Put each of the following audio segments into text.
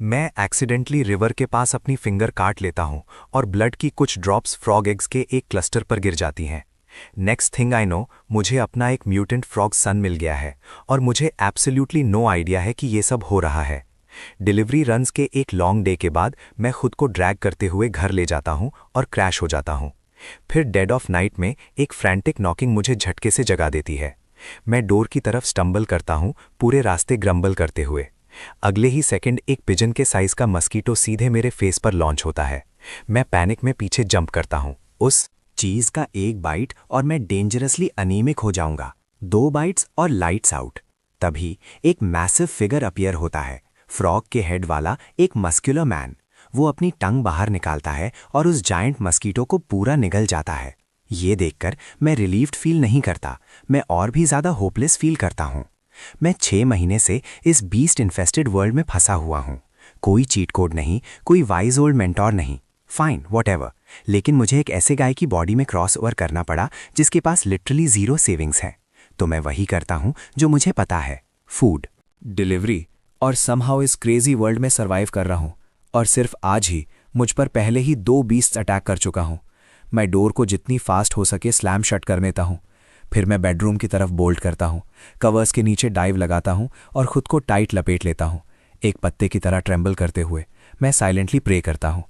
मैं accidentally river के पास अपनी फिंगर काट लेता हूँ और ब्लड की कुछ ड्रॉप्स फ्रॉग एग्स के एक क्लस्टर पर गिर जाती हैं। नेक्स्ट थिंग आई नो, मुझे अपना एक म्यूटेंट फ्रॉग सन मिल गया है और मुझे एब्सोल्युटली नो आइडिया है कि ये सब हो रहा है। डिलीवरी रन्स के एक लॉन्ग डे के बाद मैं खुद को ड्रैग करते हुए घर ले जाता हूँ और क्रैश हो जाता हूँ। फिर डेड ऑफ नाइट में एक फ्रैंटिक नॉकिंग मुझे झटके से जगा देती है। मैं डोर की तरफ स्टंबल करता हूँ, पूरे रास्ते ग्रम्बल करते हुए। अगले ही सेकंड एक पिजन के साइज का मस्कीटो सीधे मेरे फेस पर लॉन्च होता है। मैं पैनिक में पीछे जंप करता हूँ। उस चीज का एक बाइट और मैं डेंजरसली अनीमिक हो जाऊंगा। 2 बाइट्स और लाइट्स आउट। तभी एक मैसिव फिगर अपीयर होता है, फ्रॉग के हेड वाला एक मस्कुलर मैन। वो अपनी टंग बाहर निकालता है और उस जायंट मस्कीटो को पूरा निगल जाता है। ये देखकर मैं रिलीव्ड फील नहीं करता, मैं और भी ज्यादा होपलेस फील करता हूँ। मैं 6 महीने से इस बीस्ट इन्फेस्टेड वर्ल्ड में फंसा हुआ हूँ। कोई चीट कोड नहीं, कोई वाइज ओल्ड मेंटोर नहीं। Fine, whatever. लेकिन मुझे एक ऐसे गाय की बॉडी में क्रॉस ओवर करना पड़ा जिसके पास लिटरली 0 सेविंग्स है। तो मैं वही करता हूँ जो मुझे पता है, फूड, डिलीवरी, और समहाउ इस क्रेजी वर्ल्ड में सर्वाइव कर रहा हूँ। और सिर्फ आज ही मुझ पर पहले ही 2 बीस्ट्स अटैक कर चुका हूँ। मैं डोर को जितनी फास्ट हो सके स्लैम शट कर देता हूँ। फिर मैं बेडरूम की तरफ बोल्ट करता हूँ, कवर्स के नीचे डाइव लगाता हूँ और खुद को टाइट लपेट लेता हूँ। एक पत्ते की तरह ट्रेम्बल करते हुए मैं साइलेंटली प्रे करता हूँ।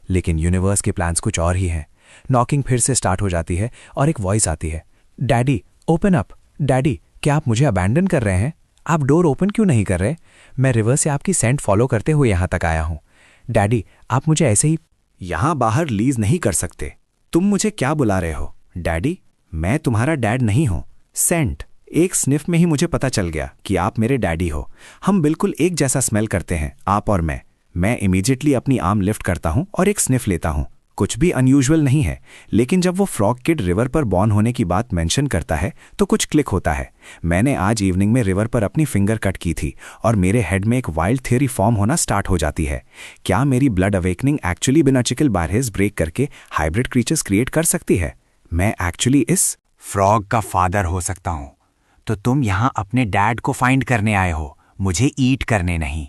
लेकिन यूनिवर्स के प्लान्स कुछ और ही हैं। नॉकिंग फिर से स्टार्ट हो जाती है और एक वॉइस आती है, डैडी ओपन अप। डैडी, क्या आप मुझे अबैंडन कर रहे हैं? आप डोर ओपन क्यों नहीं कर रहे? मैं रिवर से आपकी सेंट फॉलो करते हुए यहाँ तक आया हूँ। डैडी, आप मुझे ऐसे ही यहाँ बाहर लीज नहीं कर सकते। तुम मुझे क्या बुला रहे हो? डैडी? मैं तुम्हारा डैड नहीं हूं, सेंट। एक स्निफ में ही मुझे पता चल गया कि आप मेरे डैडी हो। हम बिल्कुल एक जैसा स्मेल करते हैं, आप और मैं इमीडिएटली अपनी आर्म लिफ्ट करता हूं और एक स्निफ लेता हूं। कुछ भी अनयूजुअल नहीं है, लेकिन जब वो फ्रॉग किड रिवर पर बॉर्न होने की बात मेंशन करता है तो कुछ क्लिक होता है। मैंने आज इवनिंग में रिवर पर अपनी फिंगर कट की थी और मेरे हेड में एक वाइल्ड थियरी फॉर्म होना स्टार्ट हो जाती है। क्या मेरी ब्लड अवेकनिंग एक्चुअली बिनॉचिकल बारहेज ब्रेक करके हाइब्रिड क्रीचर्स क्रिएट कर सकती है? मैं एक्चुअली इस फ्रॉग का फादर हो सकता हूं। तो तुम यहां अपने डैड को फाइंड करने आए हो, मुझे ईट करने नहीं।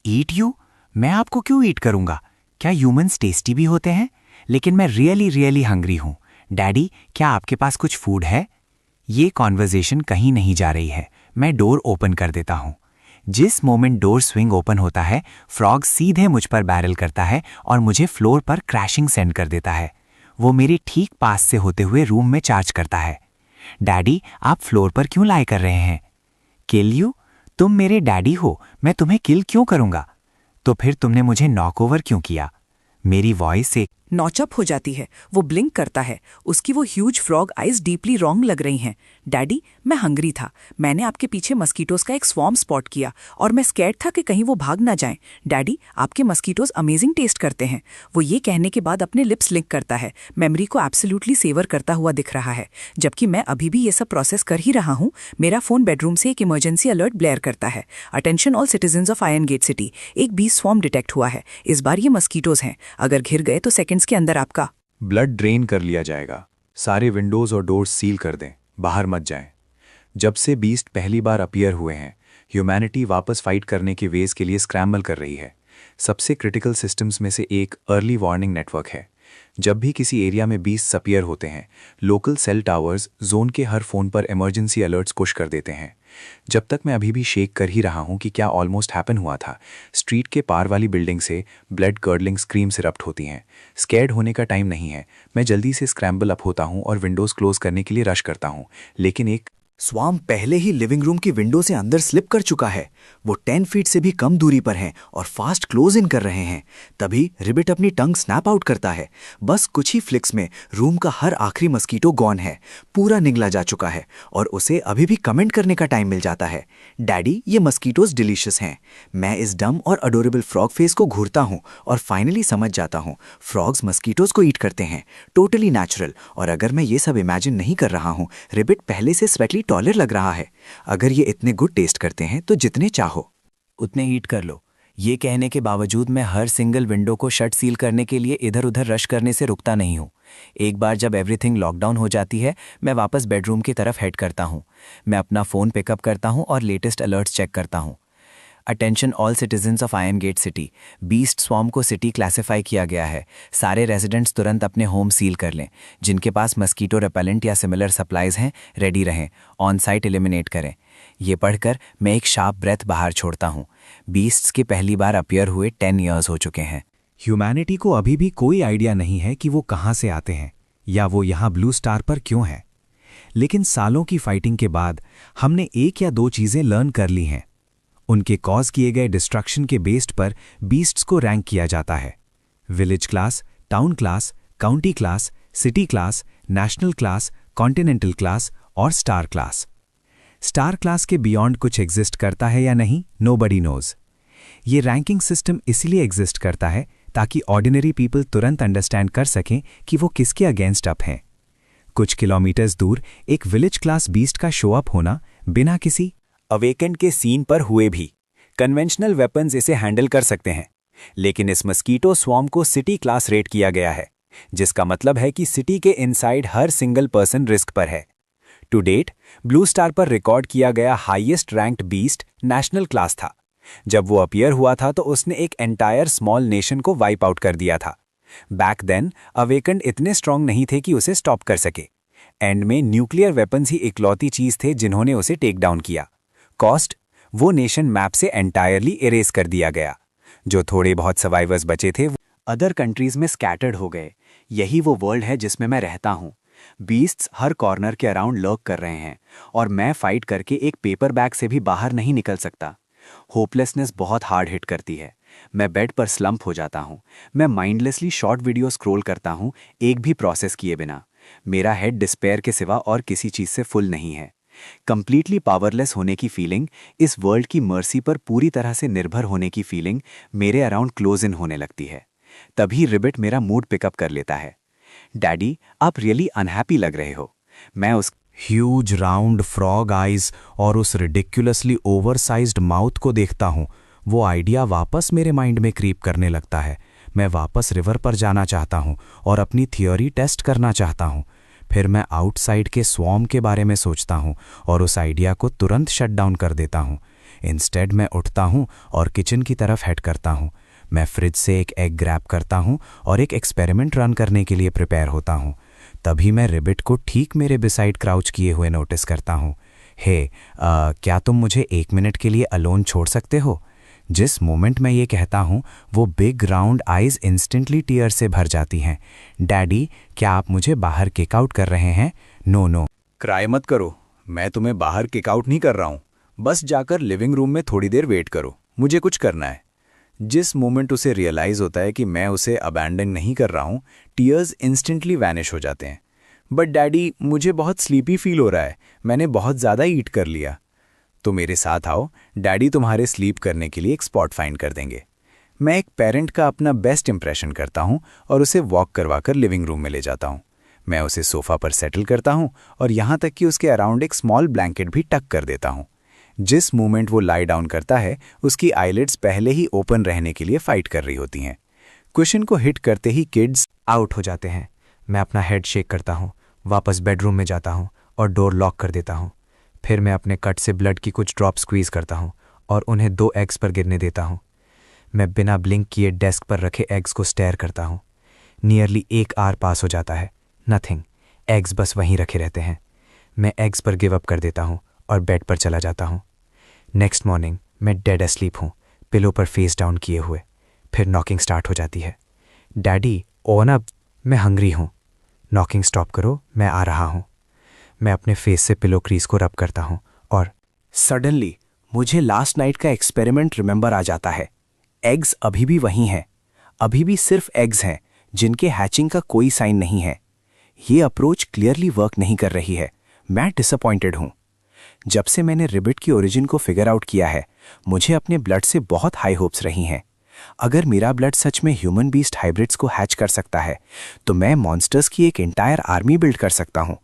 Eat you? मैं आपको क्यों ईट करूंगा? क्या ह्यूमंस टेस्टी भी होते हैं? लेकिन मैं रियली हंग्री हूं। डैडी, क्या आपके पास कुछ फूड है? ये कॉन्वर्जेशन कहीं नहीं जा रही है। मैं डोर ओपन कर देता हूं। जिस मोमेंट डोर स्विंग ओपन होता है, फ्रॉग सीधे मुझ पर बैरल करता है और मुझे फ्लोर पर क्रैशिंग सेंड कर देता है। वो मेरे ठीक पास से होते हुए रूम में चार्ज करता है। डैडी, आप फ्लोर पर क्यों लाई कर रहे हैं? Kill you? तुम मेरे डैडी हो, मैं तुम्हें किल क्यों करूंगा? तो फिर तुमने मुझे नॉक ओवर क्यों किया? मेरी वॉइस से नॉचअप हो जाती है। वो ब्लिंक करता है, उसकी वो huge frog eyes deeply wrong लग रही हैं। डैडी, मैं हंग्री था। मैंने आपके पीछे मस्कीटोज का एक स्वॉर्म स्पॉट किया और मैं स्कैर्ड था कि कहीं वो भाग ना जाएं। डैडी, आपके मस्कीटोज अमेजिंग टेस्ट करते हैं। वो ये कहने के बाद अपने लिप्स लिंक करता है, मेमोरी को एब्सोल्युटली सेवर करता हुआ दिख रहा है। जबकि मैं अभी भी ये सब प्रोसेस कर ही रहा हूँ, मेरा फोन बेडरूम से एक इमरजेंसी अलर्ट ब्लेयर करता है। Attention all citizens of iron gate city, एक बी स्वॉर्म डिटेक्ट हुआ है। इस बार ये मस्कीटोज हैं, अगर घिर गए तो सेकंड्स के अंदर आपका ब्लड ड्रेन कर लिया जाएगा। सारे विंडोज और डोर्स सील कर दें, बाहर मत जाएं। जब से बीस्ट पहली बार अपीयर हुए हैं, ह्यूमैनिटी वापस फाइट करने के वेज के लिए स्क्रैम्बल कर रही है। सबसे क्रिटिकल सिस्टम्स में से एक अर्ली वार्निंग नेटवर्क है। जब भी किसी एरिया में बीस्ट अपीयर होते हैं, लोकल सेल टावर्स जोन के हर फोन पर इमरजेंसी अलर्ट्स पुश कर देते हैं। जब तक मैं अभी भी शेक कर ही रहा हूं कि क्या ऑलमोस्ट हैपन हुआ था, स्ट्रीट के पार वाली बिल्डिंग से ब्लड कर्डलिंग स्क्रीम्स इरप्ट होती हैं। स्कैर्ड होने का टाइम नहीं है। मैं जल्दी से स्क्रैम्बल अप होता हूं और विंडोज क्लोज करने के लिए रश करता हूं, लेकिन एक स्वाम पहले ही लिविंग रूम की विंडो से अंदर स्लिप कर चुका है। वो 10 फीट से भी कम दूरी पर हैं और फास्ट क्लोज इन कर रहे हैं। तभी रिबिट अपनी टंग स्नैप आउट करता है। बस कुछ ही फ्लिक्स में रूम का हर आखिरी मस्कीटो गॉन है, पूरा निगला जा चुका है और उसे अभी भी कमेंट करने का टाइम मिल जाता है, डैडी ये मस्कीटोज डिलीशियस हैं। मैं इस डम और अडोरेबल फ्रॉग फेस को घूरता हूँ और फाइनली समझ जाता हूँ, फ्रॉग्स मस्कीटोज को ईट करते हैं, टोटली नेचुरल। और अगर मैं ये सब इमेजिन नहीं कर रहा हूँ, रिबिट पहले से स्वेटली टॉलर लग रहा है। अगर ये इतने गुड टेस्ट करते हैं तो जितने चाहो उतने ईट कर लो। ये कहने के बावजूद मैं हर सिंगल विंडो को शट सील करने के लिए इधर उधर रश करने से रुकता नहीं हूँ। एक बार जब एवरीथिंग लॉकडाउन हो जाती है, मैं वापस बेडरूम की तरफ हेड करता हूँ। मैं अपना फ़ोन पिकअप करता हूँ और लेटेस्ट अलर्ट्स चेक करता हूँ। Attention all citizens of iron gate city, beast swarm को सिटी क्लासिफाई किया गया है। सारे रेजिडेंट्स तुरंत अपने होम सील कर लें। जिनके पास मस्कीटो रेपेलेंट या सिमिलर सप्लाइज हैं, रेडी रहें। ऑन साइट एलिमिनेट करें। ये पढ़कर मैं एक शार्प ब्रेथ बाहर छोड़ता हूँ। बीस्ट्स के पहली बार अपीयर हुए 10 ईयर्स हो चुके हैं। ह्यूमैनिटी को अभी भी कोई आइडिया नहीं है कि वो कहाँ से आते हैं या वो यहाँ ब्लू स्टार पर क्यों है। लेकिन सालों की फाइटिंग के बाद हमने एक या दो चीज़ें लर्न कर ली हैं। उनके कॉज किए गए डिस्ट्रक्शन के बेस्ड पर बीस्ट्स को रैंक किया जाता है। Village class, town class, county class, city class, national class, continental class और स्टार क्लास। स्टार क्लास के बियॉन्ड कुछ एग्जिस्ट करता है या नहीं, नोबडी नोज। ये रैंकिंग सिस्टम इसीलिए एग्जिस्ट करता है ताकि ऑर्डिनरी पीपल तुरंत अंडरस्टैंड कर सकें कि वो किसके अगेंस्ट अप हैं। कुछ किलोमीटर्स दूर एक विलेज क्लास बीस्ट का शो अप होना बिना किसी अवेकेंड के सीन पर हुए भी कन्वेंशनल वेपन्स इसे हैंडल कर सकते हैं, लेकिन इस मस्कीटो स्वॉर्म को सिटी क्लास रेट किया गया है, जिसका मतलब है कि सिटी के इनसाइड हर सिंगल पर्सन रिस्क पर है। टू डेट ब्लू स्टार पर रिकॉर्ड किया गया highest ranked beast national class था। जब वो अपीयर हुआ था तो उसने एक एंटायर स्मॉल नेशन को वाइप आउट कर दिया था। बैक देन अवेकेंड इतने स्ट्रांग नहीं थे कि उसे स्टॉप कर सके। एंड में न्यूक्लियर वेपन्स ही इकलौती चीज थे जिन्होंने उसे टेक डाउन किया। कॉस्ट, वो नेशन मैप से एंटायरली इरेज कर दिया गया। जो थोड़े बहुत सर्वाइवर्स बचे थे वो अदर कंट्रीज में स्कैटर्ड हो गए। यही वो वर्ल्ड है जिसमें मैं रहता हूँ। बीस्ट्स हर कॉर्नर के अराउंड लर्क कर रहे हैं और मैं फाइट करके एक पेपर बैग से भी बाहर नहीं निकल सकता। होपलेसनेस बहुत हार्ड हिट करती है। मैं बेड पर स्लंप हो जाता हूँ। मैं माइंडलेसली शॉर्ट वीडियो स्क्रॉल करता हूँ, एक भी प्रोसेस किए बिना। मेरा हेड डिस्पेयर के सिवा और किसी चीज़ से फुल नहीं है। कंप्लीटली पावरलेस होने की फीलिंग, इस वर्ल्ड की मर्सी पर पूरी तरह से निर्भर होने की फीलिंग मेरे अराउंड क्लोज इन होने लगती है। तभी रिबिट मेरा मूड पिकअप कर लेता है। डैडी, आप रियली अनहैप्पी लग रहे हो। मैं उस ह्यूज राउंड फ्रॉग आइज और उस रिडिक्युलसली ओवरसाइज्ड माउथ को देखता हूँ। वो आइडिया वापस मेरे माइंड में क्रीप करने लगता है। मैं वापस रिवर पर जाना चाहता हूँ और अपनी थियोरी टेस्ट करना चाहता हूँ। फिर मैं आउटसाइड के स्वॉर्म के बारे में सोचता हूँ और उस आइडिया को तुरंत शट डाउन कर देता हूँ। इंस्टेड मैं उठता हूँ और किचन की तरफ हेड करता हूँ। मैं फ्रिज से एक एग ग्रैब करता हूँ और एक एक्सपेरिमेंट रन करने के लिए प्रिपेयर होता हूँ। तभी मैं रिबिट को ठीक मेरे बिसाइड क्राउच किए हुए नोटिस करता हूँ। हे, क्या तुम मुझे 1 मिनट के लिए अलोन छोड़ सकते हो? जिस मोमेंट मैं ये कहता हूँ वो big round eyes instantly tear से भर जाती हैं। डैडी, क्या आप मुझे बाहर किक आउट कर रहे हैं? No no. क्राई मत करो, मैं तुम्हें बाहर किक आउट नहीं कर रहा हूँ। बस जाकर लिविंग रूम में थोड़ी देर वेट करो, मुझे कुछ करना है। जिस मोमेंट उसे रियलाइज होता है कि मैं उसे अबैंडन नहीं कर रहा हूँ, टीयर्स इंस्टेंटली वैनिश हो जाते हैं। बट डैडी, मुझे बहुत स्लीपी फील हो रहा है, मैंने बहुत ज़्यादा ईट कर लिया। तो मेरे साथ आओ, डैडी तुम्हारे स्लीप करने के लिए एक स्पॉट फाइंड कर देंगे। मैं एक पेरेंट का अपना बेस्ट इंप्रेशन करता हूँ और उसे वॉक करवाकर लिविंग रूम में ले जाता हूँ। मैं उसे सोफ़ा पर सेटल करता हूँ और यहाँ तक कि उसके अराउंड एक स्मॉल ब्लैंकेट भी टक कर देता हूँ। जिस मोमेंट वो लाई डाउन करता है उसकी आईलिड्स पहले ही ओपन रहने के लिए फाइट कर रही होती हैं। क्वेश्चन को हिट करते ही किड्स आउट हो जाते हैं। मैं अपना हेड शेक करता हूँ, वापस बेडरूम में जाता हूँ और डोर लॉक कर देता हूँ। फिर मैं अपने कट से ब्लड की कुछ ड्रॉप स्क्वीज़ करता हूँ और उन्हें 2 एग्स पर गिरने देता हूँ। मैं बिना ब्लिंक किए डेस्क पर रखे एग्स को स्टेयर करता हूँ। नियरली 1 आवर पास हो जाता है। नथिंग, एग्स बस वहीं रखे रहते हैं। मैं एग्स पर गिव अप कर देता हूँ और बेड पर चला जाता हूँ। नेक्स्ट मॉर्निंग मैं डेड अस्लीप हूँ, पिलो पर फेस डाउन किए हुए। फिर नॉकिंग स्टार्ट हो जाती है। डैडी, ओन अप, मैं हंग्री हूँ। नॉकिंग स्टॉप करो, मैं आ रहा हूँ। मैं अपने फेस से पिलो क्रीज को रब करता हूँ और सडनली मुझे लास्ट नाइट का एक्सपेरिमेंट रिमेंबर आ जाता है। एग्स अभी भी वहीं हैं, अभी भी सिर्फ एग्स हैं जिनके हैचिंग का कोई साइन नहीं है। ये अप्रोच क्लियरली वर्क नहीं कर रही है। मैं डिसअपॉइंटेड हूँ। जब से मैंने रिबिट की ओरिजिन को फिगर आउट किया है, मुझे अपने ब्लड से बहुत हाई होप्स रही हैं। अगर मेरा ब्लड सच में ह्यूमन बीस्ट हाइब्रिड्स को हैच कर सकता है तो मैं मॉन्स्टर्स की एक एंटायर आर्मी बिल्ड कर सकता हूँ।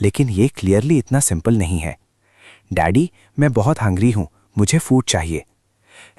लेकिन ये क्लियरली इतना सिंपल नहीं है। डैडी, मैं बहुत हंग्री हूँ, मुझे फूड चाहिए।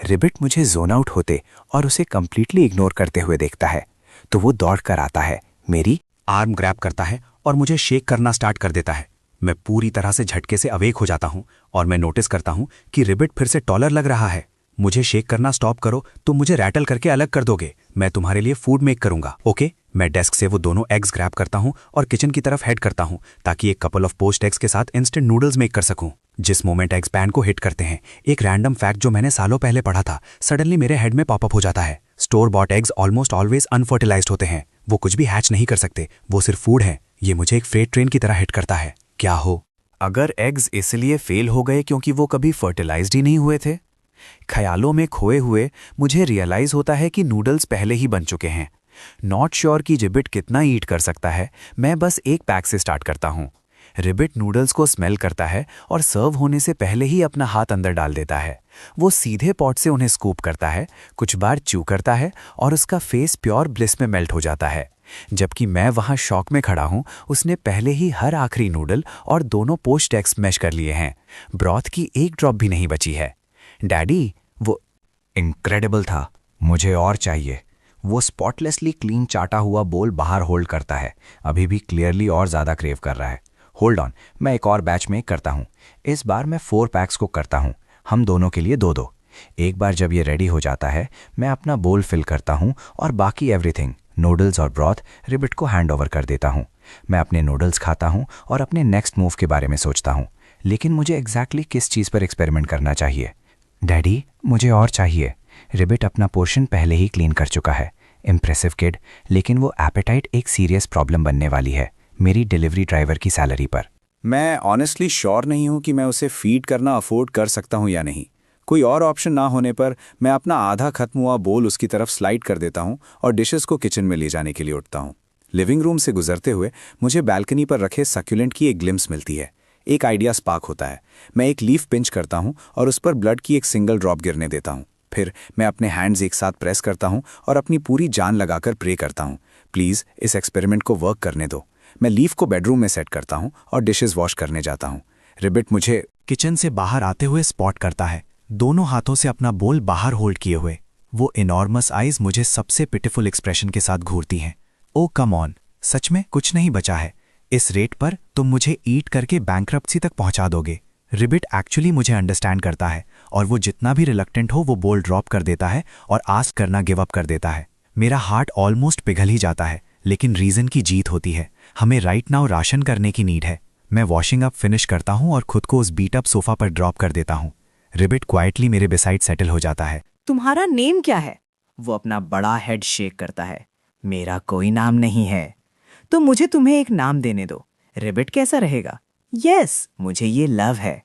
रिबिट मुझे जोन आउट होते और उसे कंप्लीटली इग्नोर करते हुए देखता है तो वो दौड़ कर आता है, मेरी आर्म ग्रैब करता है और मुझे शेक करना स्टार्ट कर देता है। मैं पूरी तरह से झटके से अवेक हो जाता हूँ और मैं नोटिस करता हूँ कि रिबिट फिर से टॉलर लग रहा है। मुझे शेक करना स्टॉप करो, तुम मुझे रैटल करके अलग कर दोगे। मैं तुम्हारे लिए फूड मेक करूंगा, ओके? मैं डेस्क से वो दोनों एग्स ग्रैब करता हूं और किचन की तरफ हेड करता हूं ताकि एक कपल ऑफ पोस्ट एग्स के साथ इंस्टेंट नूडल्स मेक कर सकूं। जिस मोमेंट एग्स पैन को हिट करते हैं, एक रैंडम फैक्ट जो मैंने सालों पहले पढ़ा था सडनली मेरे हेड में पॉपअप हो जाता है। Store bot eggs almost always unfertilised होते हैं। वो कुछ भी हैच नहीं कर सकते, वो सिर्फ फूड है। ये मुझे एक फ्रेट ट्रेन की तरह हिट करता है। क्या हो अगर एग्स इसलिए फेल हो गए क्योंकि वो कभी फर्टिलाइज्ड ही नहीं हुए थे? ख्यालों में खोए हुए मुझे रियलाइज होता है कि नूडल्स पहले ही बन चुके हैं। नॉट श्योर कि रिबिट कितना ईट कर सकता है, मैं बस एक पैक से स्टार्ट करता हूँ। रिबिट नूडल्स को स्मेल करता है और सर्व होने से पहले ही अपना हाथ अंदर डाल देता है। वो सीधे पॉट से उन्हें स्कूप करता है, कुछ बार च्यू करता है और उसका फेस प्योर ब्लिस में मेल्ट हो जाता है। जबकि मैं वहाँ शॉक में खड़ा हूँ, उसने पहले ही हर आखिरी नूडल और दोनों पोस्ट एग्स मैश कर लिए हैं। ब्रॉथ की एक ड्रॉप भी नहीं बची है। डैडी, वो इनक्रेडिबल था, मुझे और चाहिए। वो स्पॉटलेसली क्लीन चाटा हुआ बोल बाहर होल्ड करता है, अभी भी क्लियरली और ज़्यादा क्रेव कर रहा है। होल्ड ऑन, मैं एक और बैच मेक करता हूँ। इस बार मैं 4 पैक्स को करता हूँ, हम दोनों के लिए 2-2। एक बार जब ये रेडी हो जाता है, मैं अपना बोल फिल करता हूँ और बाकी एवरीथिंग, नूडल्स और ब्रॉथ, रिबिट को हैंड ओवर कर देता हूँ। मैं अपने नूडल्स खाता हूँ और अपने नेक्स्ट मूव के बारे में सोचता हूँ, लेकिन मुझे एग्जैक्टली किस चीज़ पर एक्सपेरिमेंट करना चाहिए। डैडी, मुझे और चाहिए। रिबिट अपना पोर्शन पहले ही क्लीन कर चुका है। इम्प्रेसिव किड, लेकिन वो एपेटाइट एक सीरियस प्रॉब्लम बनने वाली है मेरी डिलीवरी ड्राइवर की सैलरी पर। मैं ऑनेस्टली श्योर नहीं हूं कि मैं उसे फीड करना अफोर्ड कर सकता हूं या नहीं। कोई और ऑप्शन ना होने पर मैं अपना आधा खत्म हुआ बोल उसकी तरफ स्लाइड कर देता हूं और डिशेस को किचन में ले जाने के लिए उठता हूं। लिविंग रूम से गुजरते हुए मुझे बैल्कनी पर रखे सक्यूलेंट की एक ग्लिम्स मिलती है। एक आइडिया स्पार्क होता है। मैं एक लीफ पिंच करता हूं और उस पर ब्लड की एक सिंगल ड्रॉप गिरने देता हूं। फिर मैं अपने हैंड्स एक साथ प्रेस करता हूं और अपनी पूरी जान लगाकर प्रे करता हूं, प्लीज़ इस एक्सपेरिमेंट को वर्क करने दो। मैं लीफ को बेडरूम में सेट करता हूं और डिशेस वॉश करने जाता हूं। रिबिट मुझे किचन से बाहर आते हुए स्पॉट करता है, दोनों हाथों से अपना बोल बाहर होल्ड किए हुए। वो इनॉर्मस आइज मुझे सबसे पिटिफुल एक्सप्रेशन के साथ घूरती हैं। ओ कम ऑन, सच में कुछ नहीं बचा है। इस रेट पर तुम मुझे ईट करके बैंक्रप्सी तक पहुंचा दोगे। रिबिट एक्चुअली मुझे अंडरस्टैंड करता है और वो जितना भी रिलक्टेंट हो वो बोल ड्रॉप कर देता है और आस्क करना गिव अप कर देता है। मेरा हार्ट ऑलमोस्ट पिघल ही जाता है, लेकिन रीजन की जीत होती है। हमें राइट नाउ राशन करने की नीड है। मैं वॉशिंग अप फिनिश करता हूं और खुद को उस बीट अप सोफा पर ड्रॉप कर देता हूं। रिबिट क्वाइटली मेरे बिसाइड सेटल हो जाता है। तुम्हारा नेम क्या है? वो अपना बड़ा हेड शेक करता है। मेरा कोई नाम नहीं है। तो मुझे तुम्हें एक नाम देने दो। रिबिट कैसा रहेगा? यस, मुझे ये लव है।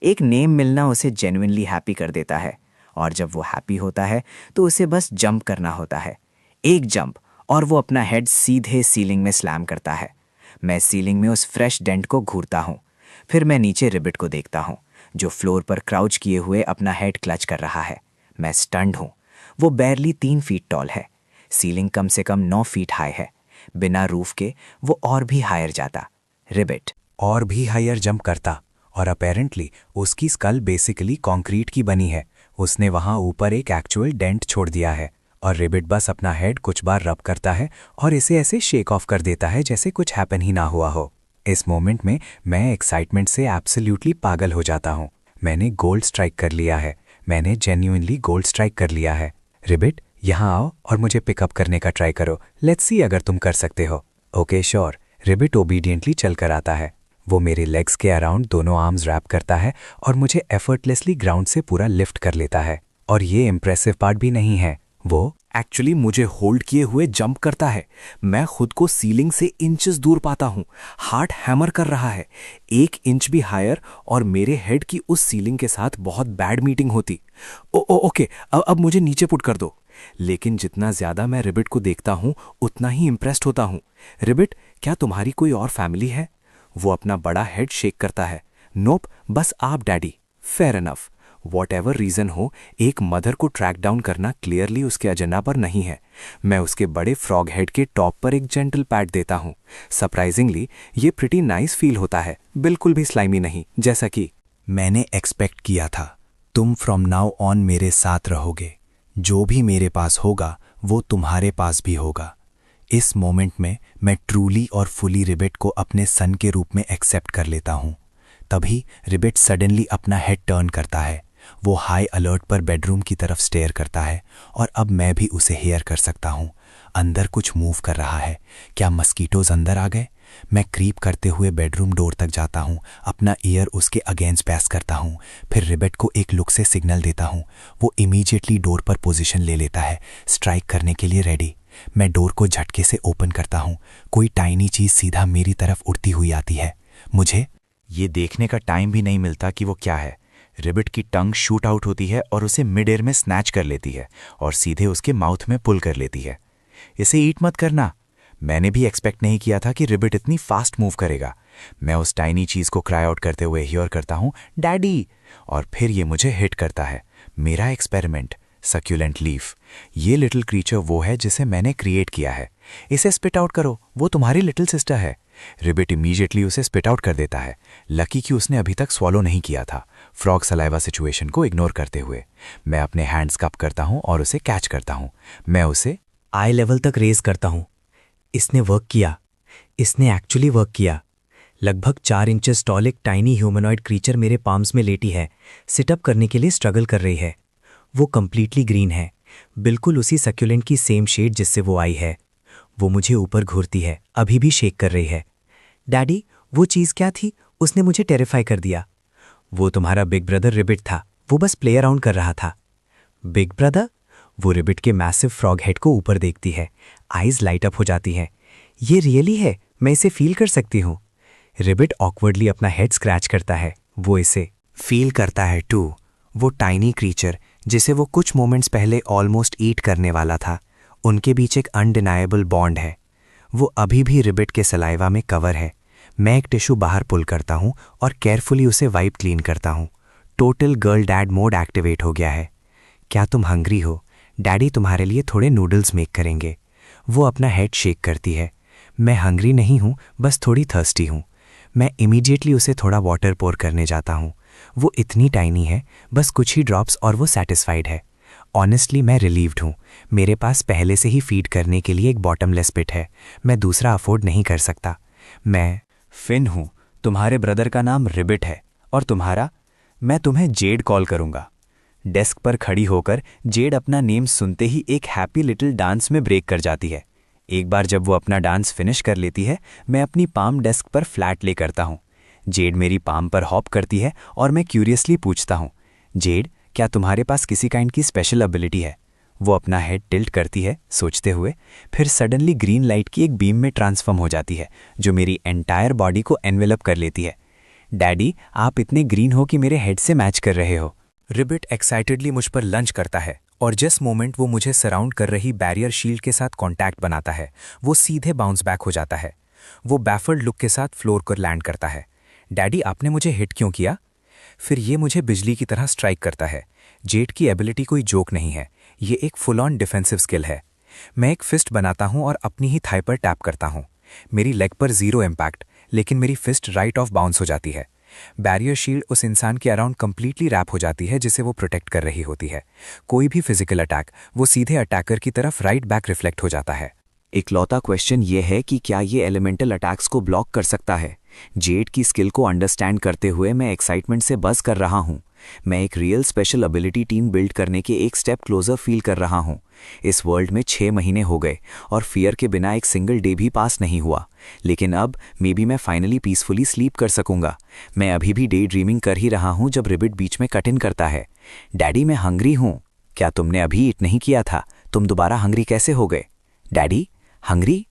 एक नेम मिलना उसे जेन्युइनली हैप्पी कर देता है, और जब वो हैप्पी होता है तो उसे बस जंप करना होता है। एक जंप और वो अपना हेड सीधे सीलिंग में स्लैम करता है। मैं सीलिंग में उस फ्रेश डेंट को घूरता हूँ। फिर मैं नीचे रिबिट को देखता हूँ, जो फ्लोर पर क्राउच किए हुए अपना हेड क्लच कर रहा है। मैं स्टन्ड हूँ। वो बैरली 3 फीट टॉल है। सीलिंग कम से कम 9 फीट हाई है। बिना रूफ के वो और भी हायर जाता। रिबिट और भी हायर जंप करता, और अपेरेंटली उसकी स्कल बेसिकली कंक्रीट की बनी है। उसने वहां ऊपर एक एक्चुअल डेंट छोड़ दिया है, और रिबिट बस अपना हेड कुछ बार रब करता है और इसे ऐसे शेक ऑफ कर देता है जैसे कुछ हैपन ही ना हुआ हो। इस मोमेंट में मैं एक्साइटमेंट से एब्सोल्युटली पागल हो जाता हूँ। मैंने गोल्ड स्ट्राइक कर लिया है। मैंने जेन्युइनली गोल्ड स्ट्राइक कर लिया है। रिबिट, यहाँ आओ और मुझे पिकअप करने का ट्राई करो। लेट्स सी अगर तुम कर सकते हो। Okay sure. रिबिट ओबीडियंटली चल कर आता है। वो मेरे लेग्स के अराउंड दोनों आर्म्स रैप करता है और मुझे एफर्टलेसली ग्राउंड से पूरा लिफ्ट कर लेता है। और ये इम्प्रेसिव पार्ट भी नहीं है, वो एक्चुअली मुझे होल्ड किए हुए जंप करता है। मैं खुद को सीलिंग से इंचेस दूर पाता हूँ। हार्ट हैमर कर रहा है। 1 इंच भी हायर और मेरे हेड की उस सीलिंग के साथ बहुत बैड मीटिंग होती। ओके, अब मुझे नीचे पुट कर दो। लेकिन जितना ज्यादा मैं रिबिट को देखता हूँ उतना ही इम्प्रेस्ड होता हूँ। रिबिट, क्या तुम्हारी कोई और फैमिली है? वो अपना बड़ा हेड शेक करता है। नोप, बस आप daddy. Fair enough. Whatever reason हो, एक मदर को ट्रैक डाउन करना क्लियरली उसके एजेंडा पर नहीं है। मैं उसके बड़े फ्रॉग हेड के टॉप पर एक जेंटल पैट देता हूँ। सरप्राइजिंगली ये प्रिटी नाइस फील होता है, बिल्कुल भी स्लाइमी नहीं, जैसा कि मैंने एक्सपेक्ट किया था। तुम फ्रॉम नाउ ऑन मेरे साथ रहोगे। जो भी मेरे पास होगा वो तुम्हारे पास भी होगा। इस मोमेंट में मैं ट्रूली और फुली रिबिट को अपने सन के रूप में एक्सेप्ट कर लेता हूँ। तभी रिबिट सडनली अपना हेड टर्न करता है। वो हाई अलर्ट पर बेडरूम की तरफ स्टेयर करता है और अब मैं भी उसे हेयर कर सकता हूँ। अंदर कुछ मूव कर रहा है। क्या मस्कीटोज अंदर आ गए? मैं क्रीप करते हुए बेडरूम डोर तक जाता हूँ, अपना ईयर उसके अगेंस्ट पैस करता हूँ, फिर रिबेट को एक लुक से सिग्नल देता हूँ। वो इमीडिएटली डोर पर पोजीशन ले लेता है, स्ट्राइक करने के लिए रेडी। मैं डोर को झटके से ओपन करता हूँ। कोई टाइनी चीज सीधा मेरी तरफ उड़ती हुई आती है। मुझे ये देखने का टाइम भी नहीं मिलता कि वो क्या है। रिबेट की टंग शूट आउट होती है और उसे मिड एयर में स्नैच कर लेती है और सीधे उसके माउथ में पुल कर लेती है। इसे ईट मत करना। मैंने भी एक्सपेक्ट नहीं किया था कि रिबेट इतनी फास्ट मूव करेगा। मैं उस टाइनी चीज को क्राई आउट करते हुए हियर करता हूँ, डैडी, और फिर ये मुझे हिट करता है। मेरा एक्सपेरिमेंट, सक्यूलेंट लीफ। ये लिटिल क्रीचर वो है जिसे मैंने क्रिएट किया है। इसे स्पिट आउट करो, वो तुम्हारी लिटिल सिस्टर है। रिबेट इमीडिएटली उसे स्पिट आउट कर देता है। लकी कि उसने अभी तक स्वॉलो नहीं किया था। फ्रॉग सलाइवा सिचुएशन को इग्नोर करते हुए मैं अपने हैंड्स कप करता हूँ और उसे कैच करता हूँ। मैं उसे आई लेवल तक रेज करता हूँ। इसने वर्क किया। इसने एक्चुअली वर्क किया। लगभग 4 इंचेस टॉल एक टाइनी ह्यूमनॉइड क्रीचर मेरे पाम्स में लेटी है, सिटअप करने के लिए स्ट्रगल कर रही है। वो कंप्लीटली ग्रीन है, बिल्कुल उसी सक्यूलेंट की सेम शेड जिससे वो आई है। वो मुझे ऊपर घूरती है, अभी भी शेक कर रही है। डैडी, वो चीज़ क्या थी? उसने मुझे टेरिफाई कर दिया। वो तुम्हारा बिग ब्रदर रिबिट था, वो बस प्ले अराउंड कर रहा था। Big brother? वो रिबिट के मैसिव फ्रॉग हेड को ऊपर देखती है, आईज लाइट अप हो जाती हैं। ये रियली है, मैं इसे फील कर सकती हूँ। रिबिट ऑकवर्डली अपना हेड स्क्रैच करता है। वो इसे फील करता है टू। वो टाइनी क्रीचर जिसे वो कुछ मोमेंट्स पहले ऑलमोस्ट ईट करने वाला था, उनके बीच एक अनडिनाएबल बॉन्ड है। वो अभी भी रिबिट के सलाइवा में कवर है। मैं एक टिश्यू बाहर पुल करता हूँ और केयरफुली उसे वाइप क्लीन करता हूँ। Total girl dad mode activate हो गया है। क्या तुम हंग्री हो? डैडी तुम्हारे लिए थोड़े नूडल्स मेक करेंगे। वो अपना हेड शेक करती है। मैं हंग्री नहीं हूँ, बस थोड़ी थर्स्टी हूँ। मैं इमीडिएटली उसे थोड़ा वाटर पोर करने जाता हूँ। वो इतनी टाइनी है, बस कुछ ही ड्रॉप्स और वो सेटिस्फाइड है। ऑनेस्टली मैं रिलीव्ड हूँ। मेरे पास पहले से ही फीड करने के लिए एक बॉटमलेस पिट है। मैं दूसरा अफोर्ड नहीं कर सकता। मैं फिन हूँ, तुम्हारे ब्रदर का नाम रिबिट है और तुम्हारा? मैं तुम्हें जेड कॉल करूँगा। डेस्क पर खड़ी होकर जेड अपना नेम सुनते ही एक हैप्पी लिटिल डांस में ब्रेक कर जाती है। एक बार जब वो अपना डांस फिनिश कर लेती है, मैं अपनी पाम डेस्क पर फ्लैट ले करता हूँ। जेड मेरी पाम पर हॉप करती है और मैं क्यूरियसली पूछता हूँ, जेड, क्या तुम्हारे पास किसी काइंड की स्पेशल एबिलिटी है? वो अपना हेड टिल्ट करती है सोचते हुए, फिर सडनली ग्रीन लाइट की एक बीम में ट्रांसफॉर्म हो जाती है जो मेरी एंटायर बॉडी को एनवेलप कर लेती है। डैडी, आप इतने ग्रीन हो कि मेरे हेड से मैच कर रहे हो। रिबिट एक्साइटेडली मुझ पर लंच करता है और जिस मोमेंट वो मुझे सराउंड कर रही बैरियर शील्ड के साथ कांटेक्ट बनाता है, वो सीधे बाउंस बैक हो जाता है। वो बैफल्ड लुक के साथ फ्लोर पर लैंड करता है। डैडी, आपने मुझे हिट क्यों किया? फिर ये मुझे बिजली की तरह स्ट्राइक करता है। जेड की एबिलिटी कोई जोक नहीं है, ये एक फुल ऑन डिफेंसिव स्किल है। मैं एक फिस्ट बनाता हूं और अपनी ही थाई पर टैप करता हूं। मेरी लेग पर 0 इम्पैक्ट, लेकिन मेरी फिस्ट राइट ऑफ बाउंस हो जाती है। बैरियर शील्ड उस इंसान के अराउंड कंप्लीटली रैप हो जाती है जिसे वो प्रोटेक्ट कर रही होती है। कोई भी फिजिकल अटैक वो सीधे अटैकर की तरफ राइट बैक रिफ्लेक्ट हो जाता है। इकलौता क्वेश्चन ये है कि क्या ये एलिमेंटल अटैक्स को ब्लॉक कर सकता है? जेड की स्किल को अंडरस्टैंड करते हुए मैं एक्साइटमेंट से बज़ कर रहा हूँ। मैं एक real special ability team build करने के एक स्टेप क्लोजर फील कर रहा हूँ। इस वर्ल्ड में 6 महीने हो गए और फियर के बिना एक सिंगल डे भी पास नहीं हुआ, लेकिन अब मे बी मैं फाइनली पीसफुली स्लीप कर सकूंगा। मैं अभी भी डे ड्रीमिंग कर ही रहा हूँ जब रिबिट बीच में कट इन करता है। डैडी, मैं हंग्री हूँ। क्या तुमने अभी ईट नहीं किया था? तुम दोबारा हंग्री कैसे हो गए? Daddy, hungry?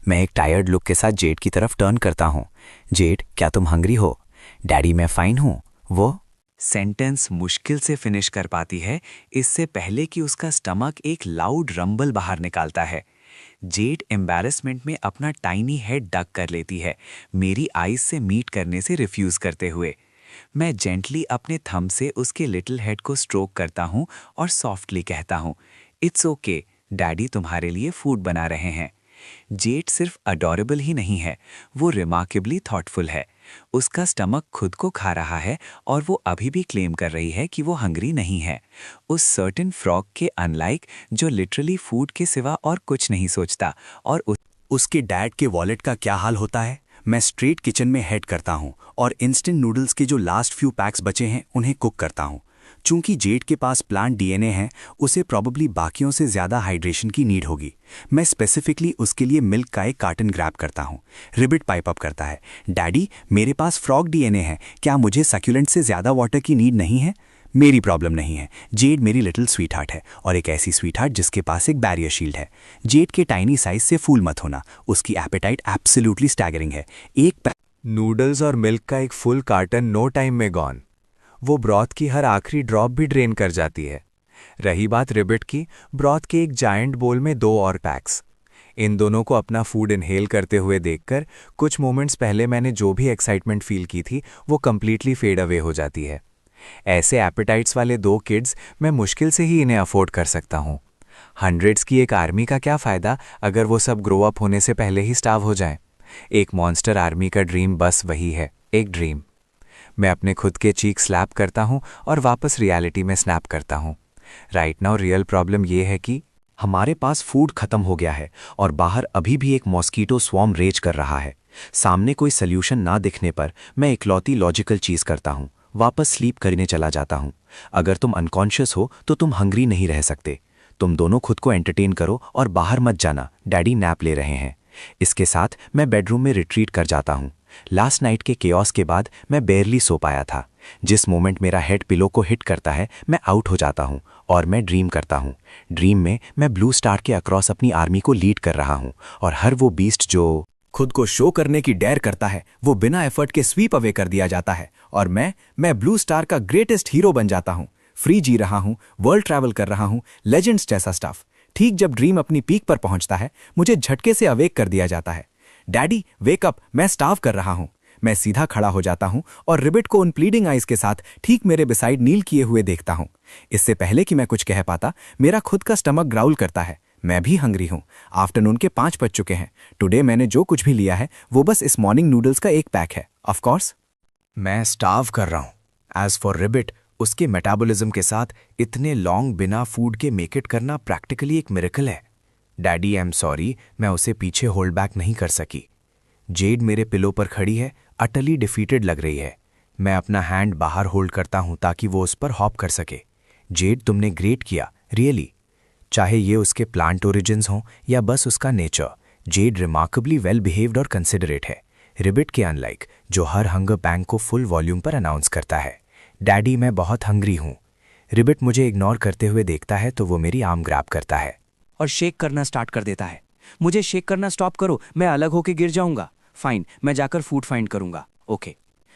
मैं एक टायर्ड लुक के साथ जेड की तरफ टर्न करता हूँ। जेड, क्या तुम हंग्री हो? डैडी, मैं फाइन हूँ। वो सेंटेंस मुश्किल से फिनिश कर पाती है इससे पहले कि उसका स्टमक एक लाउड रंबल बाहर निकालता है। जेड एम्बैरेसमेंट में अपना टाइनी हेड डक कर लेती है, मेरी आईज से मीट करने से रिफ्यूज करते हुए। मैं जेंटली अपने थंब से उसके लिटिल हेड को स्ट्रोक करता हूँ और सॉफ्टली कहता हूँ, इट्स ओके, डैडी तुम्हारे लिए फूड बना रहे हैं। जेड सिर्फ अडोरेबल ही नहीं है, वो रिमार्केबली थॉटफुल है। उसका स्टमक खुद को खा रहा है और वो अभी भी क्लेम कर रही है कि वो हंग्री नहीं है, उस सर्टेन फ्रॉग के अनलाइक जो लिटरली फूड के सिवा और कुछ नहीं सोचता। और उसके डैड के वॉलेट का क्या हाल होता है? मैं स्ट्रीट किचन में हेड करता हूँ और इंस्टेंट नूडल्स के जो लास्ट फ्यू पैक्स बचे हैं उन्हें कुक करता हूँ। चूंकि जेड के पास प्लांट डीएनए है, उसे प्रॉबली बाकियों से ज़्यादा हाइड्रेशन की नीड होगी। मैं स्पेसिफिकली उसके लिए मिल्क का एक कार्टन ग्रैब करता हूँ। रिबिट पाइप अप करता है, डैडी मेरे पास फ्रॉग डीएनए है, क्या मुझे सक्यूलेंट से ज़्यादा वाटर की नीड नहीं है? मेरी प्रॉब्लम नहीं है, जेड मेरी लिटिल स्वीट हार्ट है, और एक ऐसी स्वीट हार्ट जिसके पास एक बैरियर शील्ड है। जेड के टाइनी साइज से फूल मत होना, उसकी एपेटाइट एब्सोल्युटली स्टैगरिंग है। एक नूडल्स और मिल्क का एक फुल कार्टन नो टाइम में गॉन। वो ब्रॉथ की हर आखिरी ड्रॉप भी ड्रेन कर जाती है। रही बात रिबिट की, ब्रॉथ के एक जायंट बोल में 2 और पैक्स। इन दोनों को अपना फूड इनहेल करते हुए देखकर कुछ मोमेंट्स पहले मैंने जो भी एक्साइटमेंट फील की थी वो कंप्लीटली फेड अवे हो जाती है। ऐसे एपेटाइट्स वाले 2 किड्स मैं मुश्किल से ही इन्हें अफोर्ड कर सकता हूँ। हंड्रेड्स की एक आर्मी का क्या फ़ायदा अगर वो सब ग्रो अप होने से पहले ही स्टार्व हो जाएं। एक मॉन्स्टर आर्मी का ड्रीम बस वही है, एक ड्रीम। मैं अपने खुद के चीक स्लैप करता हूँ और वापस रियलिटी में स्नैप करता हूँ। राइट नाउ रियल प्रॉब्लम ये है कि हमारे पास फूड खत्म हो गया है और बाहर अभी भी एक मॉस्कीटो स्वॉर्म रेज कर रहा है। सामने कोई सल्यूशन ना दिखने पर मैं इकलौती लॉजिकल चीज़ करता हूँ, वापस स्लीप करने चला जाता हूँ। अगर तुम अनकॉन्शियस हो तो तुम हंग्री नहीं रह सकते। तुम दोनों खुद को एंटरटेन करो और बाहर मत जाना, डैडी नैप ले रहे हैं। इसके साथ मैं बेडरूम में रिट्रीट कर जाता हूँ। लास्ट नाइट के केओस के बाद मैं बेयरली सो पाया था। जिस मोमेंट मेरा हेड पिलो को हिट करता है मैं आउट हो जाता हूँ और मैं ड्रीम करता हूँ। ड्रीम में मैं ब्लू स्टार के अक्रॉस अपनी आर्मी को लीड कर रहा हूँ और हर वो बीस्ट जो खुद को शो करने की डेयर करता है वो बिना एफर्ट के स्वीप अवे कर दिया जाता है और मैं ब्लू स्टार का ग्रेटेस्ट हीरो बन जाता हूँ। फ्री जी रहा हूँ, वर्ल्ड ट्रैवल कर रहा हूँ, लेजेंड्स जैसा स्टफ। ठीक जब ड्रीम अपनी पीक पर पहुंचता है मुझे झटके से अवेक कर दिया जाता है। डैडी वेक अप, मैं स्टार्व कर रहा हूँ। मैं सीधा खड़ा हो जाता हूँ और रिबिट को उन प्लीडिंग आइज के साथ ठीक मेरे बिसाइड नील किए हुए देखता हूँ। इससे पहले कि मैं कुछ कह पाता मेरा खुद का स्टमक ग्राउल करता है। मैं भी हंग्री हूँ। आफ्टरनून के 5 बज चुके हैं। टुडे मैंने जो कुछ भी लिया है वो बस इस मॉर्निंग नूडल्स का एक पैक है। ऑफ कोर्स मैं स्टार्व कर रहा हूँ। एज फॉर रिबिट, उसके मेटाबॉलिज्म के साथ इतने लॉन्ग बिना फूड के मेक इट करना प्रैक्टिकली एक मिरेकल है। डैडी आई एम सॉरी, मैं उसे पीछे होल्ड बैक नहीं कर सकी। जेड मेरे पिलो पर खड़ी है, अटली डिफीटेड लग रही है। मैं अपना हैंड बाहर होल्ड करता हूं ताकि वो उस पर हॉप कर सके। जेड तुमने ग्रेट किया, रियली। चाहे ये उसके प्लांट ओरिजिन्स हों या बस उसका nature, Z remarkably well behaved और कंसिडरेट है, रिबिट के अनलाइक, जो हर हंगर पैंग को फुल वॉल्यूम पर अनाउंस करता है। डैडी मैं बहुत हंग्री हूँ। रिबिट मुझे इग्नोर करते हुए देखता है तो वो मेरी आर्म ग्रैब करता है और शेक करना स्टार्ट कर देता है। मुझे शेक करना स्टॉप करो, मैं अलग होके गिर जाऊंगा। फाइन, मैं जाकर फूड फाइंड करूंगा। ओके।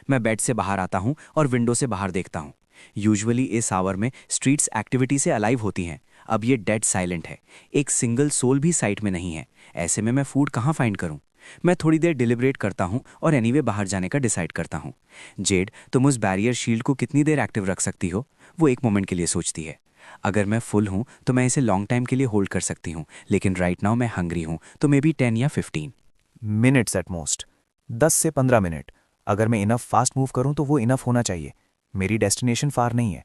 मैं बेड से बाहर आता हूं और विंडो से बाहर देखता हूं। यूजुअली इस आवर में स्ट्रीट्स एक्टिविटी से अलाइव होती हैं। अब ये डेड साइलेंट है, एक सिंगल सोल भी साइट में नहीं है। ऐसे में मैं फूड कहाँ फाइंड करूं? मैं थोड़ी देर डिलिब्रेट करता हूं और एनीवे बाहर जाने का डिसाइड करता हूं। जेड, तुम उस बैरियर शील्ड को कितनी देर एक्टिव रख सकती हो? वो एक मोमेंट के लिए सोचती है। अगर मैं फुल हूं तो मैं इसे लॉन्ग टाइम के लिए होल्ड कर सकती हूं, लेकिन राइट नाउ मैं हंग्री हूं तो मे बी 10 या 15 मिनट्स एट मोस्ट। 10 से 15 मिनट। अगर मैं इनफ फास्ट मूव करूं तो वो इनफ होना चाहिए। मेरी डेस्टिनेशन फार नहीं है।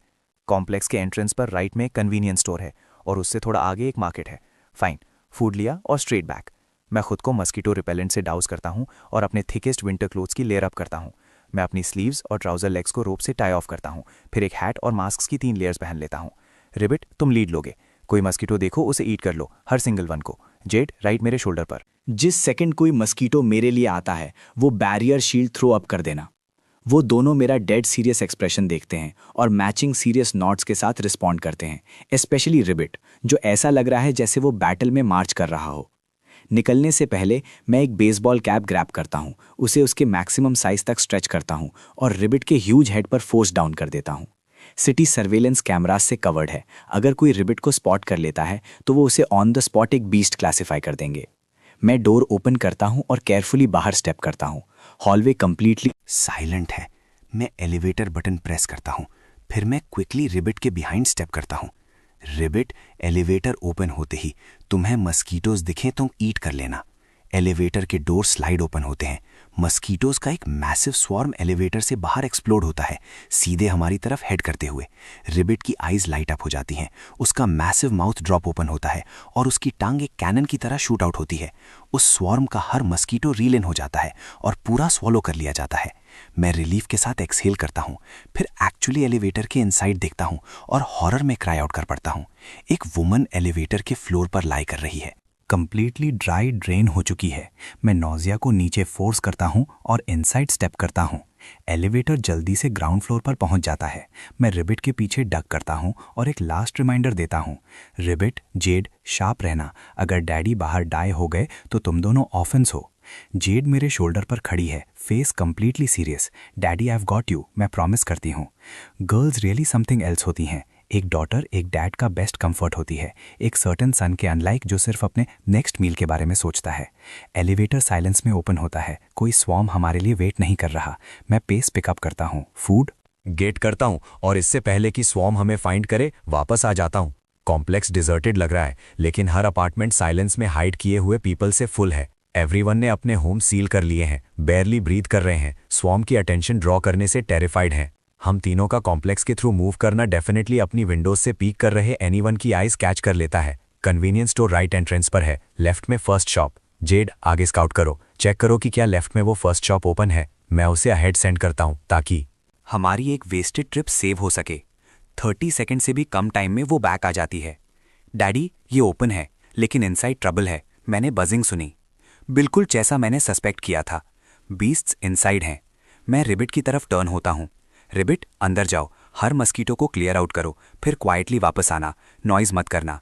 कॉम्प्लेक्स के एंट्रेंस पर राइट में एक कन्वीनियंस स्टोर है और उससे थोड़ा आगे एक मार्केट है। फाइन, फूड लिया और स्ट्रेट बैक। मैं खुद को मस्कीटो रिपेलेंट से डाउज करता हूं और अपने थिकेस्ट विंटर क्लोथ्स की लेयर अप करता हूं। मैं अपनी स्लीव्स और ट्राउजर लेग्स को रोप से टाई ऑफ करता हूं, फिर एक हैट और मास्क की 3 लेयर्स पहन लेता हूं। रिबिट, तुम लीड लोगे। कोई मस्कीटो देखो उसे ईट कर लो, हर सिंगल वन को। जेड, राइट मेरे शोल्डर पर। जिस सेकंड कोई मस्कीटो मेरे लिए आता है वो बैरियर शील्ड थ्रो अप कर देना। वो दोनों मेरा डेड सीरियस एक्सप्रेशन देखते हैं और मैचिंग सीरियस नॉट्स के साथ रिस्पॉन्ड करते हैं, स्पेशली रिबिट, जो ऐसा लग रहा है जैसे वो बैटल में मार्च कर रहा हो। निकलने से पहले मैं एक बेसबॉल कैप ग्रैब करता हूँ, उसे उसके मैक्सिमम साइज तक स्ट्रेच करता हूँ और रिबिट के ह्यूज हेड पर फोर्स डाउन कर देता हूँ। सिटी सर्वेलेंस कैमराज से कवर्ड है। अगर कोई रिबिट को स्पॉट कर लेता है तो वो उसे ऑन द स्पॉट एक बीस्ट क्लासिफाई कर देंगे। मैं डोर ओपन करता हूँ और केयरफुली बाहर स्टेप करता हूँ। हॉलवे कंप्लीटली साइलेंट है। मैं एलिवेटर बटन प्रेस करता हूँ, फिर मैं क्विकली रिबिट के बिहाइंड स्टेप करता हूँ। रिबिट, एलिवेटर ओपन होते ही तुम्हें मस्कीटोज दिखें तो ईट कर लेना। एलिवेटर के डोर स्लाइड ओपन होते हैं। मस्कीटोज का एक मैसिव स्वॉर्म एलिवेटर से बाहर एक्सप्लोड होता है, सीधे हमारी तरफ हेड करते हुए। रिबिट की आईज लाइट अप हो जाती हैं, उसका मैसिव माउथ ड्रॉप ओपन होता है और उसकी टांग एक कैनन की तरह शूट आउट होती है। उस स्वॉर्म का हर मस्कीटो रील इन हो जाता है और पूरा स्वॉलो कर लिया जाता है। मैं रिलीफ के साथ एक्सहेल करता हूँ, फिर एक्चुअली एलिवेटर के इनसाइड देखता हूँ और हॉरर में क्राई आउट कर पड़ता हूँ। एक वुमन एलिवेटर के फ्लोर पर लाई कर रही है, कंप्लीटली ड्राई ड्रेन हो चुकी है। मैं नौजिया को नीचे फोर्स करता हूँ और इनसाइड स्टेप करता हूँ। एलिवेटर जल्दी से ग्राउंड फ्लोर पर पहुंच जाता है। मैं रिबिट के पीछे डक करता हूं और एक लास्ट रिमाइंडर देता हूं, रिबिट, जेड, शार्प रहना। अगर डैडी बाहर डाई हो गए तो तुम दोनों ऑफेंस हो। जेड मेरे शोल्डर पर खड़ी है, face completely serious. Daddy, I have got you, मैं प्रॉमिस करती हूँ। गर्ल्स रियली समथिंग एल्स होती हैं। एक डॉटर एक डैड का बेस्ट कंफर्ट होती है, एक सर्टेन सन के अनलाइक जो सिर्फ अपने नेक्स्ट मील के बारे में सोचता है। एलिवेटर साइलेंस में ओपन होता है, कोई स्वॉर्म हमारे लिए वेट नहीं कर रहा। मैं पेस पिकअप करता हूँ। फूड गेट करता हूँ और इससे पहले कि स्वॉर्म हमें फाइंड करे वापस आ जाता हूँ। कॉम्प्लेक्स डिजर्टेड लग रहा है, लेकिन हर अपार्टमेंट साइलेंस में हाइड किए हुए पीपल से फुल है। एवरीवन ने अपने होम सील कर लिए हैं, बेयरली ब्रीथ कर रहे हैं, स्वॉर्म की अटेंशन ड्रॉ करने से टेरिफाइड हैं। हम तीनों का कॉम्प्लेक्स के थ्रू मूव करना डेफिनेटली अपनी विंडोज से पीक कर रहे एनीवन की आइज कैच कर लेता है। कन्वीनियंस स्टोर राइट एंट्रेंस पर है, लेफ्ट में फर्स्ट शॉप। जेड, आगे स्काउट करो, चेक करो कि क्या लेफ्ट में वो फर्स्ट शॉप ओपन है। मैं उसे अहेड सेंड करता हूँ ताकि हमारी एक वेस्टेड ट्रिप सेव हो सके। 30 सेकंड से भी कम टाइम में वो बैक आ जाती है। डैडी, ये ओपन है, लेकिन इनसाइड ट्रबल है। मैंने बजिंग सुनी, बिल्कुल जैसा मैंने सस्पेक्ट किया था। बीस्ट्स इनसाइड हैं। मैं रिबिट की तरफ टर्न होता हूँ। रिबिट, अंदर जाओ, हर मस्कीटो को क्लियर आउट करो, फिर क्वाइटली वापस आना, नॉइज मत करना।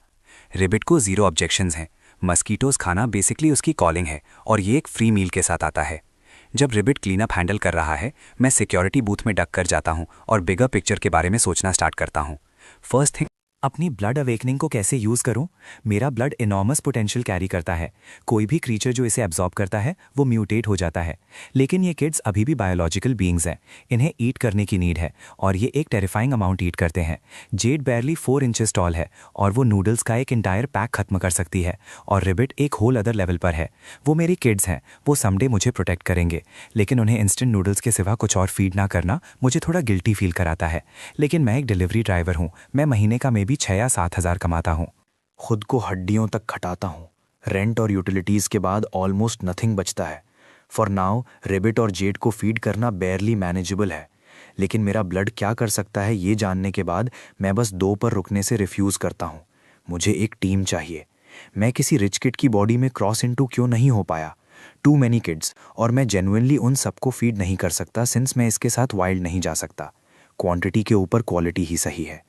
रिबिट को 0 ऑब्जेक्शंस हैं। मस्कीटोज खाना बेसिकली उसकी कॉलिंग है और ये एक फ्री मील के साथ आता है। जब रिबिट क्लीनअप हैंडल कर रहा है, मैं सिक्योरिटी बूथ में डक कर जाता हूँ और बिगर पिक्चर के बारे में सोचना स्टार्ट करता हूँ। फर्स्ट थिंग, अपनी ब्लड अवेकनिंग को कैसे यूज़ करूं? मेरा ब्लड इनॉर्मस पोटेंशियल कैरी करता है। कोई भी क्रीचर जो इसे एब्जॉर्ब करता है वो म्यूटेट हो जाता है। लेकिन ये किड्स अभी भी बायोलॉजिकल बीइंग्स हैं, इन्हें ईट करने की नीड है और ये एक टेरिफाइंग अमाउंट ईट करते हैं। जेड बैरली 4 इंचेस टॉल है और वो नूडल्स का एक इंटायर पैक खत्म कर सकती है, और रिबिट एक होल अदर लेवल पर है। वो मेरी किड्स हैं, वो समडे मुझे प्रोटेक्ट करेंगे, लेकिन उन्हें इंस्टेंट नूडल्स के सिवा कुछ और फीड ना करना मुझे थोड़ा गिल्टी फील कराता है। लेकिन मैं एक डिलीवरी ड्राइवर हूँ, मैं महीने का मे बी 6 या 7 हज़ार कमाता हूँ। खुद को हड्डियों तक खटाता हूँ। रेंट और यूटिलिटीज़ के बाद ऑलमोस्ट नथिंग बचता है। फॉर नाउ रिबिट और जेड को फीड करना बेयरली मैनेजेबल है, लेकिन मेरा ब्लड क्या कर सकता है ये जानने के बाद मैं बस 2 पर रुकने से रिफ्यूज़ करता हूँ। मुझे एक टीम चाहिए। मैं किसी रिच किड की बॉडी में क्रॉस इनटू क्यों नहीं हो पाया? टू मैनी किड्स, और मैं जेन्युइनली उन सबको फीड नहीं कर सकता सिंस मैं इसके साथ वाइल्ड नहीं जा सकता। क्वांटिटी के ऊपर क्वालिटी ही सही है।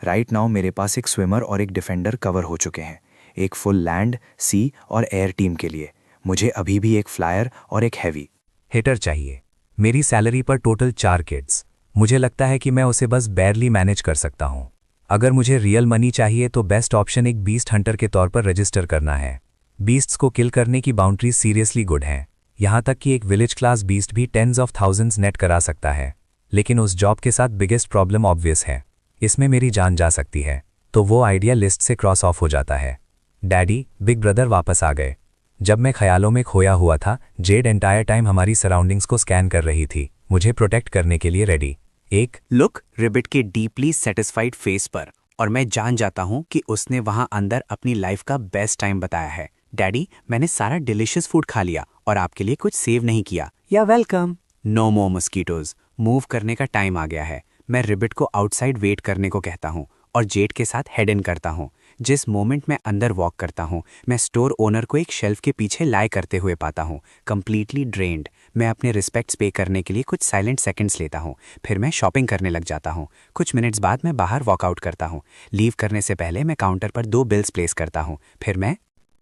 राइट नाउ मेरे पास एक स्विमर और एक डिफेंडर कवर हो चुके हैं, एक फुल लैंड, सी और एयर टीम के लिए। मुझे अभी भी एक फ्लायर और एक हैवी हिटर चाहिए। मेरी सैलरी पर टोटल 4 किड्स। मुझे लगता है कि मैं उसे बस बैरली मैनेज कर सकता हूँ। अगर मुझे रियल मनी चाहिए तो बेस्ट ऑप्शन एक बीस्ट हंटर के तौर पर रजिस्टर करना है। बीस्ट्स को किल करने की बाउंड्रीज सीरियसली गुड हैं, यहाँ तक कि एक विलेज क्लास बीस्ट भी टेंस ऑफ थाउजेंड्स नेट करा सकता है। लेकिन उस जॉब के साथ बिगेस्ट प्रॉब्लम ऑब्वियस है, इसमें मेरी जान जा सकती है, तो वो आइडिया लिस्ट से क्रॉस ऑफ हो जाता है। डैडी, बिग ब्रदर वापस आ गए। जब मैं ख्यालों में खोया हुआ था, जेड एंटायर टाइम हमारी सराउंडिंग्स को स्कैन कर रही थी, मुझे प्रोटेक्ट करने के लिए रेडी। एक लुक रिबिट के डीपली सेटिस्फाइड फेस पर, और मैं जान जाता हूँ कि उसने वहाँ अंदर अपनी लाइफ का बेस्ट टाइम बताया है। डैडी, मैंने सारा डिलिशियस फूड खा लिया और आपके लिए कुछ सेव नहीं किया। या वेलकम। नो मोर मस्कीटोज, मूव करने का टाइम आ गया है। मैं रिबिट को आउटसाइड वेट करने को कहता हूँ और जेड के साथ हेड इन करता हूँ। जिस मोमेंट मैं अंदर वॉक करता हूँ, मैं स्टोर ओनर को एक शेल्फ के पीछे लाई करते हुए पाता हूँ, कंप्लीटली ड्रेन्ड। मैं अपने रिस्पेक्ट्स पे करने के लिए कुछ साइलेंट सेकंड्स लेता हूँ, फिर मैं शॉपिंग करने लग जाता हूँ। कुछ मिनट्स बाद मैं बाहर वॉकआउट करता हूँ। लीव करने से पहले मैं काउंटर पर 2 बिल्स प्लेस करता हूँ, फिर मैं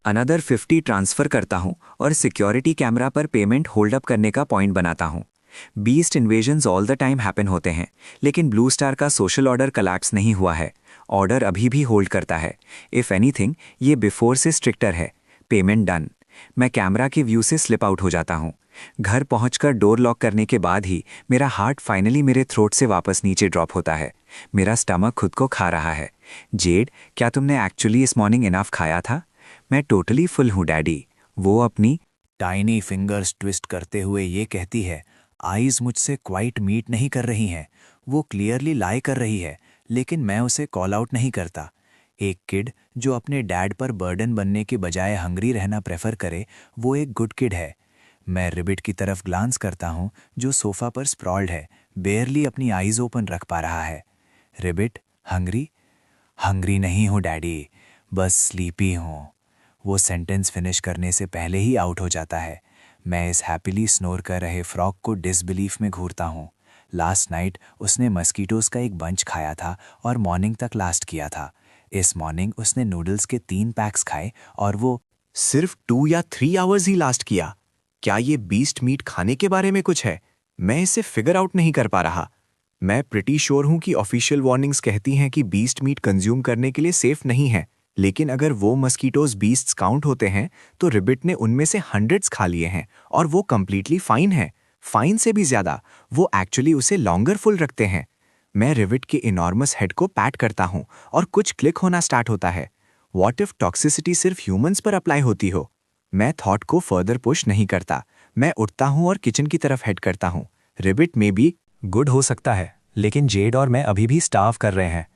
अनदर 50 ट्रांसफ़र करता हूँ और सिक्योरिटी कैमरा पर पेमेंट होल्ड अप करने का पॉइंट बनाता हूँ। Beast invasions all the time happen होते हैं, लेकिन ब्लू स्टार का सोशल ऑर्डर कलैप्स नहीं हुआ है। ऑर्डर अभी भी होल्ड करता है। इफ़ एनीथिंग, ये बिफोर से स्ट्रिक्टर है। Payment done. मैं कैमरा के व्यू से स्लिप आउट हो जाता हूँ। घर पहुंचकर डोर लॉक करने के बाद ही मेरा हार्ट फाइनली मेरे थ्रोट से वापस नीचे ड्रॉप होता है। मेरा स्टमक खुद को खा रहा है। जेड, क्या तुमने एक्चुअली इस मॉर्निंग इनफ खाया था? मैं टोटली फुल हूँ डैडी। वो अपनी टाइनी फिंगर्स ट्विस्ट करते हुए ये कहती है, आईज मुझसे क्वाइट मीट नहीं कर रही हैं। वो क्लियरली लाई कर रही है, लेकिन मैं उसे कॉल आउट नहीं करता। एक किड जो अपने डैड पर बर्डन बनने के बजाय हंग्री रहना प्रेफर करे, वो एक गुड किड है। मैं रिबिट की तरफ ग्लांस करता हूँ जो सोफा पर स्प्रॉल्ड है, बेयरली अपनी आईज ओपन रख पा रहा है। रिबिट, हंग्री? हंग्री नहीं हूँ डैडी, बस स्लीपी हूँ। वो सेंटेंस फिनिश करने से पहले ही आउट हो जाता है। मैं इस हैप्पीली स्नोर कर रहे फ्रॉग को डिसबिलीफ में घूरता हूँ। लास्ट नाइट उसने मस्कीटोज़ का एक बंच खाया था और मॉर्निंग तक लास्ट किया था। इस मॉर्निंग उसने नूडल्स के 3 पैक्स खाए और वो सिर्फ 2 या 3 आवर्स ही लास्ट किया। क्या ये बीस्ट मीट खाने के बारे में कुछ है? मैं इसे फिगर आउट नहीं कर पा रहा। मैं प्रिटी श्योर हूं कि ऑफिशियल वार्निंग्स कहती हैं कि बीस्ट मीट कंज्यूम करने के लिए सेफ नहीं है, लेकिन अगर वो मस्कीटोज बीस्ट्स काउंट होते हैं तो रिबिट ने उनमें से हंड्रेड्स खा लिए हैं और वो कंप्लीटली फाइन है। फाइन से भी ज्यादा, वो एक्चुअली उसे लॉन्गर फुल रखते हैं। मैं रिबिट के इनॉर्मस हेड को पैट करता हूं और कुछ क्लिक होना स्टार्ट होता है। व्हाट इफ टॉक्सिसिटी सिर्फ ह्यूमंस पर अप्लाई होती हो? मैं थॉट को फर्दर पुश नहीं करता। मैं उठता हूं और किचन की तरफ हेड करता हूं। रिबिट में भी गुड हो सकता है, लेकिन जेड और मैं अभी भी स्टार्व कर रहे हैं।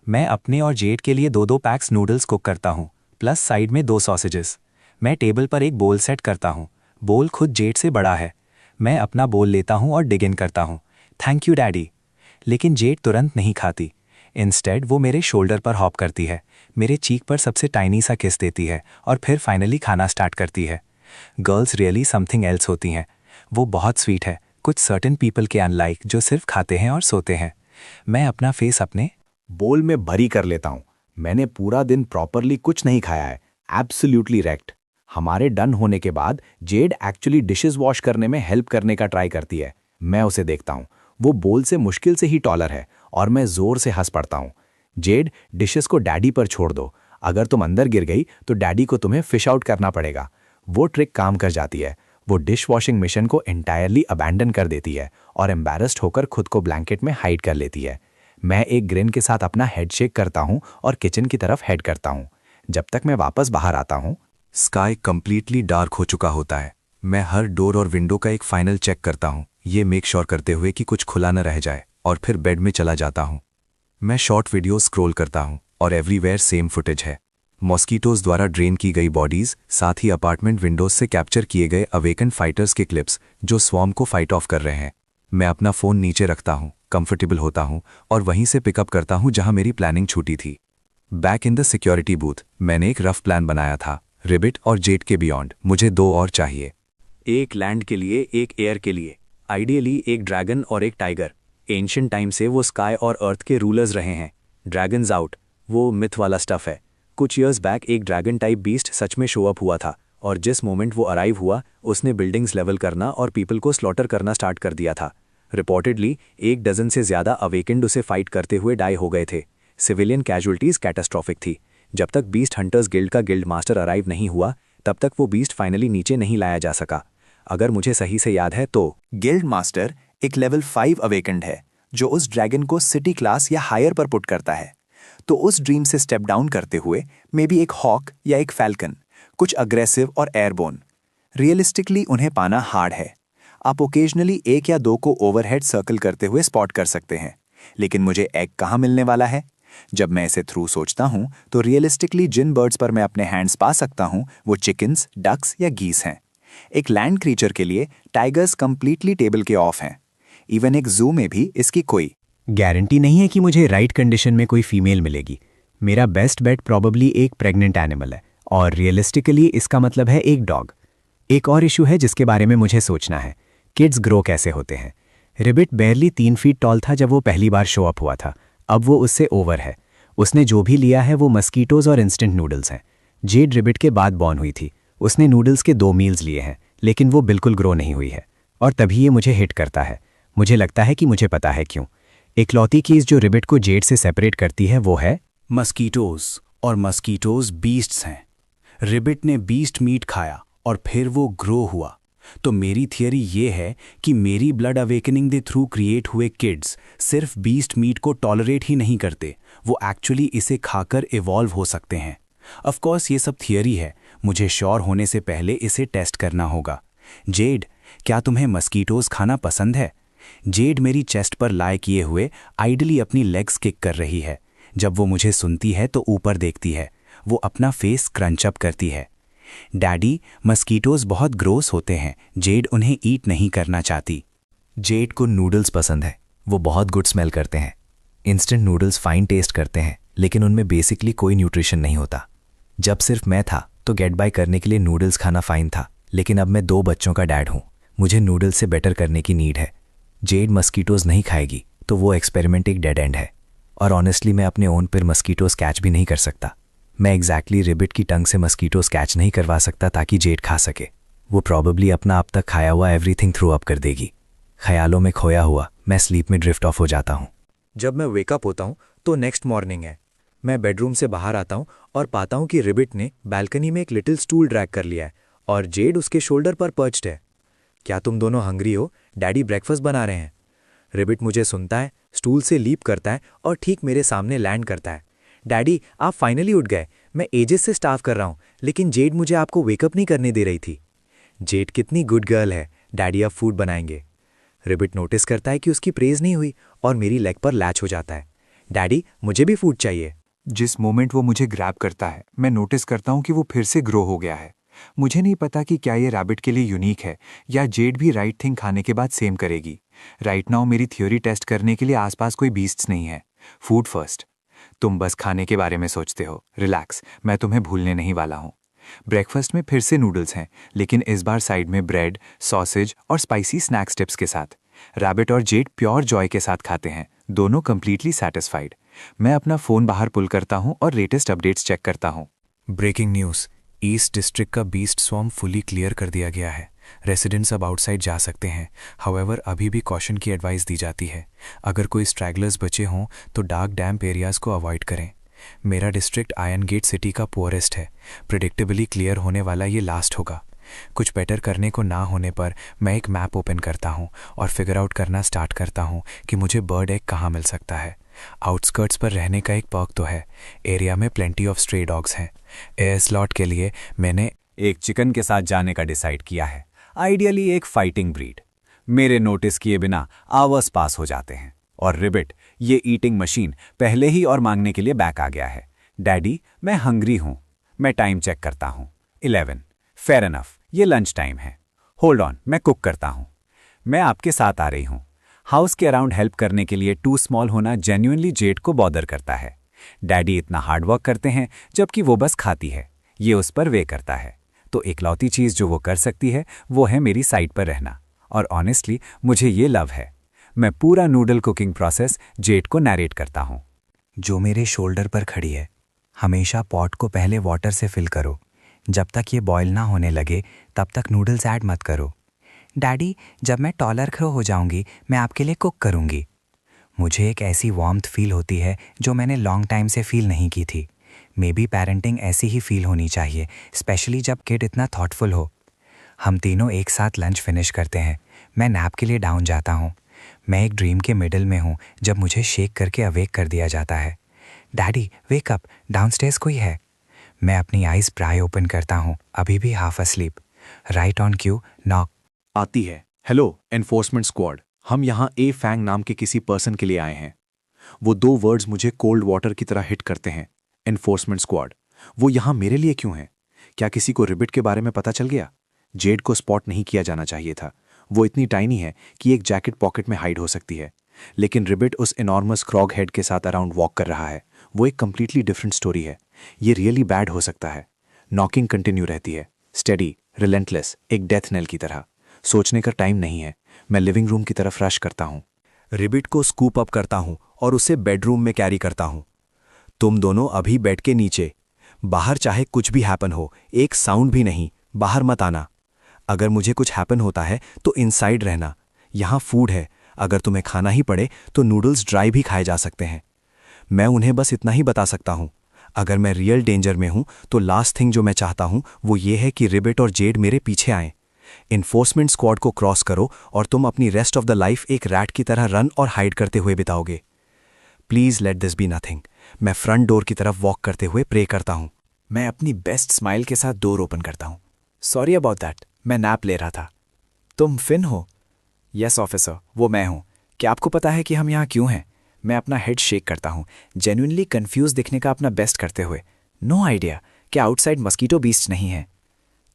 मैं अपने और जेड के लिए 2-2 पैक्स नूडल्स कुक करता हूँ, प्लस साइड में 2 सॉसेजेस। मैं टेबल पर एक बोल सेट करता हूँ। बोल खुद जेड से बड़ा है। मैं अपना बोल लेता हूँ और डिग इन करता हूँ, थैंक यू डैडी। लेकिन जेड तुरंत नहीं खाती। इंस्टेड वो मेरे शोल्डर पर हॉप करती है, मेरे चीक पर सबसे टाइनी सा किस देती है और फिर फाइनली खाना स्टार्ट करती है। गर्ल्स रियली समथिंग एल्स होती हैं। वो बहुत स्वीट है, कुछ सर्टेन पीपल के अनलाइक जो सिर्फ खाते हैं और सोते हैं। मैं अपना फेस अपने बोल में भरी कर लेता हूं। मैंने पूरा दिन प्रॉपरली कुछ नहीं खाया है, एब्सोल्युटली रेक्ट। हमारे डन होने के बाद जेड एक्चुअली डिशेस वॉश करने में हेल्प करने का ट्राई करती है। मैं उसे देखता हूं, वो बोल से मुश्किल से ही टॉलर है और मैं जोर से हंस पड़ता हूं। जेड, डिशेस को डैडी पर छोड़ दो। अगर तुम अंदर गिर गई तो डैडी को तुम्हें फिश आउट करना पड़ेगा। वो ट्रिक काम कर जाती है। वो डिश वॉशिंग मिशन को एंटायरली अबैंडन कर देती है और एम्बैरेस्ड होकर खुद को ब्लैंकेट में हाइड कर लेती है। मैं एक ग्रिन के साथ अपना हेड शेक करता हूं और किचन की तरफ हेड करता हूं। जब तक मैं वापस बाहर आता हूं, स्काई कंप्लीटली डार्क हो चुका होता है। मैं हर डोर और विंडो का एक फाइनल चेक करता हूं, ये मेक श्योर करते हुए कि कुछ खुला न रह जाए, और फिर बेड में चला जाता हूं। मैं शॉर्ट वीडियो स्क्रॉल करता हूं और एवरीवेयर सेम फुटेज है। मॉस्कीटोज द्वारा ड्रेन की गई बॉडीज, साथ ही अपार्टमेंट विंडोज से कैप्चर किए गए अवेकन फाइटर्स के क्लिप्स जो स्वॉर्म को फाइट ऑफ कर रहे हैं। मैं अपना फोन नीचे रखता हूं, कंफर्टेबल होता हूं और वहीं से पिकअप करता हूं जहां मेरी प्लानिंग छूटी थी। Back in the security booth मैंने एक रफ प्लान बनाया था। रिबिट और जेट के बियॉन्ड मुझे 2 और चाहिए। एक लैंड के लिए, एक एयर के लिए, आइडियली एक ड्रैगन और एक टाइगर। एंशिएंट टाइम से वो स्काई और अर्थ के रूलर्स रहे हैं। ड्रैगन्स आउट, वो मिथ वाला स्टफ है। कुछ ईयर्स बैक एक ड्रैगन टाइप बीस्ट सच में शो अप हुआ था, और जिस मोमेंट वो अराइव हुआ उसने बिल्डिंग्स लेवल करना और पीपल को स्लॉटर करना स्टार्ट कर दिया था। रिपोर्टेडली 1 डजन से ज़्यादा अवेकेंड उसे फाइट करते हुए डाई हो गए थे। सिविलियन कैजुअल्टीज कैटास्ट्रॉफिक थी। जब तक बीस्ट हंटर्स गिल्ड का गिल्ड मास्टर अराइव नहीं हुआ, तब तक वो बीस्ट फाइनली नीचे नहीं लाया जा सका। अगर मुझे सही से याद है तो गिल्ड मास्टर एक लेवल 5 अवेकेंड है जो उस ड्रैगन को सिटी क्लास या हायर पर पुट करता है। तो उस ड्रीम से स्टेप डाउन करते हुए मे बी एक हॉक या एक फैल्कन, कुछ अग्रेसिव और एयरबोर्न। रियलिस्टिकली उन्हें पाना हार्ड है। आप ओकेजनली 1 या 2 को ओवरहेड सर्कल करते हुए स्पॉट कर सकते हैं, लेकिन मुझे एग कहाँ मिलने वाला है? जब मैं इसे थ्रू सोचता हूं तो रियलिस्टिकली जिन बर्ड्स पर मैं अपने हैंड्स पा सकता हूं वो चिकन्स, डक्स या गीस हैं। एक लैंड क्रीचर के लिए टाइगर्स कंप्लीटली टेबल के ऑफ हैं। इवन एक जू में भी इसकी कोई गारंटी नहीं है कि मुझे राइट कंडीशन में कोई फीमेल मिलेगी। मेरा बेस्ट बेट प्रॉबली एक प्रेग्नेंट एनिमल है, और रियलिस्टिकली इसका मतलब है एक डॉग। एक और इशू है जिसके बारे में मुझे सोचना है, किड्स ग्रो कैसे होते हैं। रिबिट बेयरली 3 फीट टॉल था जब वो पहली बार शो अप हुआ था, अब वो उससे ओवर है। उसने जो भी लिया है वो मस्कीटोज और इंस्टेंट नूडल्स हैं। जेड रिबिट के बाद बॉर्न हुई थी, उसने नूडल्स के 2 मील्स लिए हैं, लेकिन वो बिल्कुल ग्रो नहीं हुई है, और तभी ये मुझे हिट करता है। मुझे लगता है कि मुझे पता है क्यों। इकलौती चीज जो रिबिट को जेड से सेपरेट करती है वो है मस्कीटोज, और मस्कीटोज बीस्ट्स हैं। रिबिट ने बीस्ट मीट खाया और फिर वो ग्रो हुआ। तो मेरी थियरी ये है कि मेरी ब्लड अवेकनिंग दे थ्रू क्रिएट हुए किड्स सिर्फ बीस्ट मीट को टॉलरेट ही नहीं करते, वो एक्चुअली इसे खाकर इवॉल्व हो सकते हैं। ऑफ कोर्स ये सब थियरी है, मुझे श्योर होने से पहले इसे टेस्ट करना होगा। जेड, क्या तुम्हें मस्कीटोज खाना पसंद है? जेड मेरी चेस्ट पर लाए किए हुए आइडली अपनी लेग्स किक कर रही है। जब वो मुझे सुनती है तो ऊपर देखती है, वो अपना फेस क्रंच अप करती है। डैडी, मस्कीटोज बहुत ग्रोस होते हैं, जेड उन्हें ईट नहीं करना चाहती। जेड को नूडल्स पसंद है, वो बहुत गुड स्मेल करते हैं। इंस्टेंट नूडल्स फाइन टेस्ट करते हैं, लेकिन उनमें बेसिकली कोई न्यूट्रिशन नहीं होता। जब सिर्फ मैं था तो गेट बाय करने के लिए नूडल्स खाना फाइन था, लेकिन अब मैं 2 बच्चों का डैड हूँ, मुझे नूडल्स से बेटर करने की नीड है। जेड मस्कीटोज नहीं खाएगी तो वो एक्सपेरिमेंट एक डेड एंड है, और ऑनेस्टली मैं अपने ओन पर मस्कीटोज कैच भी नहीं कर सकता। मैं एग्जैक्टली रिबिट की टंग से मस्कीटोज कैच नहीं करवा सकता ताकि जेड खा सके। वो प्रॉबेबली अपना अब तक खाया हुआ एवरीथिंग थ्रू अप कर देगी। ख्यालों में खोया हुआ मैं स्लीप में ड्रिफ्ट ऑफ हो जाता हूँ। जब मैं वेकअप होता हूँ तो नेक्स्ट मॉर्निंग है। मैं बेडरूम से बाहर आता हूँ और पाता हूँ कि रिबिट ने बालकनी में एक लिटिल स्टूल ड्रैग कर लिया है और जेड उसके शोल्डर पर पर्च्ड है। क्या तुम दोनों हंग्री हो? डैडी ब्रेकफास्ट बना रहे हैं। रिबिट मुझे सुनता है, स्टूल से लीप करता है और ठीक मेरे सामने लैंड करता है। डैडी, आप फाइनली उठ गए। मैं एजेस से स्टाफ कर रहा हूँ, लेकिन जेड मुझे आपको वेकअप नहीं करने दे रही थी। जेड कितनी गुड गर्ल है, डैडी अब फूड बनाएंगे। रिबिट नोटिस करता है कि उसकी प्रेज नहीं हुई और मेरी लेग पर लैच हो जाता है। डैडी, मुझे भी फूड चाहिए। जिस मोमेंट वो मुझे ग्रैब करता है, मैं नोटिस करता हूँ कि वो फिर से ग्रो हो गया है। मुझे नहीं पता कि क्या ये रैबिट के लिए यूनिक है या जेड भी राइट थिंग खाने के बाद सेम करेगी। राइट नाउ मेरी थ्योरी टेस्ट करने के लिए आसपास कोई बीस्ट्स नहीं है। Food first. तुम बस खाने के बारे में सोचते हो। रिलैक्स, मैं तुम्हें भूलने नहीं वाला हूँ। ब्रेकफास्ट में फिर से नूडल्स हैं, लेकिन इस बार साइड में ब्रेड, सॉसेज और स्पाइसी स्नैक्स टिप्स के साथ। रैबिट और जेड प्योर जॉय के साथ खाते हैं, दोनों कंप्लीटली सेटिस्फाइड। मैं अपना फ़ोन बाहर पुल करता हूँ और लेटेस्ट अपडेट्स चेक करता हूँ। ब्रेकिंग न्यूज़, ईस्ट डिस्ट्रिक्ट का बीस्ट स्वॉर्म फुली क्लियर कर दिया गया है। रेसिडेंट्स अब आउटसाइड जा सकते हैं। हाउएवर अभी भी कॉशन की एडवाइस दी जाती है। अगर कोई स्ट्रैगलर्स बचे हों तो डार्क डैम्प एरियाज़ को अवॉइड करें। मेरा डिस्ट्रिक्ट आयन गेट सिटी का पुअरेस्ट है। प्रिडिक्टेबली क्लियर होने वाला ये लास्ट होगा। कुछ बेटर करने को ना होने पर मैं एक मैप ओपन करता हूँ और फिगर आउट करना स्टार्ट करता हूँ कि मुझे बर्ड एग कहाँ मिल सकता है। आउटस्कर्ट्स पर रहने का एक पर्क तो है, एरिया में प्लेंटी ऑफ स्ट्रे डॉग्स हैं। एयर स्लॉट के लिए मैंने एक चिकन के साथ जाने का डिसाइड किया है, आइडियली एक फाइटिंग ब्रीड। मेरे नोटिस किए बिना आवर्स पास हो जाते हैं और रिबिट, ये ईटिंग मशीन, पहले ही और मांगने के लिए बैक आ गया है। डैडी, मैं हंग्री हूँ। मैं टाइम चेक करता हूँ, 11। फेयर इनफ, ये लंच टाइम है। होल्ड ऑन, मैं कुक करता हूँ। मैं आपके साथ आ रही हूँ। हाउस के अराउंड हेल्प करने के लिए टू स्मॉल होना जेन्युइनली जेड को बॉदर करता है। डैडी इतना हार्ड वर्क करते हैं जबकि वो बस खाती है, ये उस पर वे करता है। तो इकलौती चीज़ जो वो कर सकती है वो है मेरी साइड पर रहना, और ऑनेस्टली मुझे ये लव है। मैं पूरा नूडल कुकिंग प्रोसेस जेड को नैरेट करता हूँ। जो मेरे शोल्डर पर खड़ी है, हमेशा पॉट को पहले वाटर से फिल करो। जब तक ये बॉयल ना होने लगे तब तक नूडल्स ऐड मत करो। डैडी, जब मैं टॉलर खरो हो जाऊंगी मैं आपके लिए कुक करूंगी। मुझे एक ऐसी वार्मथ फील होती है जो मैंने लॉन्ग टाइम से फील नहीं की थी। मे बी पेरेंटिंग ऐसी ही फील होनी चाहिए, स्पेशली जब किड इतना थॉटफुल हो। हम तीनों एक साथ लंच फिनिश करते हैं। मैं नैप के लिए डाउन जाता हूँ। मैं एक ड्रीम के मिडल में हूँ जब मुझे शेक करके अवेक कर दिया जाता है। डैडी, वेक अप, डाउनस्टेयर्स कोई है। मैं अपनी आइज़ प्राय ओपन करता हूँ, अभी भी half asleep. Right on Q, knock आती है। हेलो एनफोर्समेंट स्क्वाड, हम यहाँ ए फैंग नाम के किसी पर्सन के लिए आए हैं। वो 2 वर्ड्स मुझे कोल्ड वाटर की तरह हिट करते हैं। एनफोर्समेंट स्क्वाड, वो यहाँ मेरे लिए क्यों हैं? क्या किसी को रिबिट के बारे में पता चल गया? जेड को स्पॉट नहीं किया जाना चाहिए था। वो इतनी टाइनी है कि एक जैकेट पॉकेट में हाइड हो सकती है, लेकिन रिबिट उस एनॉर्मस क्रॉग हेड के साथ अराउंड वॉक कर रहा है। वो एक कंप्लीटली डिफरेंट स्टोरी है। ये रियली बैड हो सकता है। नॉकिंग कंटिन्यू रहती है, स्टेडी, रिलेंटलेस, एक डेथ नेल की तरह। सोचने का टाइम नहीं है। मैं लिविंग रूम की तरफ रश करता हूँ। रिबिट को स्कूप अप करता हूँ और उसे बेडरूम में कैरी करता हूँ। तुम दोनों अभी बेड के नीचे। बाहर चाहे कुछ भी हैपन हो, एक साउंड भी नहीं, बाहर मत आना। अगर मुझे कुछ हैपन होता है तो इनसाइड रहना। यहाँ फूड है, अगर तुम्हें खाना ही पड़े तो नूडल्स ड्राई भी खाए जा सकते हैं। मैं उन्हें बस इतना ही बता सकता हूँ। अगर मैं रियल डेंजर में हूँ तो लास्ट थिंग जो मैं चाहता हूँ वो ये है कि रिबिट और जेड मेरे पीछे आएं। इन्फोर्समेंट स्क्वाड को क्रॉस करो और तुम अपनी रेस्ट ऑफ द लाइफ एक रैट की तरह रन और हाइड करते हुए बिताओगे। Please let this be nothing. मैं फ्रंट डोर की तरफ वॉक करते हुए प्रे करता हूँ। मैं अपनी बेस्ट स्माइल के साथ डोर ओपन करता हूँ। सॉरी अबाउट दैट, मैं नैप ले रहा था। तुम फिन हो? यस ऑफिसर, वो मैं हूँ। क्या आपको पता है कि हम यहाँ क्यों हैं? मैं अपना हेड शेक करता हूँ, जेन्युइनली कंफ्यूज दिखने का अपना बेस्ट करते हुए। नो आइडिया, क्या आउटसाइड मस्कीटो बीस्ट नहीं है?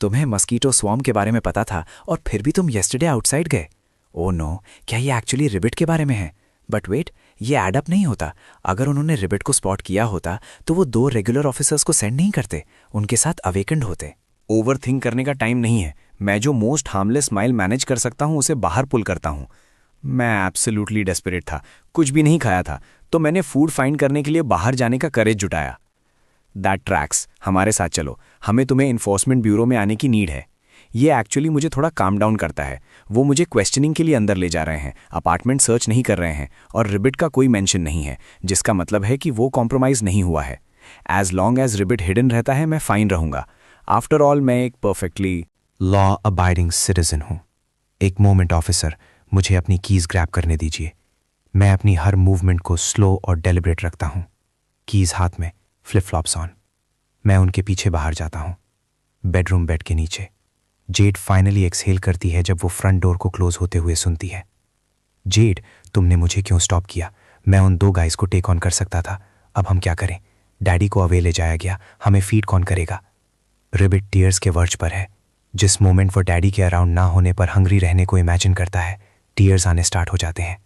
तुम्हें मस्कीटो स्वॉर्म के बारे में पता था और फिर भी तुम येस्टरडे आउटसाइड गए। ओह नो, क्या ये एक्चुअली रिबिट के बारे में है? बट वेट, ये एडअप नहीं होता। अगर उन्होंने रिबिट को स्पॉट किया होता तो वो 2 रेगुलर ऑफिसर्स को सेंड नहीं करते, उनके साथ अवेकेंड होते। ओवर थिंक करने का टाइम नहीं है। मैं जो मोस्ट हार्मलेस स्माइल मैनेज कर सकता हूं उसे बाहर पुल करता हूं। मैं एब्सोल्युटली डेस्परेट था, कुछ भी नहीं खाया था, तो मैंने फूड फाइंड करने के लिए बाहर जाने का करेज जुटाया। दैट ट्रैक्स, हमारे साथ चलो, हमें तुम्हें इन्फोर्समेंट ब्यूरो में आने की नीड है। ये एक्चुअली मुझे थोड़ा काम डाउन करता है। वो मुझे क्वेश्चनिंग के लिए अंदर ले जा रहे हैं, अपार्टमेंट सर्च नहीं कर रहे हैं और रिबिट का कोई मेंशन नहीं है, जिसका मतलब है कि वो कॉम्प्रोमाइज़ नहीं हुआ है। एज लॉन्ग एज रिबिट हिडन रहता है मैं फाइन रहूंगा। आफ्टर ऑल मैं एक परफेक्टली लॉ अबाइडिंग सिटीजन हूं। एक मोमेंट ऑफिसर, मुझे अपनी कीज ग्रैब करने दीजिए। मैं अपनी हर मूवमेंट को स्लो और डेलिब्रेट रखता हूं। कीज हाथ में, फ्लिप फ्लॉप्स ऑन। मैं उनके पीछे बाहर जाता हूं, बेडरूम बेड के नीचे। जेड फाइनली एक्सहेल करती है जब वो फ्रंट डोर को क्लोज होते हुए सुनती है। जेड, तुमने मुझे क्यों स्टॉप किया? मैं उन 2 गाइस को टेक ऑन कर सकता था। अब हम क्या करें? डैडी को अवे ले जाया गया, हमें फीड कौन करेगा? रिबिट टीयर्स के वर्ज पर है। जिस मोमेंट वो डैडी के अराउंड ना होने पर हंग्री रहने को इमेजिन करता है, टीयर्स आने स्टार्ट हो जाते हैं।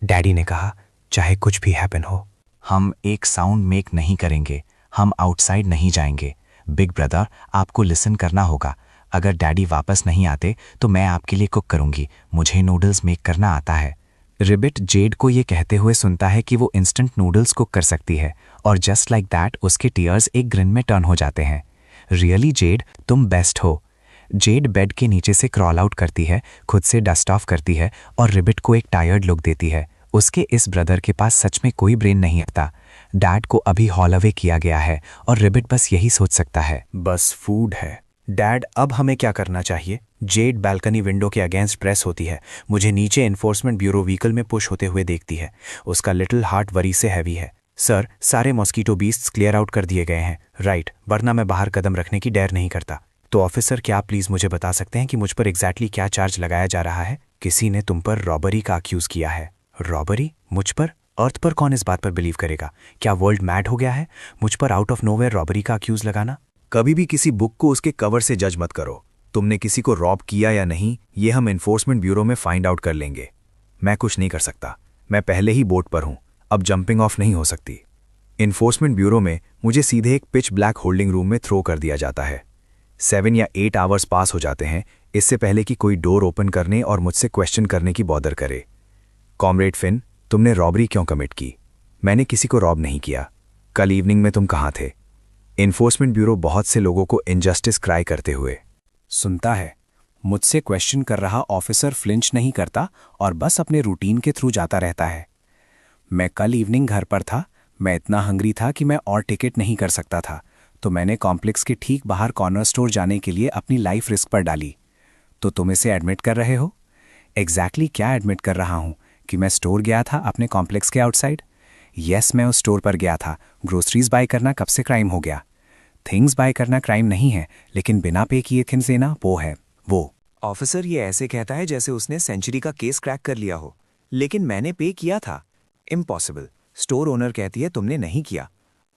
डैडी ने कहा, चाहे कुछ भी हैपन हो, हम एक साउंड मेक नहीं करेंगे, हम आउटसाइड नहीं जाएंगे। बिग ब्रदर, आपको लिसन करना होगा। अगर डैडी वापस नहीं आते तो मैं आपके लिए कुक करूंगी, मुझे नूडल्स मेक करना आता है। रिबिट जेड को ये कहते हुए सुनता है कि वो इंस्टेंट नूडल्स कुक कर सकती है और जस्ट लाइक दैट उसके टीयर्स एक ग्रिन में टर्न हो जाते हैं। रियली जेड, तुम बेस्ट हो। जेड बेड के नीचे से क्रॉल आउट करती है, खुद से डस्ट ऑफ करती है और रिबिट को एक टायर्ड लुक देती है। उसके इस ब्रदर के पास सच में कोई ब्रेन नहीं आता। डैड को अभी हॉल अवे किया गया है और रिबिट बस यही सोच सकता है, बस फूड है। डैड, अब हमें क्या करना चाहिए? जेड बालकनी विंडो के अगेंस्ट प्रेस होती है, मुझे नीचे एनफोर्समेंट ब्यूरो व्हीकल में पुश होते हुए देखती है। उसका लिटिल हार्ट वरी से हैवी है। सर, सारे मॉस्कीटो बीस्ट्स क्लियर आउट कर दिए गए हैं, राइट? वरना मैं बाहर कदम रखने की डेयर नहीं करता। तो ऑफिसर, क्या आप प्लीज मुझे बता सकते हैं कि मुझ पर एग्जैक्टली क्या चार्ज लगाया जा रहा है? किसी ने तुम पर रॉबरी का अक्यूज किया है। रॉबरी? मुझ पर? अर्थ पर कौन इस बात पर बिलीव करेगा? क्या वर्ल्ड मैड हो गया है? मुझ पर आउट ऑफ नोवेयर रॉबरी का अक्यूज लगाना? कभी भी किसी बुक को उसके कवर से जज मत करो। तुमने किसी को रॉब किया या नहीं, ये हम एनफोर्समेंट ब्यूरो में फाइंड आउट कर लेंगे। मैं कुछ नहीं कर सकता, मैं पहले ही बोट पर हूं, अब जंपिंग ऑफ नहीं हो सकती। एनफोर्समेंट ब्यूरो में मुझे सीधे एक पिच ब्लैक होल्डिंग रूम में थ्रो कर दिया जाता है। 7 या 8 आवर्स पास हो जाते हैं इससे पहले कि कोई डोर ओपन करने और मुझसे क्वेश्चन करने की बॉदर करे। कॉमरेड फिन, तुमने रॉबरी क्यों कमिट की? मैंने किसी को रॉब नहीं किया। कल इवनिंग में तुम कहाँ थे? एनफोर्समेंट ब्यूरो बहुत से लोगों को इनजस्टिस क्राई करते हुए सुनता है। मुझसे क्वेश्चन कर रहा ऑफिसर फ्लिंच नहीं करता और बस अपने रूटीन के थ्रू जाता रहता है। मैं कल इवनिंग घर पर था। मैं इतना हंग्री था कि मैं और टिकट नहीं कर सकता था, तो मैंने कॉम्प्लेक्स के ठीक बाहर कॉर्नर स्टोर जाने के लिए अपनी लाइफ रिस्क पर डाली। तो तुम इसे एडमिट कर रहे हो? एग्जैक्टली क्या एडमिट कर रहा हूं? कि मैं स्टोर गया था अपने कॉम्प्लेक्स के आउटसाइड? यस, मैं उस स्टोर पर गया था। ग्रोसरीज बाय करना कब से क्राइम हो गया? थिंग्स बाय करना क्राइम नहीं है, लेकिन बिना पे किए थिंग्स लेना वो है। वो ऑफिसर ये ऐसे कहता है जैसे उसने सेंचुरी का केस क्रैक कर लिया हो। लेकिन मैंने पे किया था। इम्पॉसिबल। स्टोर ओनर कहती है तुमने नहीं किया।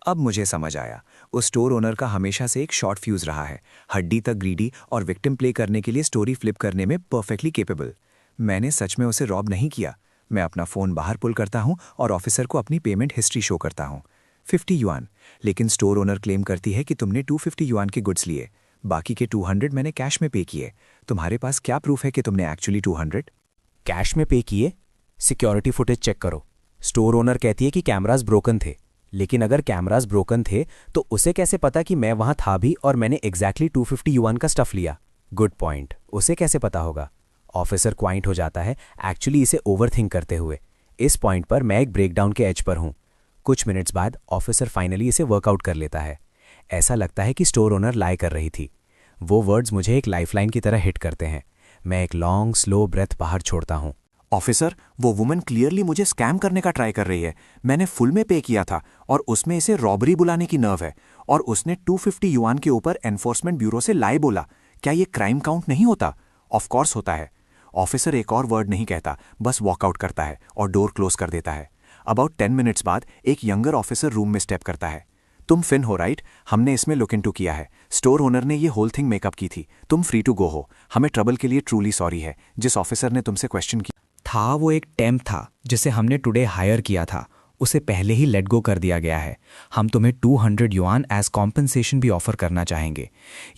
अब मुझे समझ आया, उस स्टोर ओनर का हमेशा से एक शॉर्ट फ्यूज रहा है। हड्डी तक ग्रीडी और विक्टिम प्ले करने के लिए स्टोरी फ्लिप करने में परफेक्टली केपेबल। मैंने सच में उसे रॉब नहीं किया। मैं अपना फ़ोन बाहर पुल करता हूं और ऑफिसर को अपनी पेमेंट हिस्ट्री शो करता हूं। 50 युआन। लेकिन स्टोर ओनर क्लेम करती है कि तुमने 250 युआन के गुड्स लिए, बाकी के 200 मैंने कैश में पे किए। तुम्हारे पास क्या प्रूफ है कि तुमने एक्चुअली 200 कैश में पे किए? सिक्योरिटी फुटेज चेक करो। स्टोर ओनर कहती है कि कैमरास ब्रोकन थे, लेकिन अगर कैमरास ब्रोकन थे तो उसे कैसे पता कि मैं वहां था भी और मैंने एग्जैक्टली 250 युआन का स्टफ लिया? Good point. उसे कैसे पता होगा? ऑफिसर क्वाइंट हो जाता है, एक्चुअली इसे ओवरथिंक करते हुए। इस पॉइंट पर मैं एक ब्रेकडाउन के एज पर हूं। कुछ मिनट्स बाद ऑफिसर फाइनली इसे वर्कआउट कर लेता है। ऐसा लगता है कि स्टोर ओनर लाई कर रही थी। वो वर्ड्स मुझे एक लाइफलाइन की तरह हिट करते हैं। मैं एक लॉन्ग स्लो ब्रेथ बाहर छोड़ता हूं। ऑफिसर, वो वुमन क्लियरली मुझे स्कैम करने का ट्राई कर रही है। मैंने फुल में पे किया था और उसमें इसे रॉबरी बुलाने की नर्व है, और उसने 250 युआन के ऊपर एनफोर्समेंट ब्यूरो से लाई बोला। क्या ये क्राइम काउंट नहीं होता? ऑफकोर्स होता है। ऑफिसर एक और वर्ड नहीं कहता, बस वॉकआउट करता है और डोर क्लोज कर देता है। अबाउट 10 मिनट्स बाद एक यंगर ऑफिसर रूम में स्टेप करता है। तुम फिन हो राइट? हमने इसमें लुक इनटू किया है। स्टोर ओनर ने ये होल थिंग मेकअप की थी। तुम फ्री टू गो हो। हमें ट्रबल के लिए ट्रूली सॉरी है। जिस ऑफिसर ने तुमसे क्वेश्चन किया था वो एक टेम्प था जिसे हमने टुडे हायर किया था, उसे पहले ही लेट गो कर दिया गया है। हम तुम्हें 200 युआन एज कॉम्पनसेशन भी ऑफर करना चाहेंगे।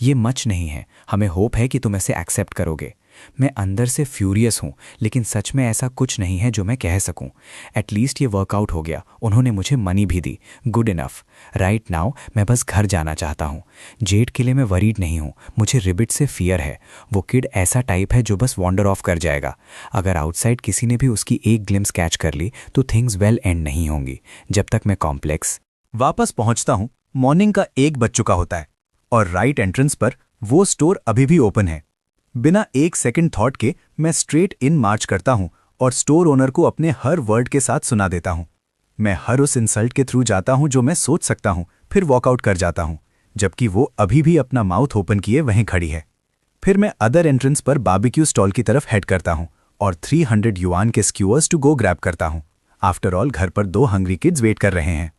ये मच नहीं है, हमें होप है कि तुम इसे एक्सेप्ट करोगे। मैं अंदर से फ्यूरियस हूँ, लेकिन सच में ऐसा कुछ नहीं है जो मैं कह सकूँ। एटलीस्ट ये वर्कआउट हो गया, उन्होंने मुझे मनी भी दी। Good enough. राइट नाउ मैं बस घर जाना चाहता हूँ। जेड के लिए मैं वरीड नहीं हूँ, मुझे रिबिट से फियर है। वो किड ऐसा टाइप है जो बस वॉन्डर ऑफ कर जाएगा। अगर आउटसाइड किसी ने भी उसकी एक ग्लिम्स कैच कर ली तो थिंग्स वेल एंड नहीं होंगी। जब तक मैं कॉम्प्लेक्स वापस पहुंचता हूं, मॉर्निंग का 1 बज चुका होता है और राइट एंट्रेंस पर वो स्टोर अभी भी ओपन है। बिना एक सेकंड थॉट के मैं स्ट्रेट इन मार्च करता हूं और स्टोर ओनर को अपने हर वर्ड के साथ सुना देता हूं। मैं हर उस इंसल्ट के थ्रू जाता हूं जो मैं सोच सकता हूं, फिर वॉकआउट कर जाता हूं, जबकि वो अभी भी अपना माउथ ओपन किए वहीं खड़ी है। फिर मैं अदर एंट्रेंस पर बारबेक्यू स्टॉल की तरफ हेड करता हूं और 300 युआन के स्क्यूअर्स टू गो ग्रैब करता हूं। आफ्टर ऑल घर पर 2 हंग्री किड्स वेट कर रहे हैं।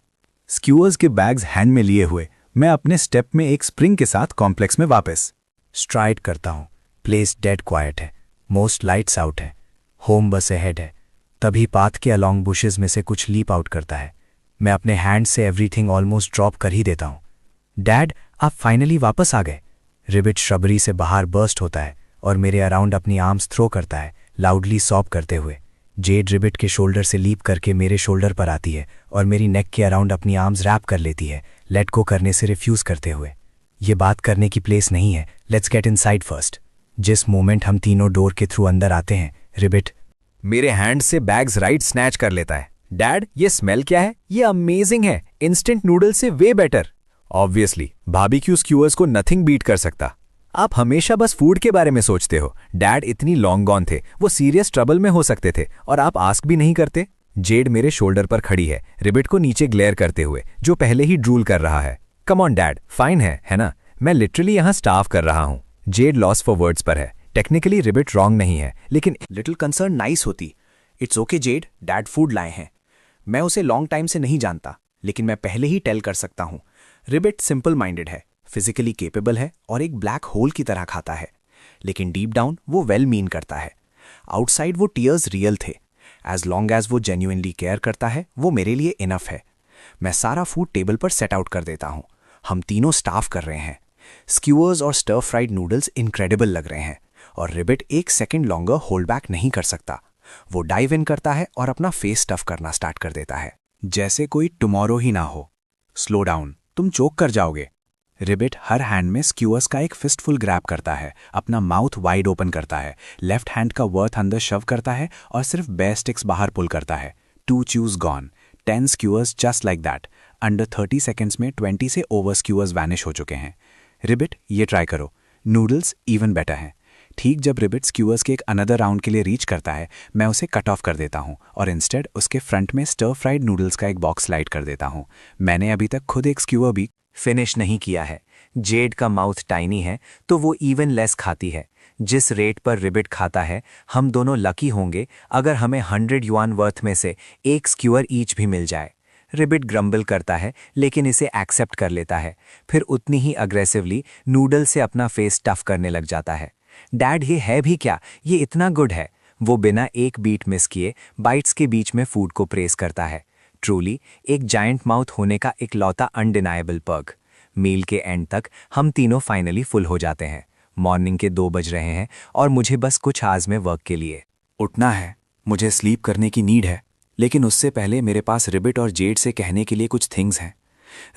स्क्यूअर्स के बैग्स हैंड में लिए हुए मैं अपने स्टेप में एक स्प्रिंग के साथ कॉम्प्लेक्स में वापस स्ट्राइड करता हूं। प्लेस डेड क्वाइट है, मोस्ट लाइट्स आउट है, होम बस अहेड है। तभी पाथ के अलॉन्ग बुशेस में से कुछ लीप आउट करता है। मैं अपने हैंड से एवरीथिंग ऑलमोस्ट ड्रॉप कर ही देता हूं। डैड, आप फाइनली वापस आ गए। रिबिट श्रबरी से बाहर बर्स्ट होता है और मेरे अराउंड अपनी आर्म्स थ्रो करता है, लाउडली सॉब करते हुए। जेड रिबिट के शोल्डर से लीप करके मेरे शोल्डर पर आती है और मेरी नेक के अराउंड अपनी आर्म्स रैप कर लेती है, लेट गो करने से रिफ्यूज करते हुए। ये बात करने की प्लेस नहीं है, लेट्स गेट इनसाइड फर्स्ट। जिस मोमेंट हम तीनों डोर के थ्रू अंदर आते हैं, रिबिट मेरे हैंड से बैग्स राइट स्नैच कर लेता है। डैड, ये स्मेल क्या है? ये अमेजिंग है, इंस्टेंट नूडल से way better. Obviously barbecue skewers को नथिंग बीट कर सकता। आप हमेशा बस फूड के बारे में सोचते हो। डैड इतनी लॉन्ग गॉन थे, वो सीरियस ट्रबल में हो सकते थे और आप आस्क भी नहीं करते। जेड मेरे शोल्डर पर खड़ी है, रिबिट को नीचे ग्लेयर करते हुए, जो पहले ही ड्रूल कर रहा है। कम ऑन डैड, फाइन है ना? मैं लिटरली यहाँ स्टाफ कर रहा हूँ। जेड लॉस फॉर वर्ड्स पर है। टेक्निकली रिबिट रॉन्ग नहीं है, लेकिन लिटिल कंसर्न नाइस होती। It's okay Z, dad food लाए हैं। मैं उसे लॉन्ग टाइम से नहीं जानता, लेकिन मैं पहले ही टेल कर सकता हूँ। रिबिट सिंपल माइंडेड है, फिजिकली केपेबल है और एक ब्लैक होल की तरह खाता है, लेकिन डीप डाउन वो वेल मीन करता है। आउटसाइड वो टीयर्स रियल थे। एज लॉन्ग एज वो जेन्युइनली केयर करता है, वो मेरे लिए इनफ है। मैं सारा फूड टेबल पर सेट आउट कर देता हूँ। हम तीनों स्टाफ कर रहे हैं। स्क्यूअर्स और स्टर फ्राइड नूडल्स इनक्रेडिबल लग रहे हैं और रिबिट एक सेकंड लॉन्गर होल्ड बैक नहीं कर सकता। वो डाइव इन करता है और अपना फेस स्टफ करना स्टार्ट कर देता है, जैसे कोई टुमारो ही ना हो। स्लो डाउन, तुम चोक कर जाओगे। रिबिट हर हैंड में स्क्यूअर्स का एक फिस्टफुल ग्रैब करता है, अपना माउथ वाइड ओपन करता है, लेफ्ट हैंड का वर्थ अंदर शव करता है और सिर्फ बेयर स्टिक्स बाहर पुल करता है। 2 choose gone, 10 skewers just like that. Under 30 seconds में 20 से ओवर स्क्यूअर्स वैनिश हो चुके हैं। रिबिट, ये ट्राई करो, नूडल्स इवन बेटर हैं। ठीक जब रिबिट स्क्यूअर्स के एक अनदर राउंड के लिए रीच करता है, मैं उसे कट ऑफ कर देता हूँ और इंस्टेड उसके फ्रंट में स्टर फ्राइड नूडल्स का एक बॉक्स स्लाइड कर देता हूँ। मैंने अभी तक खुद एक स्क्यूअर भी फिनिश नहीं किया है। जेड का माउथ टाइनी है तो वो इवन लेस खाती है। जिस रेट पर रिबिट खाता है, हम दोनों लकी होंगे अगर हमें 100 युआन वर्थ में से एक स्क्यूअर ईच भी मिल जाए। रिबिट ग्रम्बल करता है, लेकिन इसे एक्सेप्ट कर लेता है, फिर उतनी ही अग्रेसिवली नूडल से अपना फेस टफ करने लग जाता है। डैड, ये है भी क्या? ये इतना गुड है। वो बिना एक बीट मिस किए बाइट्स के बीच में फूड को प्रेस करता है। ट्रूली एक जायंट माउथ होने का इकलौता अनडिनाएबल पर्क। मील के एंड तक हम तीनों फाइनली फुल हो जाते हैं। मॉर्निंग के 2 बज रहे हैं और मुझे बस कुछ आवर्स में वर्क के लिए उठना है। मुझे स्लीप करने की नीड है, लेकिन उससे पहले मेरे पास रिबिट और जेड से कहने के लिए कुछ थिंग्स हैं।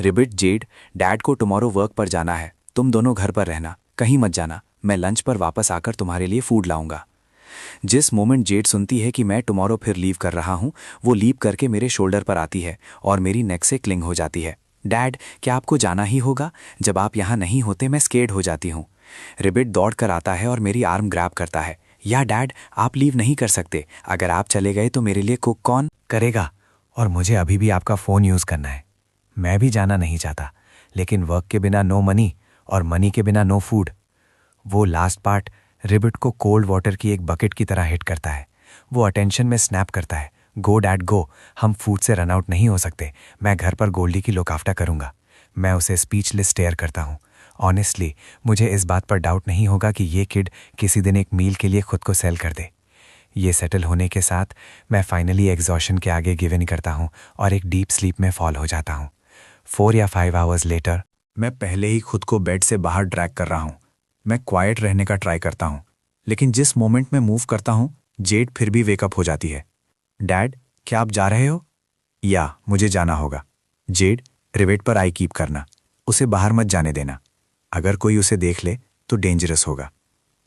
रिबिट, जेड, डैड को टुमारो वर्क पर जाना है। तुम दोनों घर पर रहना, कहीं मत जाना। मैं लंच पर वापस आकर तुम्हारे लिए फूड लाऊंगा। जिस मोमेंट जेड सुनती है कि मैं टुमारो फिर लीव कर रहा हूँ, वो लीव करके मेरे शोल्डर पर आती है और मेरी नेक से क्लिंग हो जाती है। डैड, क्या आपको जाना ही होगा? जब आप यहाँ नहीं होते मैं स्केर्ड हो जाती हूँ। रिबिट दौड़ कर आता है और मेरी आर्म ग्रैब करता है। या डैड, आप लीव नहीं कर सकते। अगर आप चले गए तो मेरे लिए कुक कौन करेगा? और मुझे अभी भी आपका फ़ोन यूज़ करना है। मैं भी जाना नहीं चाहता, लेकिन वर्क के बिना नो मनी और मनी के बिना नो फूड। वो लास्ट पार्ट रिबिट को कोल्ड वाटर की एक बकेट की तरह हिट करता है। वो अटेंशन में स्नैप करता है, गो डैड गो, हम फूड से रन आउट नहीं हो सकते। मैं घर पर गोल्डी की लुक आफ्टर करूंगा। मैं उसे स्पीचलेस स्टेयर करता हूँ। ऑनेस्टली मुझे इस बात पर डाउट नहीं होगा कि ये किड किसी दिन एक मील के लिए खुद को सेल कर दे। ये सेटल होने के साथ मैं फाइनली एग्जॉशन के आगे गिव इन करता हूँ और एक डीप स्लीप में फॉल हो जाता हूँ। 4 या 5 आवर्स लेटर मैं पहले ही खुद को बेड से बाहर ड्रैग कर रहा हूँ। मैं क्वाइट रहने का ट्राई करता हूँ, लेकिन जिस मोमेंट में मूव करता हूँ जेड फिर भी वेकअप हो जाती है। डैड, क्या आप जा रहे हो? या मुझे जाना होगा। जेड, रिवेट पर आई कीप करना, उसे बाहर मत जाने देना। अगर कोई उसे देख ले तो डेंजरस होगा।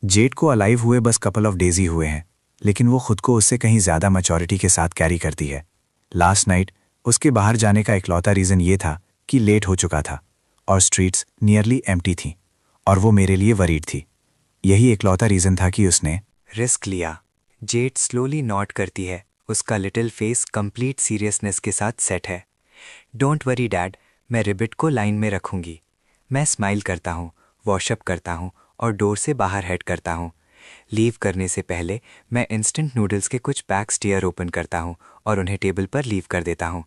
जेड को अलाइव हुए बस कपल ऑफ डेज ही हुए हैं, लेकिन वो खुद को उससे कहीं ज़्यादा मैच्योरिटी के साथ कैरी करती है। लास्ट नाइट उसके बाहर जाने का इकलौता रीज़न ये था कि लेट हो चुका था और स्ट्रीट्स नियरली एम्प्टी थीं और वो मेरे लिए वरीड थी। यही इकलौता रीज़न था कि उसने रिस्क लिया। जेड स्लोली नॉट करती है, उसका लिटिल फेस कंप्लीट सीरियसनेस के साथ सेट है। डोंट वरी डैड, मैं रिबिट को लाइन में रखूंगी। मैं स्माइल करता हूँ, वॉशअप करता हूँ और डोर से बाहर हेड करता हूँ। लीव करने से पहले मैं इंस्टेंट नूडल्स के कुछ पैक्स टीयर ओपन करता हूँ और उन्हें टेबल पर लीव कर देता हूँ।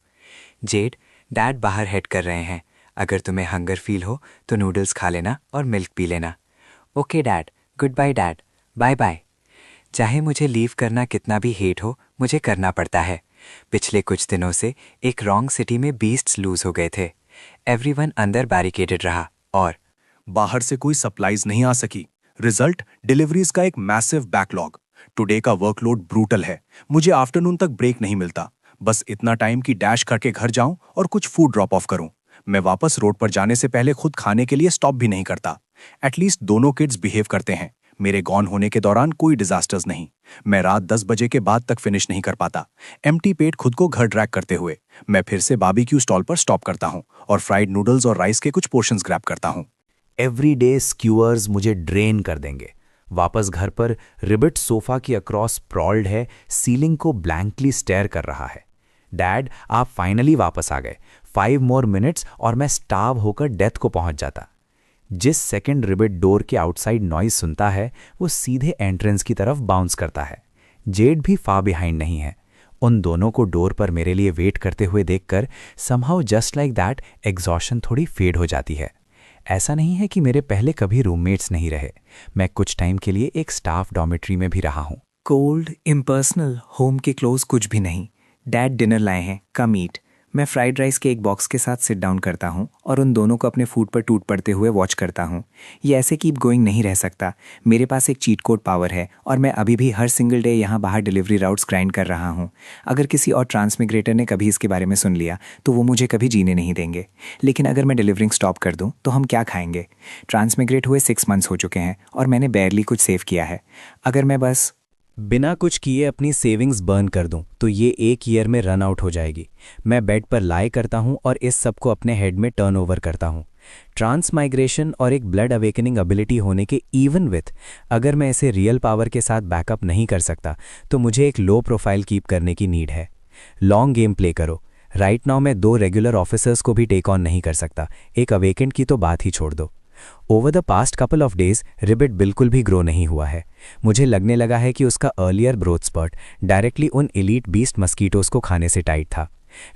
जेड, डैड बाहर हेड कर रहे हैं, अगर तुम्हें हंगर फील हो तो नूडल्स खा लेना और मिल्क पी लेना। Okay dad, good bye dad, bye bye. चाहे मुझे लीव करना कितना भी हेट हो, मुझे करना पड़ता है। पिछले कुछ दिनों से एक रॉन्ग सिटी में बीस्ट्स लूज हो गए थे। एवरीवन अंदर बैरिकेडेड रहा और बाहर से कोई सप्लाईज नहीं आ सकी। रिजल्ट, डिलीवरीज का एक मैसिव बैकलॉग। टुडे का वर्कलोड ब्रूटल है। मुझे आफ्टरनून तक ब्रेक नहीं मिलता। बस इतना टाइम कि डैश करके घर जाऊं और कुछ फूड ड्रॉप ऑफ करूं। मैं वापस रोड पर जाने से पहले खुद खाने के लिए स्टॉप भी नहीं करता। एटलीस्ट दोनों किड्स बिहेव करते हैं। मेरे गॉन होने के दौरान कोई डिजास्टर्स नहीं। मैं रात 10 बजे के बाद तक फिनिश नहीं कर पाता, एम्प्टी पेट खुद को घर ड्रैग करते हुए। मैं फिर से बारबेक्यू स्टॉल पर स्टॉप करता हूँ और फ्राइड नूडल्स और राइस के कुछ पोर्शंस ग्रैब करता हूँ। एवरीडे स्क्यूअर्स मुझे ड्रेन कर देंगे। वापस घर पर रिबिट सोफा की अक्रॉस स्प्रॉल्ड है, सीलिंग को ब्लैंकली स्टेयर कर रहा है। डैड, आप फाइनली वापस आ गए। 5 मोर मिनट्स और मैं स्टार्व होकर डेथ को पहुंच जाता। जिस सेकंड रिबिट डोर के आउटसाइड नॉइज सुनता है वो सीधे एंट्रेंस की तरफ बाउंस करता है। जेड भी फार बिहाइंड नहीं है। उन दोनों को डोर पर मेरे लिए वेट करते हुए देखकर somehow just like that exhaustion थोड़ी फेड हो जाती है। ऐसा नहीं है कि मेरे पहले कभी रूममेट्स नहीं रहे। मैं कुछ टाइम के लिए एक स्टाफ डॉर्मेट्री में भी रहा हूँ। कोल्ड, इम्पर्सनल, होम के क्लोज कुछ भी नहीं। डैड डिनर लाए हैं, कम ईट। मैं फ्राइड राइस के एक बॉक्स के साथ सिट डाउन करता हूँ और उन दोनों को अपने फूड पर टूट पड़ते हुए वॉच करता हूँ। ये ऐसे कीप गोइंग नहीं रह सकता। मेरे पास एक चीट कोड पावर है और मैं अभी भी हर सिंगल डे यहाँ बाहर डिलीवरी राउट्स ग्राइंड कर रहा हूँ। अगर किसी और ट्रांसमिग्रेटर ने कभी इसके बारे में सुन लिया तो वो मुझे कभी जीने नहीं देंगे। लेकिन अगर मैं डिलीवरिंग स्टॉप कर दूँ तो हम क्या खाएंगे? ट्रांसमिग्रेट हुए 6 मंथ्स हो चुके हैं और मैंने बेयरली कुछ सेव किया है। अगर मैं बस बिना कुछ किए अपनी सेविंग्स बर्न कर दूं तो ये 1 ईयर में रन आउट हो जाएगी। मैं बेड पर लाई करता हूं और इस सब को अपने हेड में टर्न ओवर करता हूं। ट्रांसमाइग्रेशन और एक ब्लड अवेकनिंग एबिलिटी होने के इवन विथ अगर मैं इसे रियल पावर के साथ बैकअप नहीं कर सकता तो मुझे एक लो प्रोफाइल कीप करने की नीड है। लॉन्ग गेम प्ले करो। राइट नाउ मैं 2 रेगुलर ऑफिसर्स को भी टेक ऑन नहीं कर सकता, एक अवेकेंट की तो बात ही छोड़ दो। Over the past couple of days Ribbit बिल्कुल भी ग्रो नहीं हुआ है। मुझे लगने लगा है कि उसका अर्लियर ग्रोथ स्पर्ट डायरेक्टली उन एलीट बीस्ट मस्कीटोज को खाने से टाइट था।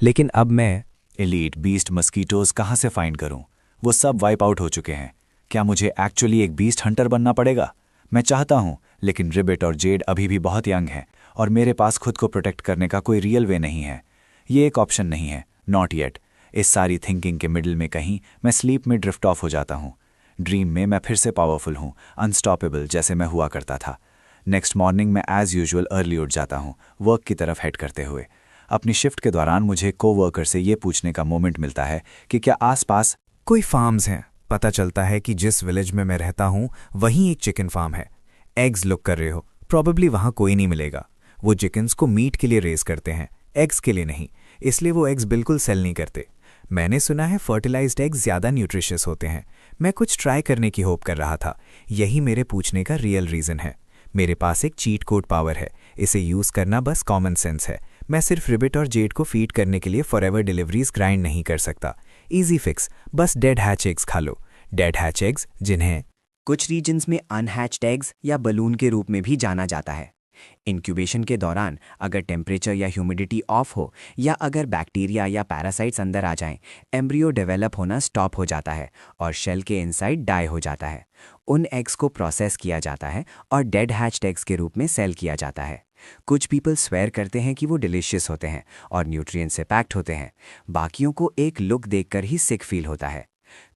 लेकिन अब मैं एलीट बीस्ट मस्कीटोज कहाँ से फाइंड करूं? वो सब वाइप आउट हो चुके हैं। क्या मुझे एक्चुअली एक बीस्ट हंटर बनना पड़ेगा? मैं चाहता हूं, लेकिन रिबिट और जेड अभी भी बहुत यंग हैं और मेरे पास खुद को प्रोटेक्ट करने का कोई रियल वे नहीं है। ये एक ऑप्शन नहीं है, नॉट येट। इस सारी थिंकिंग के मिडिल में कहीं मैं स्लीप में ड्रिफ्ट ऑफ हो जाता हूँ। ड्रीम में मैं फिर से पावरफुल हूँ, अनस्टॉपेबल जैसे मैं हुआ करता था। नेक्स्ट मॉर्निंग मैं एज यूजुअल अर्ली उठ जाता हूँ, वर्क की तरफ हेड करते हुए। अपनी शिफ्ट के दौरान मुझे कोवर्कर से ये पूछने का मोमेंट मिलता है कि क्या आसपास कोई फार्म्स हैं। पता चलता है कि जिस विलेज में मैं रहता हूँ वहीं एक चिकन फार्म है। एग्स लुक कर रहे हो, प्रॉबेबली वहाँ कोई नहीं मिलेगा। वो चिकन्स को मीट के लिए रेज करते हैं, एग्स के लिए नहीं, इसलिए वो एग्स बिल्कुल सेल नहीं करते। मैंने सुना है फर्टिलाइज्ड एग्स ज़्यादा न्यूट्रिशियस होते हैं। मैं कुछ ट्राई करने की होप कर रहा था। यही मेरे पूछने का रियल रीज़न है। मेरे पास एक चीट कोड पावर है, इसे यूज़ करना बस कॉमन सेंस है। मैं सिर्फ रिबिट और जेड को फीड करने के लिए फॉरएवर डिलीवरीज ग्राइंड नहीं कर सकता। इजी फिक्स, बस डेड हैच एग्स खा लो। डेड हैच एग्स जिन्हें कुछ रीजन्स में अनहैच्ड एग्स या बलून के रूप में भी जाना जाता है। इंक्यूबेशन के दौरान अगर टेम्परेचर या ह्यूमिडिटी ऑफ हो या अगर बैक्टीरिया या पैरासाइट्स अंदर आ जाएं, एम्ब्रियो डेवलप होना स्टॉप हो जाता है और शेल के इनसाइड डाई हो जाता है। उन एग्स को प्रोसेस किया जाता है और डेड हैच्ड एग्स के रूप में सेल किया जाता है। कुछ पीपल स्वेयर करते हैं कि वो डिलीशियस होते हैं और न्यूट्रिएंट्स से पैक्ड होते हैं। बाकियों को एक लुक देखकर ही सिक फील होता है।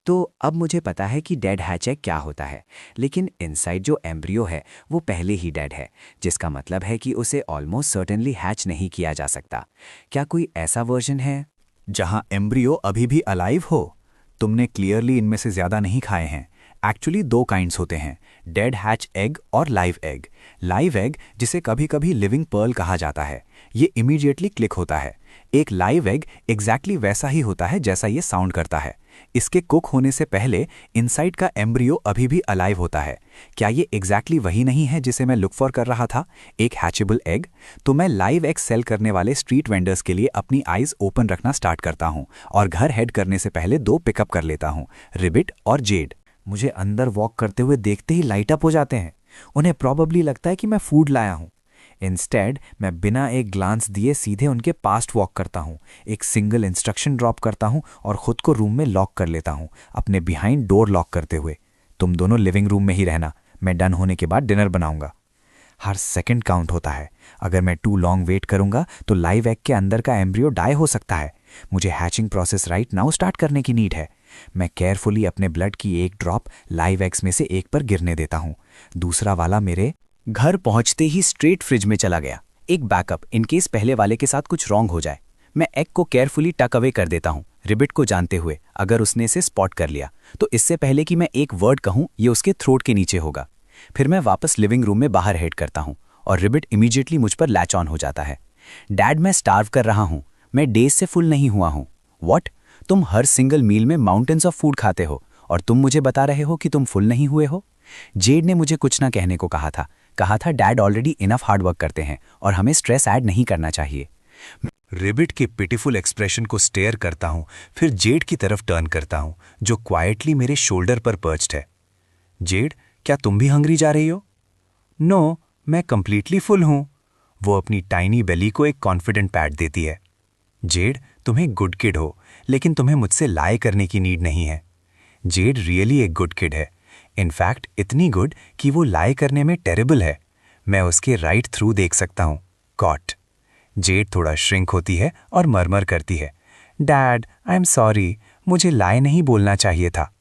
तो अब मुझे पता है कि डेड हैच एग क्या होता है, लेकिन इनसाइड जो एम्ब्रियो है वो पहले ही डेड है, जिसका मतलब है कि उसे ऑलमोस्ट सर्टेनली हैच नहीं किया जा सकता। क्या कोई ऐसा वर्जन है जहां एम्ब्रियो अभी भी अलाइव हो? तुमने क्लियरली इनमें से ज्यादा नहीं खाए हैं। एक्चुअली 2 काइंड्स होते हैं, डेड हैच एग और लाइव एग। लाइव एग, जिसे कभी कभी लिविंग पर्ल कहा जाता है, ये इमीडिएटली क्लिक होता है। एक लाइव एग एग्जैक्टली वैसा ही होता है जैसा ये साउंड करता है। इसके कुक होने से पहले इनसाइड का एम्ब्रियो अभी भी अलाइव होता है। क्या ये एग्जैक्टली वही नहीं है जिसे मैं लुक फॉर कर रहा था, एक हैचेबल एग? तो मैं लाइव एग सेल करने वाले स्ट्रीट वेंडर्स के लिए अपनी आइज ओपन रखना स्टार्ट करता हूँ और घर हेड करने से पहले 2 पिकअप कर लेता हूँ, रिबिट और जेड। मुझे अंदर वॉक करते हुए देखते ही लाइट अप हो जाते हैं। उन्हें प्रॉबली लगता है कि मैं फूड लाया हूँ। इंस्टेड मैं बिना एक ग्लांस दिए सीधे उनके पास्ट वॉक करता हूँ, एक सिंगल इंस्ट्रक्शन ड्रॉप करता हूँ और खुद को रूम में लॉक कर लेता हूँ, अपने बिहाइंड डोर लॉक करते हुए। तुम दोनों लिविंग रूम में ही रहना, मैं डन होने के बाद डिनर बनाऊंगा। हर सेकंड काउंट होता है। अगर मैं टू लॉन्ग वेट करूंगा तो लाइव एग के अंदर का एम्ब्रियो डाई हो सकता है। मुझे hatching process right now start करने की नीड है। मैं केयरफुली अपने ब्लड की एक ड्रॉप लाइव एग्स में से एक पर गिरने देता हूँ। दूसरा वाला मेरे घर पहुंचते ही स्ट्रेट फ्रिज में चला गया, एक बैकअप इनकेस पहले वाले के साथ कुछ रॉन्ग हो जाए। मैं एग को केयरफुली टक अवे कर देता हूँ, रिबिट को जानते हुए अगर उसने इसे स्पॉट कर लिया तो इससे पहले कि मैं एक वर्ड कहूँ ये उसके थ्रोट के नीचे होगा। फिर मैं वापस लिविंग रूम में बाहर हेड करता हूँ और रिबिट इमीडिएटली मुझ पर लैच ऑन हो जाता है। डैड, मैं स्टार्व कर रहा हूँ, मैं डेज से फुल नहीं हुआ हूँ। व्हाट? तुम हर सिंगल मील में माउंटेन्स ऑफ फूड खाते हो और तुम मुझे बता रहे हो कि तुम फुल नहीं हुए हो? जेड ने मुझे कुछ ना कहने को कहा था डैड ऑलरेडी इनफ हार्डवर्क करते हैं और हमें स्ट्रेस ऐड नहीं करना चाहिए। रिबिट के पिटीफुल एक्सप्रेशन को स्टेयर करता हूं, फिर जेड की तरफ टर्न करता हूं, जो क्वाइटली मेरे शोल्डर पर पर्च्ड है। जेड, क्या तुम भी हंग्री जा रही हो? नो, मैं कंप्लीटली फुल हूं। वो अपनी टाइनी बेली को एक कॉन्फिडेंट पैट देती है। जेड, तुम एक गुड किड हो, लेकिन तुम्हें मुझसे लाई करने की नीड नहीं है। जेड रियली एक गुड किड है, इनफैक्ट इतनी गुड कि वो लाई करने में टेरेबल है। मैं उसके राइट थ्रू देख सकता हूँ। कॉट। जेड थोड़ा श्रिंक होती है और मरमर करती है, डैड आई एम सॉरी, मुझे लाई नहीं बोलना चाहिए था।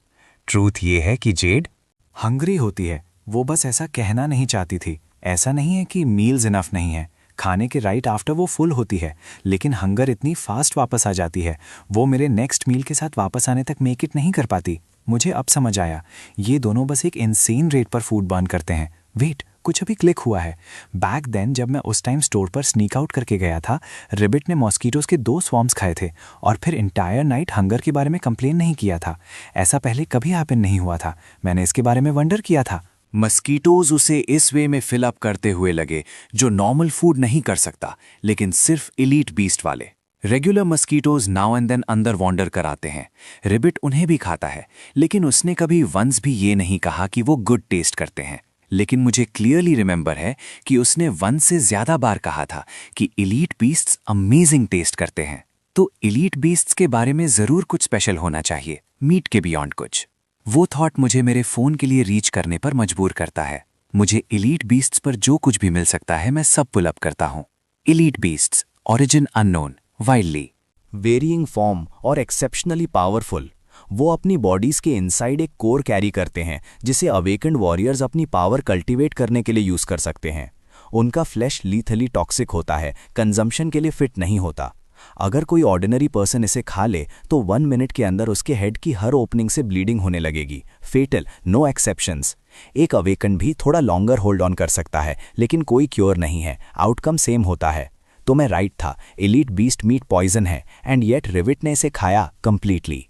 ट्रूथ ये है कि जेड हंग्री होती है, वो बस ऐसा कहना नहीं चाहती थी। ऐसा नहीं है कि मील्स इनफ नहीं है, खाने के राइट आफ्टर वो फुल होती है, लेकिन हंगर इतनी फास्ट वापस आ जाती है, वो मेरे नेक्स्ट मील के साथ वापस आने तक मेक इट नहीं कर पाती। मुझे अब समझ आया, ये दोनों बस एक इनसेन रेट पर फूड बर्न करते हैं। वेट, कुछ अभी क्लिक हुआ है। बैक देन जब मैं उस टाइम स्टोर पर स्नीक आउट करके गया था, रिबिट ने मॉस्कीटोज के 2 स्वॉर्म्स खाए थे और फिर इंटायर नाइट हंगर के बारे में कंप्लेन नहीं किया था। ऐसा पहले कभी हैपन नहीं हुआ था। मैंने इसके बारे में वंडर किया था। मस्कीटोज उसे इस वे में फिल अप करते हुए लगे जो नॉर्मल फूड नहीं कर सकता, लेकिन सिर्फ इलीट बीस्ट वाले। Regular mosquitoes now and then अंदर वॉन्डर कराते हैं। रिबिट उन्हें भी खाता है, लेकिन उसने कभी वंस भी ये नहीं कहा कि वो गुड टेस्ट करते हैं। लेकिन मुझे क्लियरली रिमेंबर है कि उसने 1 से ज्यादा बार कहा था कि इलीट बीस्ट्स अमेजिंग टेस्ट करते हैं। तो इलीट बीस्ट्स के बारे में जरूर कुछ स्पेशल होना चाहिए, मीट के बियॉन्ड कुछ। वो थॉट मुझे मेरे फोन के लिए रीच करने पर मजबूर करता है। मुझे इलीट बीस्ट्स पर जो कुछ भी मिल सकता है मैं सब पुल अप करता हूँ। Elite beasts, origin unknown, wildly varying form और एक्सेप्शनली पावरफुल। वो अपनी बॉडीज के इनसाइड एक कोर कैरी करते हैं जिसे अवेकेंड वॉरियर्स अपनी पावर कल्टीवेट करने के लिए यूज कर सकते हैं। उनका फ्लैश लीथली टॉक्सिक होता है, कंजम्पशन के लिए फिट नहीं होता। अगर कोई ऑर्डिनरी पर्सन इसे खा ले तो 1 मिनट के अंदर उसके हेड की हर ओपनिंग से ब्लीडिंग होने लगेगी। Fatal, no exceptions. एक अवेकन भी थोड़ा लॉन्गर होल्ड ऑन कर सकता है, लेकिन कोई क्योर नहीं है, आउटकम सेम होता है। तो मैं राइट था, इलीट बीस्ट मीट पॉइजन है, एंड येट रिविट ने इसे खाया कंप्लीटली।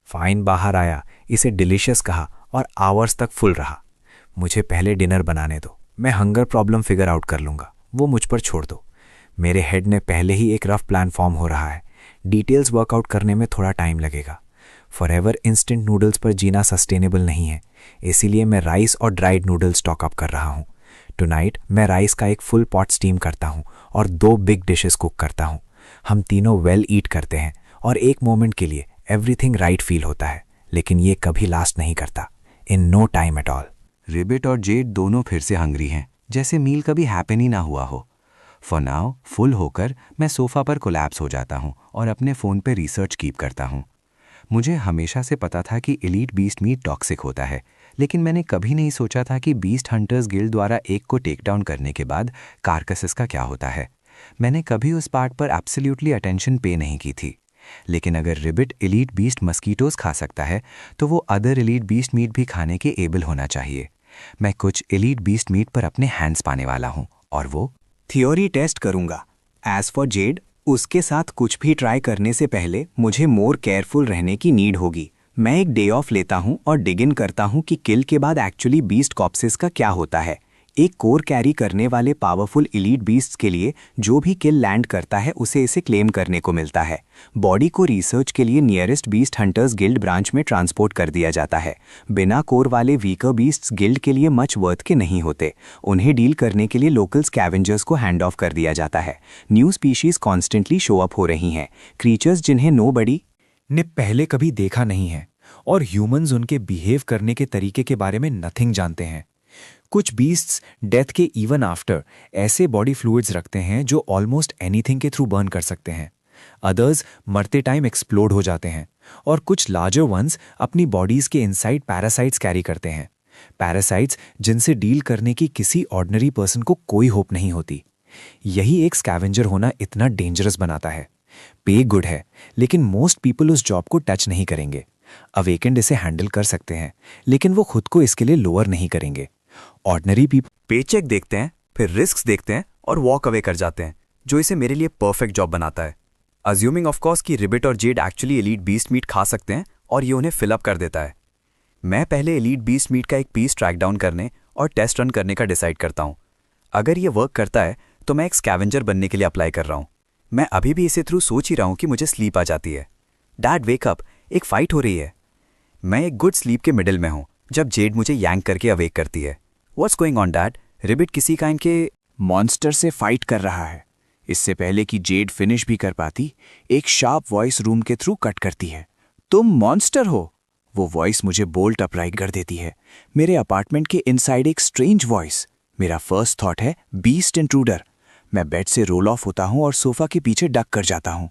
फाइन बाहर आया, इसे डिलीशियस कहा और आवर्स तक फुल रहा। मुझे पहले डिनर बनाने दो, मैं हंगर प्रॉब्लम फिगर आउट कर लूँगा, वो मुझ पर छोड़ दो। मेरे हेड में पहले ही एक रफ प्लान फॉर्म हो रहा है। डिटेल्स वर्कआउट करने में थोड़ा टाइम लगेगा। फॉरएवर इंस्टेंट नूडल्स पर जीना सस्टेनेबल नहीं है, इसीलिए मैं राइस और ड्राइड नूडल्स स्टॉक अप कर रहा हूँ। टुनाइट मैं राइस का एक फुल पॉट स्टीम करता हूँ और 2 बिग डिशेस कुक करता हूँ। हम तीनों वेल ईट करते हैं और एक मोमेंट के लिए एवरीथिंग राइट फील होता है, लेकिन ये कभी लास्ट नहीं करता, in no time at all. Ribbit और जेड दोनों फिर से हंग्री हैं, जैसे मील कभी हैपन ही ना हुआ हो। फॉर नाउ फुल होकर मैं सोफा पर कोलैप्स हो जाता हूँ और अपने फ़ोन पे रिसर्च कीप करता हूँ। मुझे हमेशा से पता था कि एलीट बीस्ट मीट टॉक्सिक होता है, लेकिन मैंने कभी नहीं सोचा था कि बीस्ट हंटर्स गिल्ड द्वारा एक को टेक डाउन करने के बाद कार्कसेस का क्या होता है। मैंने कभी उस पार्ट पर एब्सोल्युटली अटेंशन पे नहीं की थी। लेकिन अगर रिबिट एलीट बीस्ट मस्कीटोज खा सकता है तो वो अदर एलीट बीस्ट मीट भी खाने के एबल होना चाहिए। मैं कुछ एलीट बीस्ट मीट पर अपने हैंड्स पाने वाला हूँ और वो थियोरी टेस्ट करूंगा। एज फॉर जेड, उसके साथ कुछ भी ट्राई करने से पहले मुझे मोर केयरफुल रहने की नीड होगी। मैं एक डे ऑफ लेता हूं और डिग इन करता हूं कि किल के बाद एक्चुअली बीस्ट कॉप्सेस का क्या होता है। एक कोर कैरी करने वाले पावरफुल एलीट बीस्ट्स के लिए जो भी किल लैंड करता है उसे इसे क्लेम करने को मिलता है। बॉडी को रिसर्च के लिए nearest beast hunters guild branch में ट्रांसपोर्ट कर दिया जाता है। बिना कोर वाले वीकर बीस्ट्स गिल्ड के लिए मच वर्थ के नहीं होते। उन्हें डील करने के लिए लोकल स्कैवेंजर्स को हैंड ऑफ कर दिया जाता है। New species constantly show up हो रही हैं, क्रीचर्स जिन्हें नोबडी ने पहले कभी देखा नहीं है और ह्यूमंस उनके बिहेव करने के तरीके के बारे में नथिंग जानते हैं। कुछ बीस्ट्स डेथ के इवन आफ्टर ऐसे बॉडी फ्लूइड्स रखते हैं जो ऑलमोस्ट एनीथिंग के थ्रू बर्न कर सकते हैं। अदर्स मरते टाइम एक्सप्लोड हो जाते हैं और कुछ लार्जर वंस अपनी बॉडीज के इनसाइड पैरासाइट्स कैरी करते हैं। पैरासाइट्स जिनसे डील करने की किसी ऑर्डिनरी पर्सन को कोई होप नहीं होती। यही एक स्कैवेंजर होना इतना डेंजरस बनाता है। पे गुड है, लेकिन मोस्ट पीपल उस जॉब को टच नहीं करेंगे। अवेकेंड इसे हैंडल कर सकते हैं, लेकिन वो खुद को इसके लिए लोअर नहीं करेंगे। ऑर्डिनरी पीपल पेचेक देखते हैं, फिर रिस्क्स देखते हैं और वॉक अवे कर जाते हैं, जो इसे मेरे लिए परफेक्ट जॉब बनाता है। अज्यूमिंग ऑफ कोर्स कि रिबिट और Zed actually elite beast meat खा सकते हैं और ये उन्हें फिल अप कर देता है। मैं पहले एलीट बीस्ट मीट का एक पीस ट्रैक डाउन करने और टेस्ट रन करने का डिसाइड करता हूँ। अगर ये वर्क करता है तो मैं एक स्कैवेंजर बनने के लिए अप्लाई कर रहा हूँ। मैं अभी भी इसे थ्रू सोच ही रहा हूँ कि मुझे स्लीप आ जाती है। डैड वेक अप, एक फाइट हो रही है। मैं एक गुड स्लीप के मिडिल में हूँ जब जेड मुझे यांक करके अवेक करती है। What's going on dad? Ribbit किसी काइंड के मॉन्स्टर से फाइट कर रहा है। इससे पहले कि जेड फिनिश भी कर पाती, एक शार्प वॉइस रूम के थ्रू कट करती है। तुम मॉन्स्टर हो। वो वॉइस मुझे बोल्ट अपराइट कर देती है। मेरे अपार्टमेंट के इनसाइड एक स्ट्रेंज वॉइस। मेरा फर्स्ट थॉट है बीस्ट इंट्रूडर। मैं बेड से रोल ऑफ होता हूं और सोफा के पीछे डक कर जाता हूं।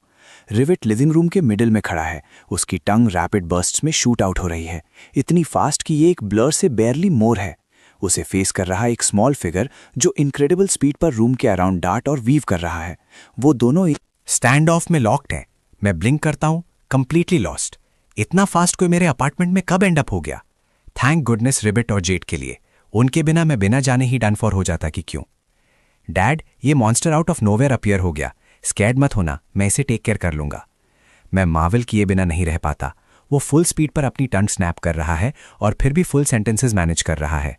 रिविट लिविंग रूम के मिडिल में खड़ा है। उसकी टंग रैपिड बर्स्ट्स में शूट आउट हो रही है, इतनी फास्ट कि ये एक ब्लर से बेयरली मोर है। उसे फेस कर रहा एक स्मॉल फिगर जो इनक्रेडिबल स्पीड पर रूम के अराउंड डार्ट और वीव कर रहा है। वो दोनों स्टैंड ऑफ में लॉक्ड हैं। मैं ब्लिंक करता हूं, कंप्लीटली लॉस्ट। इतना फास्ट कोई मेरे अपार्टमेंट में कब एंड अप हो गया? थैंक गुडनेस रिबिट और जेड के लिए। उनके बिना मैं बिना जाने ही डन फॉर हो जाता कि क्यों। डैड, ये monster out of nowhere appear हो गया। स्कैर्ड मत होना, मैं इसे टेक केयर कर लूंगा। मैं मावल किए बिना नहीं रह पाता। वो फुल स्पीड पर अपनी टंग स्नैप कर रहा है और फिर भी फुल सेंटेंसेस मैनेज कर रहा है।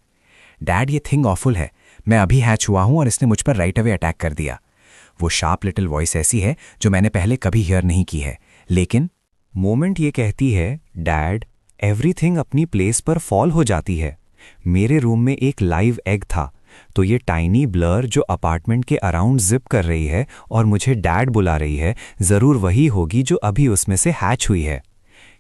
डैड, ये थिंग ऑफुल है। मैं अभी हैच हुआ हूं और इसने मुझ पर राइट अवे अटैक कर दिया। वो शार्प लिटिल वॉइस ऐसी है जो मैंने पहले कभी हियर नहीं की है, लेकिन मोमेंट ये कहती है, डैड, एवरीथिंग अपनी प्लेस पर फॉल हो जाती है। मेरे रूम में एक लाइव एग था, तो ये टाइनी ब्लर जो अपार्टमेंट के अराउंड जिप कर रही है और मुझे डैड बुला रही है, जरूर वही होगी जो अभी उसमें से हैच हुई है।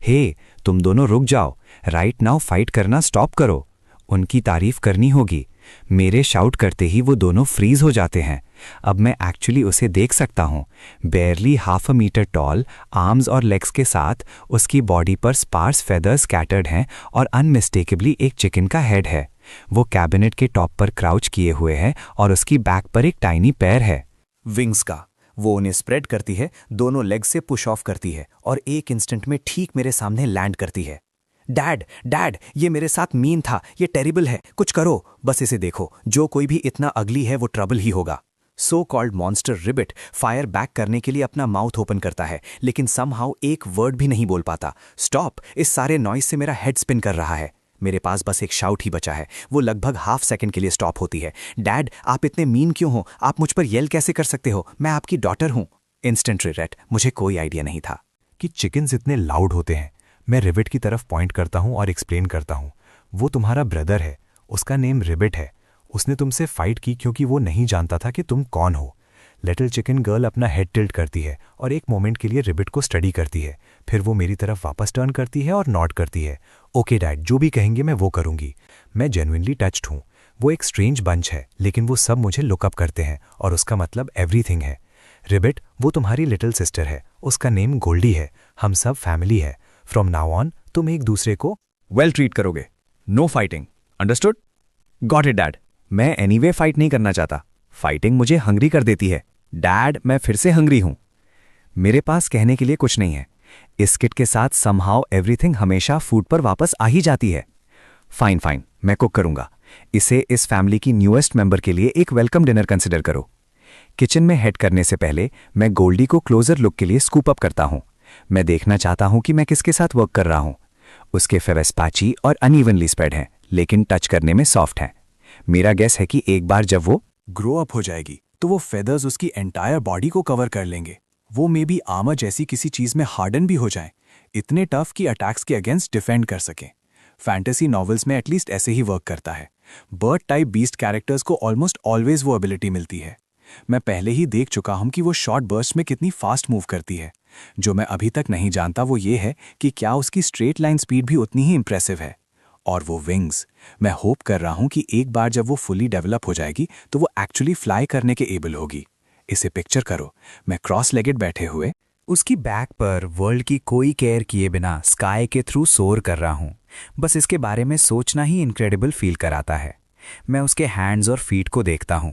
हे, तुम दोनों रुक जाओ, राइट नाउ फाइट करना स्टॉप करो। उनकी तारीफ करनी होगी। मेरे शाउट करते ही वो दोनों फ्रीज हो जाते हैं। अब मैं एक्चुअली उसे देख सकता हूँ। Barely half a meter tall, arms और लेग्स के साथ उसकी बॉडी पर स्पार्स फेदर्स स्कैटर्ड हैं और अनमिस्टेकेबली एक चिकन का हेड है। वो कैबिनेट के टॉप पर क्राउच किए हुए है और उसकी बैक पर एक टाइनी पैर है विंग्स का। वो उन्हें स्प्रेड करती है, दोनों लेग्स से पुश ऑफ करती है और एक इंस्टेंट में ठीक मेरे सामने लैंड करती है। डैड, डैड, ये मेरे साथ मीन था, ये टेरिबल है, कुछ करो। बस इसे देखो, जो कोई भी इतना अगली है वो ट्रबल ही होगा। So called monster रिबिट fire back करने के लिए अपना माउथ ओपन करता है, लेकिन समहाउ एक वर्ड भी नहीं बोल पाता। स्टॉप, इस सारे नॉइज से मेरा हेड स्पिन कर रहा है। मेरे पास बस एक शाउट ही बचा है। वो लगभग हाफ सेकंड के लिए स्टॉप होती है। डैड, आप इतने मीन क्यों हो? आप मुझ पर येल कैसे कर सकते हो? मैं आपकी डॉटर हूं। इंस्टेंट रिग्रेट, मुझे कोई आइडिया नहीं था कि चिकन्स इतने लाउड होते हैं। मैं रिबिट की तरफ पॉइंट करता हूं और एक्सप्लेन करता हूं, वो तुम्हारा ब्रदर है, उसका नेम रिबिट है। उसने तुमसे फाइट की क्योंकि वो नहीं जानता था कि तुम कौन हो। लिटिल चिकन गर्ल अपना हेड टिल्ट करती है और एक मोमेंट के लिए रिबिट को स्टडी करती है, फिर वो मेरी तरफ वापस टर्न करती है और नॉट करती है। ओके डैड, जो भी कहेंगे मैं वो करूंगी। मैं जेन्युइनली टच्ड हूँ। वो एक स्ट्रेंज बंच है, लेकिन वो सब मुझे लुकअप करते हैं और उसका मतलब एवरीथिंग है। रिबिट, वो तुम्हारी लिटिल सिस्टर है, उसका नेम गोल्डी है। हम सब फैमिली है। फ्रॉम नाउ ऑन तुम एक दूसरे को वेल ट्रीट करोगे। No fighting, understood? Got it dad. मैं एनीवे फाइट नहीं करना चाहता। फाइटिंग मुझे हंग्री कर देती है। डैड, मैं फिर से हंग्री हूं। मेरे पास कहने के लिए कुछ नहीं है। इस किट के साथ समहाउ एवरीथिंग हमेशा फूड पर वापस आ ही जाती है। फाइन फाइन, मैं कुक करूंगा। इसे इस फैमिली की न्यूएस्ट मेंबर के लिए एक वेलकम डिनर कंसिडर करो। किचन में हेड करने से पहले मैं गोल्डी को क्लोजर लुक के लिए स्कूप अप करता हूं। मैं देखना चाहता हूं कि मैं किसके साथ वर्क कर रहा हूं। उसके फेवेस पैची और अनइवनली स्प्रेड हैं, लेकिन टच करने में सॉफ्ट हैं। मेरा गेस है कि एक बार जब वो ग्रो अप हो जाएगी तो वो फेदर्स उसकी एंटायर बॉडी को कवर कर लेंगे। वो मे बी आर्मर जैसी किसी चीज में हार्डन भी हो जाए, इतने टफ कि अटैक्स के अगेंस्ट डिफेंड कर सकें। फैंटेसी नॉवेल्स में एटलीस्ट ऐसे ही वर्क करता है। बर्ड टाइप बीस्ट कैरेक्टर्स को ऑलमोस्ट ऑलवेज वो एबिलिटी मिलती है। मैं पहले ही देख चुका हूं कि वो शॉर्ट बर्स्ट में कितनी फास्ट मूव करती है। जो मैं अभी तक नहीं जानता वो ये है कि क्या उसकी स्ट्रेट लाइन स्पीड भी उतनी ही इंप्रेसिव है। और वो विंग्स, मैं होप कर रहा हूं कि एक बार जब वो फुली डेवलप हो जाएगी तो वो एक्चुअली फ्लाई करने के एबल होगी। इसे पिक्चर करो, मैं क्रॉस लेगेड बैठे हुए उसकी बैक पर वर्ल्ड की कोई केयर किए बिना स्काई के थ्रू सोर कर रहा हूं। बस इसके बारे में सोचना ही इनक्रेडिबल फील कराता है। मैं उसके हैंड्स और फीट को देखता हूं।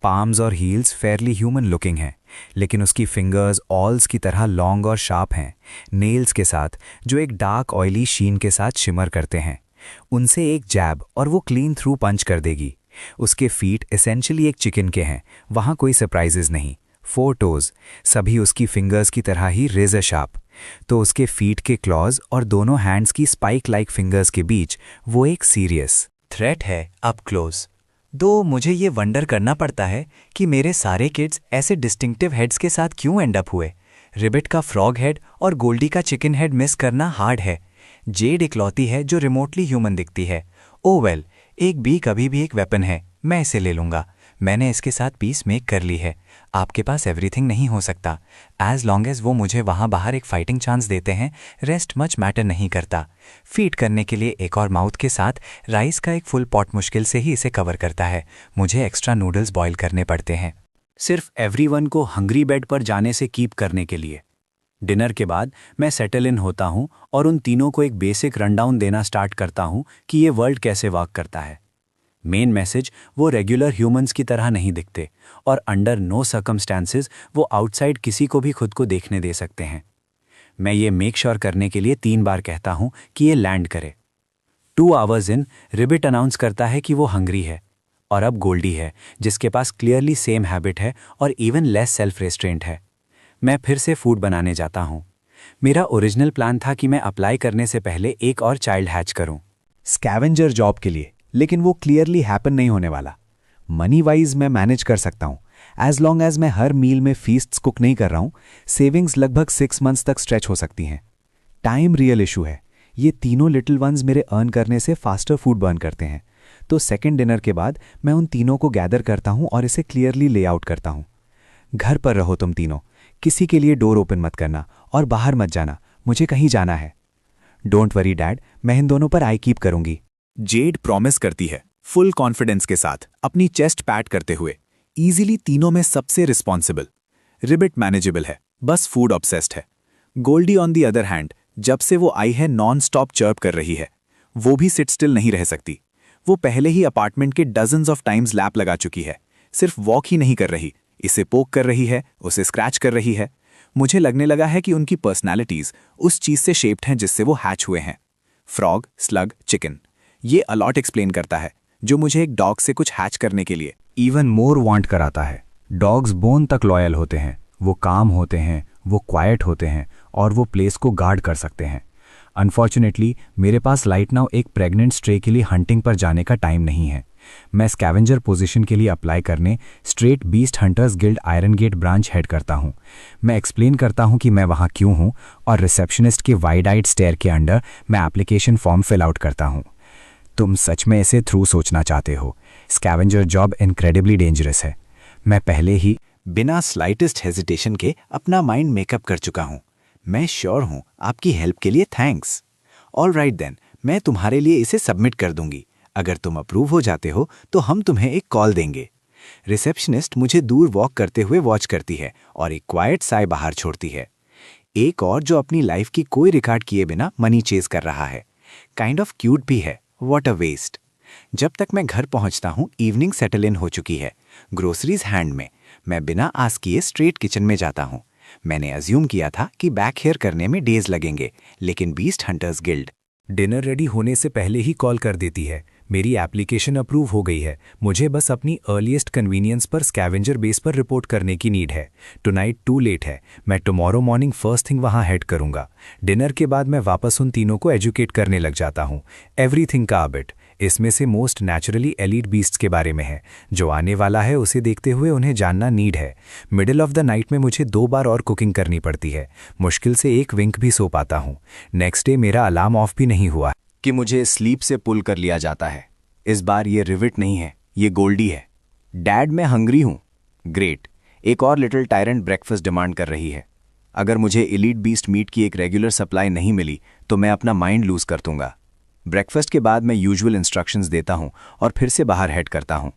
पाम्स और हील्स फेयरली ह्यूमन लुकिंग हैं, लेकिन उसकी फिंगर्स ऑल्स की तरह लॉन्ग और शार्प हैं, नेल्स के साथ जो एक डार्क ऑयली शीन के साथ शिमर करते हैं। उनसे एक जैब और वो क्लीन थ्रू पंच कर देगी। उसके फीट एसेंशियली एक चिकन के हैं, वहाँ कोई सरप्राइजेज नहीं। 4 टोज, सभी उसकी फिंगर्स की तरह ही रेजर शार्प। तो उसके फीट के क्लॉज और दोनों हैंड्स की स्पाइक लाइक फिंगर्स के बीच वो एक सीरियस थ्रेट है अप क्लोज। दो मुझे ये वंडर करना पड़ता है कि मेरे सारे किड्स ऐसे डिस्टिंक्टिव हेड्स के साथ क्यों एंड अप हुए। रिबिट का फ्रॉग हेड और गोल्डी का चिकन हेड मिस करना हार्ड है। जेड इकलौती है जो रिमोटली ह्यूमन दिखती है। ओ वेल, एक बी कभी भी एक वेपन है, मैं इसे ले लूँगा। मैंने इसके साथ पीस मेक कर ली है। आपके पास एवरीथिंग नहीं हो सकता। एज लॉन्ग एज वो मुझे वहाँ बाहर एक फाइटिंग चांस देते हैं, रेस्ट मच मैटर नहीं करता। फीड करने के लिए एक और माउथ के साथ राइस का एक फुल पॉट मुश्किल से ही इसे कवर करता है। मुझे एक्स्ट्रा नूडल्स बॉयल करने पड़ते हैं। सिर्फ एवरीवन को हंग्री बेड पर जाने से कीप करने के लिए। डिनर के बाद मैं सेटल इन होता हूं और उन तीनों को एक बेसिक रनडाउन देना स्टार्ट करता हूं कि ये वर्ल्ड कैसे वर्क करता है। मेन मैसेज, वो रेगुलर ह्यूमंस की तरह नहीं दिखते और अंडर नो सर्कमस्टांसेस वो आउटसाइड किसी को भी खुद को देखने दे सकते हैं। मैं ये मेक श्योर करने के लिए 3 बार कहता हूं कि ये लैंड करे। 2 आवर्स इन रिबिट अनाउंस करता है कि वो हंग्री है, और अब गोल्डी है जिसके पास क्लियरली सेम हैबिट है और इवन लेस सेल्फ रेस्ट्रेंट है। मैं फिर से फूड बनाने जाता हूं। मेरा ओरिजिनल प्लान था कि मैं अप्लाई करने से पहले एक और चाइल्ड हैच करूं स्कैवेंजर जॉब के लिए, लेकिन वो क्लियरली हैपन नहीं होने वाला। मनी वाइज मैं मैनेज कर सकता हूं, एज लॉन्ग एज मैं हर मील में फीस्ट्स कुक नहीं कर रहा हूं। सेविंग्स लगभग 6 मंथ्स तक स्ट्रेच हो सकती हैं। टाइम रियल इशू है। ये तीनों लिटिल वंस मेरे अर्न करने से फास्टर फूड बर्न करते हैं। तो सेकेंड डिनर के बाद मैं उन तीनों को गैदर करता हूं और इसे क्लियरली लेआउट करता हूं। घर पर रहो तुम तीनों, किसी के लिए डोर ओपन मत करना और बाहर मत जाना, मुझे कहीं जाना है। डोंट वरी डैड, मैं इन दोनों पर आई कीप करूंगी। जेड प्रॉमिस करती है, फुल कॉन्फिडेंस के साथ, अपनी चेस्ट पैट करते हुए। इजीली तीनों में सबसे रिस्पॉन्सिबल। रिबिट मैनेजेबल है, बस फूड ऑब्सेस्ड है। Goldie on the other hand, जब से वो आई है नॉन स्टॉप चर्प कर रही है। वो भी सिट स्टिल नहीं रह सकती। वो पहले ही अपार्टमेंट के डजन्स ऑफ टाइम्स लैप लगा चुकी है। सिर्फ वॉक ही नहीं कर रही, इसे पोक कर रही है, उसे स्क्रैच कर रही है। मुझे लगने लगा है कि उनकी पर्सनैलिटीज उस चीज से शेप्ड हैं जिससे वो हैच हुए हैं। फ्रॉग, स्लग, चिकन, ये अलॉट एक्सप्लेन करता है, जो मुझे एक डॉग से कुछ हैच करने के लिए इवन मोर वांट कराता है। डॉग्स बोन तक लॉयल होते हैं, वो काम होते हैं, वो क्वाइट होते हैं और वो प्लेस को गार्ड कर सकते हैं। अनफॉर्चुनेटली मेरे पास राइट नाउ एक प्रेग्नेंट स्ट्रे के लिए हंटिंग पर जाने का टाइम नहीं है। मैं स्कैवेंजर पोजीशन के लिए अप्लाई करने straight beast hunters guild iron gate branch head करता हूं। मैं एक्सप्लेन करता हूं कि मैं वहां क्यों हूं और रिसेप्शनिस्ट के वाइड आइड स्टेयर के अंडर मैं एप्लीकेशन फॉर्म फिल आउट करता हूं। तुम सच में इसे थ्रू सोचना चाहते हो स्कैवेंजर जॉब इनक्रेडिबली डेंजरस है। मैं पहले ही बिना स्लाइटेस्ट हेजिटेशन के अपना माइंड मेकअप कर चुका हूँ। मैं श्योर हूँ आपकी हेल्प के लिए थैंक्स। ऑल राइट देन, मैं तुम्हारे लिए इसे सबमिट कर दूंगी। अगर तुम अप्रूव हो जाते हो तो हम तुम्हें एक कॉल देंगे। रिसेप्शनिस्ट मुझे दूर वॉक करते हुए वॉच करती है और एक क्वाइट साय बाहर छोड़ती है। एक और जो अपनी लाइफ की कोई रिकॉर्ड किए बिना मनी चेज कर रहा है। काइंड ऑफ क्यूट भी है। What a waste. जब तक मैं घर पहुंचता हूं इवनिंग सेटल इन हो चुकी है। ग्रोसरीज हैंड में। मैं बिना आस्क किए स्ट्रेट किचन में जाता हूं। मैंने अज्यूम किया था कि बैक हेयर करने में डेज लगेंगे, लेकिन beast hunters guild dinner ready होने से पहले ही कॉल कर देती है। मेरी एप्लीकेशन अप्रूव हो गई है। मुझे बस अपनी अर्लीस्ट कन्वीनियंस पर स्कैवेंजर बेस पर रिपोर्ट करने की नीड है। टुनाइट टू लेट है। मैं टुमारो मॉर्निंग फर्स्ट थिंग वहाँ हेड करूँगा। डिनर के बाद मैं वापस उन तीनों को एजुकेट करने लग जाता हूँ। एवरीथिंग का अबिट। इसमें से मोस्ट नेचुरली एलीट बीस्ट्स के बारे में है। जो आने वाला है उसे देखते हुए उन्हें जानना नीड है। मिडिल ऑफ द नाइट में मुझे 2 बार और कुकिंग करनी पड़ती है। मुश्किल से 1 विंक भी सो पाता हूँ। नेक्स्ट डे मेरा अलार्म ऑफ भी नहीं हुआ कि मुझे स्लीप से पुल कर लिया जाता है। इस बार ये रिविट नहीं है, ये गोल्डी है। डैड मैं हंग्री हूँ। ग्रेट। एक और लिटिल टायरेंट ब्रेकफास्ट डिमांड कर रही है। अगर मुझे एलीट बीस्ट मीट की एक रेगुलर सप्लाई नहीं मिली तो मैं अपना माइंड लूज कर दूंगा। ब्रेकफास्ट के बाद मैं यूजुअल इंस्ट्रक्शंस देता हूं और फिर से बाहर हेड करता हूं।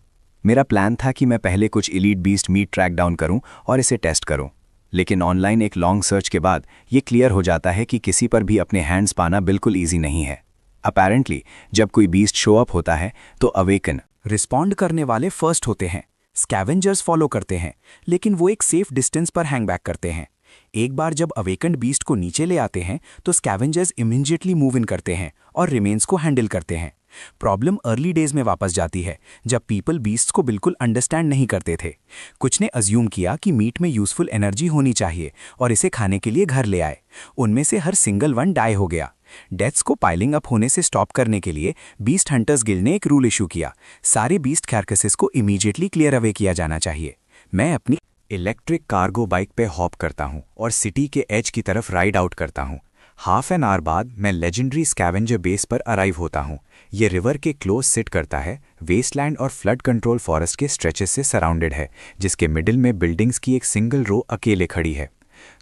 मेरा प्लान था कि मैं पहले कुछ elite beast meat track down करूं और इसे टेस्ट करूं, लेकिन ऑनलाइन एक लॉन्ग सर्च के बाद ये क्लियर हो जाता है कि किसी पर भी अपने हैंड्स पाना बिल्कुल ईजी नहीं है। अपैरेंटली जब कोई बीस्ट शो अप होता है तो अवेकन रिस्पॉन्ड करने वाले फर्स्ट होते हैं। स्कैवेंजर्स फॉलो करते हैं, लेकिन वो एक सेफ डिस्टेंस पर हैंग बैक करते हैं। एक बार जब अवेकन्ड बीस्ट को नीचे ले आते हैं तो स्कैवेंजर्स इमीडिएटली मूव इन करते हैं और रिमेन्स को हैंडल करते हैं। प्रॉब्लम अर्ली डेज में वापस जाती है जब पीपल बीस्ट्स को बिल्कुल अंडरस्टैंड नहीं करते थे। कुछ ने अज्यूम किया कि मीट में यूजफुल एनर्जी होनी चाहिए और इसे खाने के लिए घर ले आए। उनमें से हर सिंगल वन डाई हो गया। डेथ्स को पाइलिंग अप होने से स्टॉप करने के लिए बीस्ट हंटर्स गिल्ड ने एक रूल इशू किया। सारे बीस्ट कैरकसेस को इमीडिएटली क्लियर अवे किया जाना चाहिए। मैं अपनी इलेक्ट्रिक कार्गो बाइक पे हॉप करता हूँ और सिटी के एज की तरफ राइड आउट करता हूँ। हाफ एन आवर बाद मैं लेजेंडरी स्कैवेंजर बेस पर अराइव होता हूँ। ये रिवर के क्लोज सिट करता है, वेस्टलैंड और फ्लड कंट्रोल फॉरेस्ट के स्ट्रेचेस से सराउंडेड है, जिसके मिडिल में बिल्डिंग्स की एक सिंगल रो अकेले खड़ी है।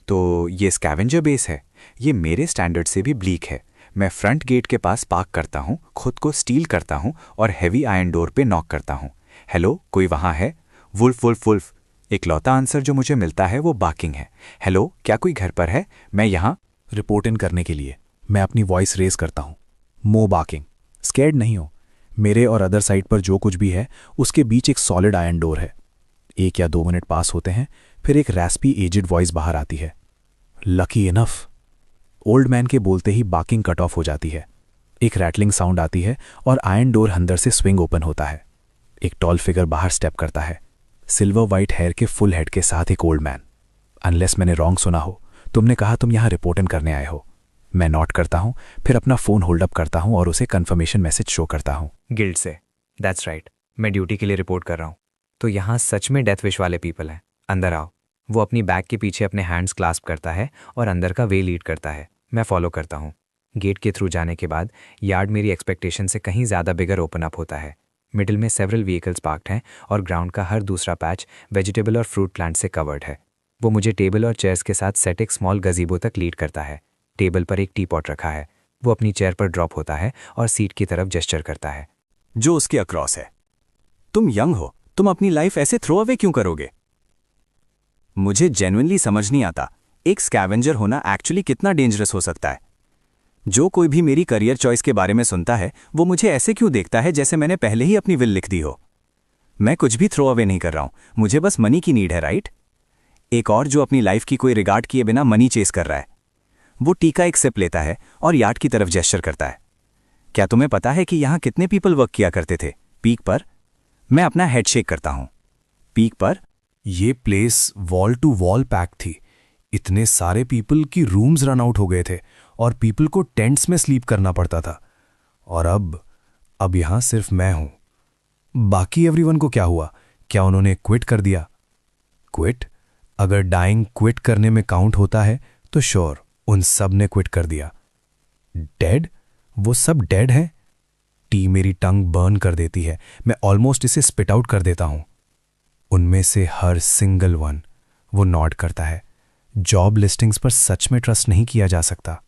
तो ये स्कैवेंजर बेस है। ये मेरे स्टैंडर्ड से भी ब्लीक है। मैं फ्रंट गेट के पास पार्क करता हूँ, खुद को स्टील करता हूँ और हैवी आयरन डोर पे नॉक करता हूँ। हेलो, कोई वहाँ है? Wolf wolf wolf. इकलौता आंसर जो मुझे मिलता है वो बाकिंग है। हेलो, क्या कोई घर पर है? मैं यहाँ रिपोर्ट इन करने के लिए मैं अपनी वॉइस रेज करता हूँ। मो बाकिंग। स्कैर्ड नहीं हो। मेरे और अदर साइड पर जो कुछ भी है उसके बीच एक सॉलिड आयरन डोर है। 1 या 2 मिनट पास होते हैं, फिर एक रैस्पी एजिड वॉइस बाहर आती है। Lucky enough. ओल्ड मैन के बोलते ही बाकिंग कट ऑफ हो जाती है। एक रैटलिंग साउंड आती है और आयरन डोर अंदर से स्विंग ओपन होता है। एक टॉल फिगर बाहर स्टेप करता है। सिल्वर वाइट हेयर के फुल हेड के साथ एक ओल्ड मैन। अनलेस मैंने रॉन्ग सुना हो, तुमने कहा तुम यहां रिपोर्ट इन करने आए हो। मैं नोट करता हूं, फिर अपना फोन होल्ड अप करता हूं और उसे कंफर्मेशन मैसेज शो करता हूं। गिल्ड से। दैट्स राइट, मैं ड्यूटी के लिए रिपोर्ट कर रहा हूँ। तो यहाँ सच में डेथ विश वाले पीपल हैं। अंदर आओ। वो अपनी बैग के पीछे अपने हैंड्स क्लास्प करता है और अंदर का वे लीड करता है। मैं फॉलो करता हूँ। गेट के थ्रू जाने के बाद यार्ड मेरी एक्सपेक्टेशन से कहीं ज़्यादा बिगर ओपन अप होता है। मिडिल में सेवरल व्हीकल्स पार्क्ड हैं और ग्राउंड का हर दूसरा पैच वेजिटेबल और फ्रूट प्लांट से कवर्ड है। वो मुझे टेबल और चेयर्स के साथ सेट एक स्मॉल गजीबो तक लीड करता है। टेबल पर एक टी पॉट रखा है। वो अपनी चेयर पर ड्रॉप होता है और सीट की तरफ जेस्चर करता है, जो उसके अक्रॉस है। तुम यंग हो, तुम अपनी लाइफ ऐसे थ्रो अवे क्यों करोगे? मुझे जेन्युइनली समझ नहीं आता एक स्कैवेंजर होना एक्चुअली कितना डेंजरस हो सकता है। जो कोई भी मेरी करियर चॉइस के बारे में सुनता है वो मुझे ऐसे क्यों देखता है जैसे मैंने पहले ही अपनी विल लिख दी हो। मैं कुछ भी थ्रो अवे नहीं कर रहा हूं, मुझे बस मनी की नीड है, राइट? एक और जो अपनी लाइफ की कोई रिगार्ड किए बिना मनी चेस कर रहा है। वो टीका एक सिप लेता है और यार्ड की तरफ जेस्चर करता है। क्या तुम्हें पता है कि यहां कितने पीपल वर्क किया करते थे? पीक पर? मैं अपना हेड शेक करता हूं। पीक पर? ये place wall to wall pack थी। इतने सारे पीपल की रूम्स रन आउट हो गए थे और पीपल को टेंट्स में स्लीप करना पड़ता था। और अब यहां सिर्फ मैं हूं। बाकी एवरीवन को क्या हुआ? क्या उन्होंने क्विट कर दिया? क्विट? अगर डाइंग क्विट करने में काउंट होता है तो श्योर, उन सब ने क्विट कर दिया। डेड? वो सब डेड हैं? टी मेरी टंग बर्न कर देती है। मैं ऑलमोस्ट इसे स्पिट आउट कर देता हूं। उनमें से हर सिंगल वन, वो नॉड करता है। जॉब लिस्टिंग्स पर सच में ट्रस्ट नहीं किया जा सकता।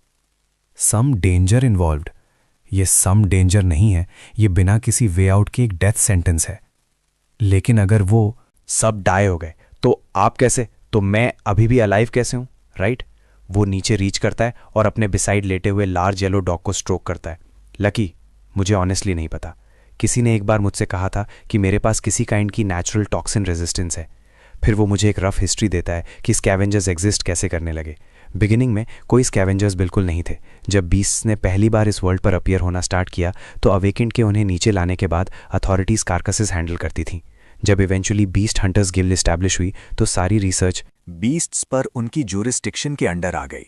सम डेंजर इन्वॉल्व्ड। ये सम डेंजर नहीं है, ये बिना किसी वे आउट के एक डेथ सेंटेंस है। लेकिन अगर वो सब डाई हो गए तो आप कैसे, तो मैं अभी भी अलाइव कैसे हूं, राइट? वो नीचे रीच करता है और अपने बिसाइड लेटे हुए लार्ज येलो डॉग को स्ट्रोक करता है। लकी, मुझे ऑनेस्टली नहीं पता। किसी ने एक बार मुझसे कहा था कि मेरे पास किसी काइंड की नेचुरल टॉक्सिन रेजिस्टेंस है। फिर वो मुझे एक रफ हिस्ट्री देता है कि स्कैवेंजर्स एग्जिस्ट कैसे करने लगे। बिगिनिंग में कोई स्कैवेंजर्स बिल्कुल नहीं थे। जब बीस्ट्स ने पहली बार इस वर्ल्ड पर अपीयर होना स्टार्ट किया तो अवेकेंड के उन्हें नीचे लाने के बाद अथॉरिटीज़ कार्कसेस हैंडल करती थीं। जब eventually beast hunters guild establish हुई तो सारी रिसर्च बीस्ट्स पर उनकी ज्यूरिसडिक्शन के अंडर आ गई।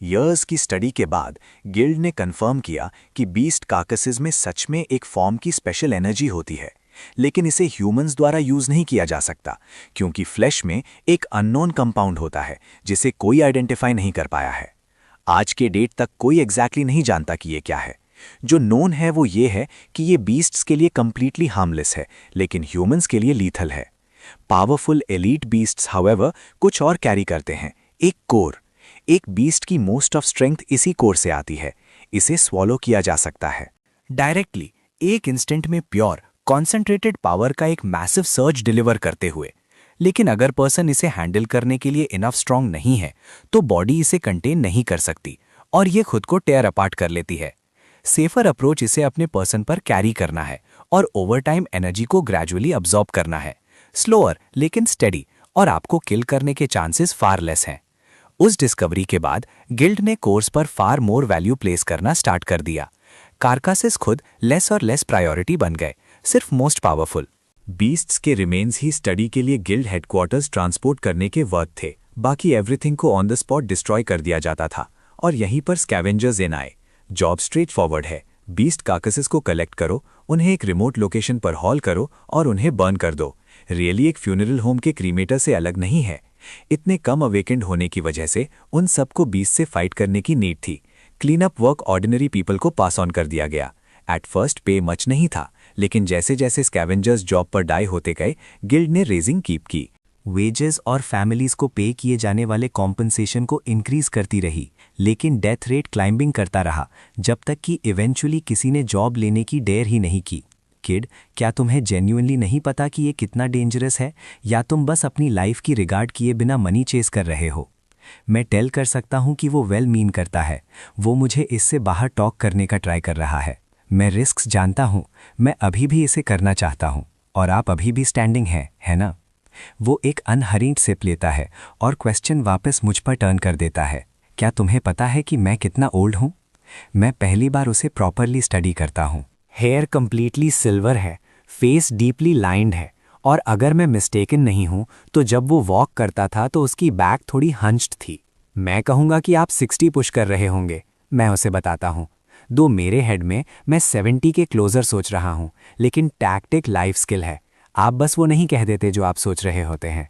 ईयर्स की स्टडी के बाद गिल्ड ने कंफर्म किया कि बीस्ट कार्कसेस में सच में एक फॉर्म की स्पेशल एनर्जी होती है, लेकिन इसे ह्यूमंस द्वारा यूज नहीं किया जा सकता क्योंकि फ्लैश में एक अननोन कंपाउंड होता है जिसे कोई आइडेंटिफाई नहीं कर पाया है। आज के डेट तक कोई एग्जैक्टली नहीं जानता कि ये क्या है। जो नोन है वो ये है कि ये बीस्ट्स के लिए कंप्लीटली हार्मलेस है, लेकिन ह्यूमंस के लिए लीथल है। पावरफुल एलीट बीस्ट्स हाउएवर कुछ और कैरी करते हैं, एक कोर। एक बीस्ट की मोस्ट ऑफ स्ट्रेंथ इसी कोर से आती है। इसे स्वॉलो किया जा सकता है डायरेक्टली, एक इंस्टेंट में प्योर कॉन्सेंट्रेटेड पावर का एक मैसिव सर्ज डिलीवर करते हुए। लेकिन अगर पर्सन इसे हैंडल करने के लिए इनफ स्ट्रांग नहीं है तो बॉडी इसे कंटेन नहीं कर सकती और ये खुद को टेयर अपार्ट कर लेती है। सेफर अप्रोच इसे अपने पर्सन पर कैरी करना है और ओवर टाइम एनर्जी को ग्रेजुअली अब्जॉर्ब करना है। स्लोअर लेकिन स्टेडी, और आपको किल करने के चांसेस फार लेस हैं। उस डिस्कवरी के बाद गिल्ड ने कोर्स पर फार मोर वैल्यू प्लेस करना स्टार्ट कर दिया। कार्कासेस खुद लेस और लेस प्रायोरिटी बन गए, सिर्फ मोस्ट पावरफुल। बीस्ट्स के रिमेन्स ही स्टडी के लिए गिल्ड हेडक्वार्टर्स ट्रांसपोर्ट करने के वर्थ थे। बाकी एवरीथिंग को ऑन द स्पॉट डिस्ट्रॉय कर दिया जाता था और यहीं पर स्कैवेंजर्स इन आए। जॉब स्ट्रेट फॉरवर्ड है, बीस्ट कार्कसेस को कलेक्ट करो, उन्हें एक रिमोट लोकेशन पर हॉल करो और उन्हें बर्न कर दो। रियली एक फ्यूनरल होम के क्रीमेटर से अलग नहीं है। इतने कम अवेकेंड होने की वजह से उन सबको बीस्ट से फाइट करने की नीड थी। Clean up work ordinary people को पास ऑन कर दिया गया। एट फर्स्ट पे मच नहीं था, लेकिन जैसे जैसे स्कैवेंजर्स जॉब पर डाई होते गए गिल्ड ने रेजिंग कीप की। वेजेस और फैमिलीज को पे किए जाने वाले कॉम्पनसेशन को इंक्रीज करती रही, लेकिन डेथ रेट क्लाइंबिंग करता रहा जब तक कि इवेंचुअली किसी ने जॉब लेने की डेयर ही नहीं की। किड, क्या तुम्हें जेन्युइनली नहीं पता कि ये कितना डेंजरस है, या तुम बस अपनी लाइफ की रिगार्ड किए बिना मनी चेस कर रहे हो? मैं टेल कर सकता हूं कि वो वेल मीन करता है। वो मुझे इससे बाहर टॉक करने का ट्राई कर रहा है। मैं रिस्क्स जानता हूं, मैं अभी भी इसे करना चाहता हूं और आप अभी भी स्टैंडिंग हैं, है ना? वो एक अनहरीड सिप लेता है और क्वेश्चन वापस मुझ पर टर्न कर देता है। क्या तुम्हें पता है कि मैं कितना ओल्ड हूं? मैं पहली बार उसे प्रॉपरली स्टडी करता हूं। हेयर कंप्लीटली सिल्वर है, फेस डीपली लाइंड है, और अगर मैं मिस्टेकन नहीं हूं तो जब वो वॉक करता था तो उसकी बैक थोड़ी हंच्ड थी। मैं कहूँगा कि आप 60 पुश कर रहे होंगे, मैं उसे बताता हूँ। दो मेरे हेड में मैं 70 के क्लोजर सोच रहा हूँ, लेकिन टैक्टिक लाइफ स्किल है। आप बस वो नहीं कह देते जो आप सोच रहे होते हैं।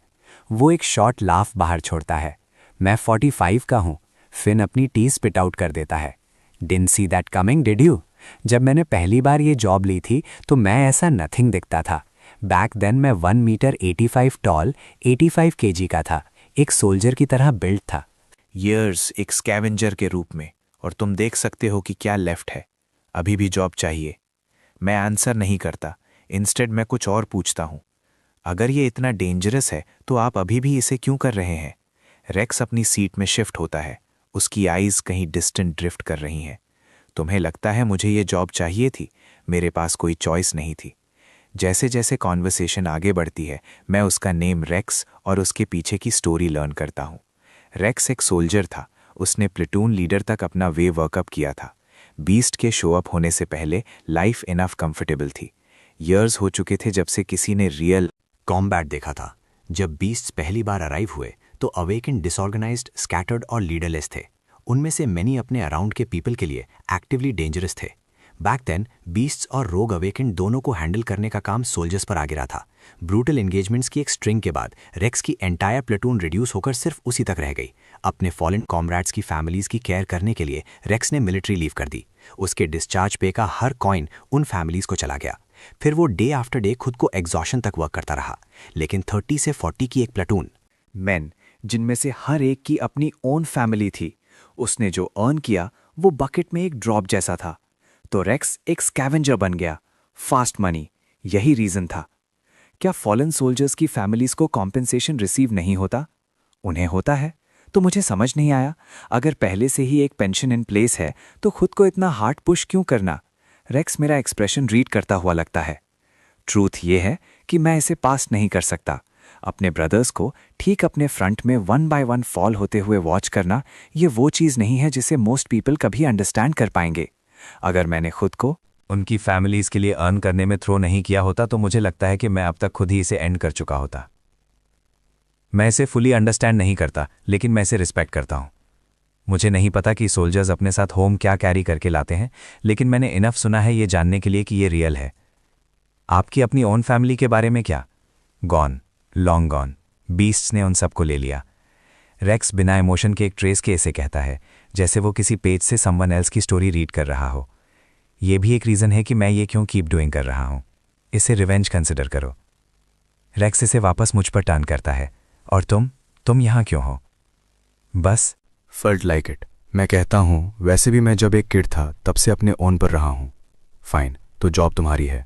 वो एक शॉर्ट लाफ बाहर छोड़ता है। मैं 45 का हूँ। फिन अपनी टी स्पिट आउट कर देता है। Didn't see that coming, did you? जब मैंने पहली बार ये जॉब ली थी तो मैं ऐसा नथिंग दिखता था। बैक देन मैं 1 मीटर 85 टॉल, 85 केजी का था, एक सोल्जर की तरह बिल्ड था। ईयर्स एक स्कैवेंजर के रूप में, और तुम देख सकते हो कि क्या लेफ्ट है। अभी भी जॉब चाहिए। मैं आंसर नहीं करता, इंस्टेड मैं कुछ और पूछता हूँ। अगर ये इतना डेंजरस है तो आप अभी भी इसे क्यों कर रहे हैं? रेक्स अपनी सीट में शिफ्ट होता है, उसकी आईज कहीं डिस्टेंट ड्रिफ्ट कर रही हैं। तुम्हें लगता है मुझे ये जॉब चाहिए थी? मेरे पास कोई चॉइस नहीं थी। जैसे जैसे कॉन्वर्सेशन आगे बढ़ती है मैं उसका नेम रेक्स और उसके पीछे की स्टोरी लर्न करता हूँ। रेक्स एक सोल्जर था, उसने प्लेटून लीडर तक अपना वे वर्कअप किया था। बीस्ट के शो अप होने से पहले लाइफ इनफ कंफर्टेबल थी। ईयर्स हो चुके थे जब से किसी ने रियल कॉम्बैट देखा था। जब बीस्ट्स पहली बार अराइव हुए तो अवेकेंड डिसऑर्गेनाइज्ड, स्कैटर्ड और लीडरलेस थे। उनमें से मैनी अपने अराउंड के पीपल के लिए एक्टिवली डेंजरस थे। बैक देन बीस्ट्स और रोग अवेकेंड दोनों को हैंडल करने का काम सोल्जर्स पर आ गिरा था। ब्रूटल एंगेजमेंट्स की एक स्ट्रिंग के बाद रेक्स की एंटायर प्लेटून रिड्यूस होकर सिर्फ उसी तक रह गई। अपने फॉलन कॉमरेड्स की फैमिलीज की केयर करने के लिए रेक्स ने मिलिट्री लीव कर दी। उसके डिस्चार्ज पे का हर कॉइन उन फैमिलीज को चला गया। फिर वो डे आफ्टर डे खुद को एग्जॉशन तक वर्क करता रहा, लेकिन 30 से 40 की एक प्लेटून मैन जिनमें से हर एक की अपनी ओन फैमिली थी। उसने जो अर्न किया वो बकेट में एक ड्रॉप जैसा था। तो रेक्स एक स्कैवेंजर बन गया, फास्ट मनी। यही रीजन था। क्या फॉलन सोल्जर्स की फैमिलीज को कॉम्पेंसेशन रिसीव नहीं होता? उन्हें होता है। तो मुझे समझ नहीं आया, अगर पहले से ही एक पेंशन इन प्लेस है तो खुद को इतना हार्ड पुश क्यों करना? रेक्स मेरा एक्सप्रेशन रीड करता हुआ लगता है। ट्रूथ ये है कि मैं इसे पास नहीं कर सकता। अपने ब्रदर्स को ठीक अपने फ्रंट में 1 बाय 1 फॉल होते हुए वॉच करना, ये वो चीज़ नहीं है जिसे मोस्ट पीपल कभी अंडरस्टैंड कर पाएंगे। अगर मैंने खुद को उनकी फैमिलीज के लिए अर्न करने में थ्रो नहीं किया होता तो मुझे लगता है कि मैं अब तक खुद ही इसे एंड कर चुका होता। मैं इसे फुली अंडरस्टैंड नहीं करता, लेकिन मैं इसे रिस्पेक्ट करता हूं। मुझे नहीं पता कि सोल्जर्स अपने साथ होम क्या कैरी करके लाते हैं, लेकिन मैंने इनफ सुना है ये जानने के लिए कि ये रियल है। आपकी अपनी ओन फैमिली के बारे में क्या? Gone, long gone. बीस्ट्स ने उन सबको ले लिया। रेक्स बिना इमोशन के एक ट्रेस के इसे कहता है, जैसे वो किसी पेज से समवन एल्स की स्टोरी रीड कर रहा हो। ये भी एक रीज़न है कि मैं ये क्यों कीप डूइंग कर रहा हूं। इसे रिवेंज कंसिडर करो। रेक्स इसे वापस मुझ पर टर्न करता है। और तुम यहां क्यों हो? बस फल्ट लाइक इट। मैं कहता हूँ वैसे भी मैं जब एक किड था तब से अपने ओन पर रहा हूँ। फाइन, तो जॉब तुम्हारी है।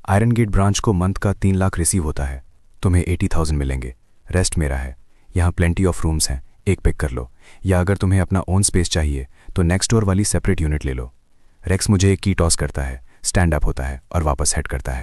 आयरन गेट ब्रांच को मंथ का 3 लाख रिसीव होता है। तुम्हें 80,000 मिलेंगे, रेस्ट मेरा है। यहाँ प्लेंटी ऑफ रूम्स हैं, एक पिक कर लो। या अगर तुम्हें अपना ओन स्पेस चाहिए तो नेक्स्ट डोर वाली सेपरेट यूनिट ले लो। रेक्स मुझे एक की टॉस करता है, स्टैंड अप होता है और वापस हेड करता है।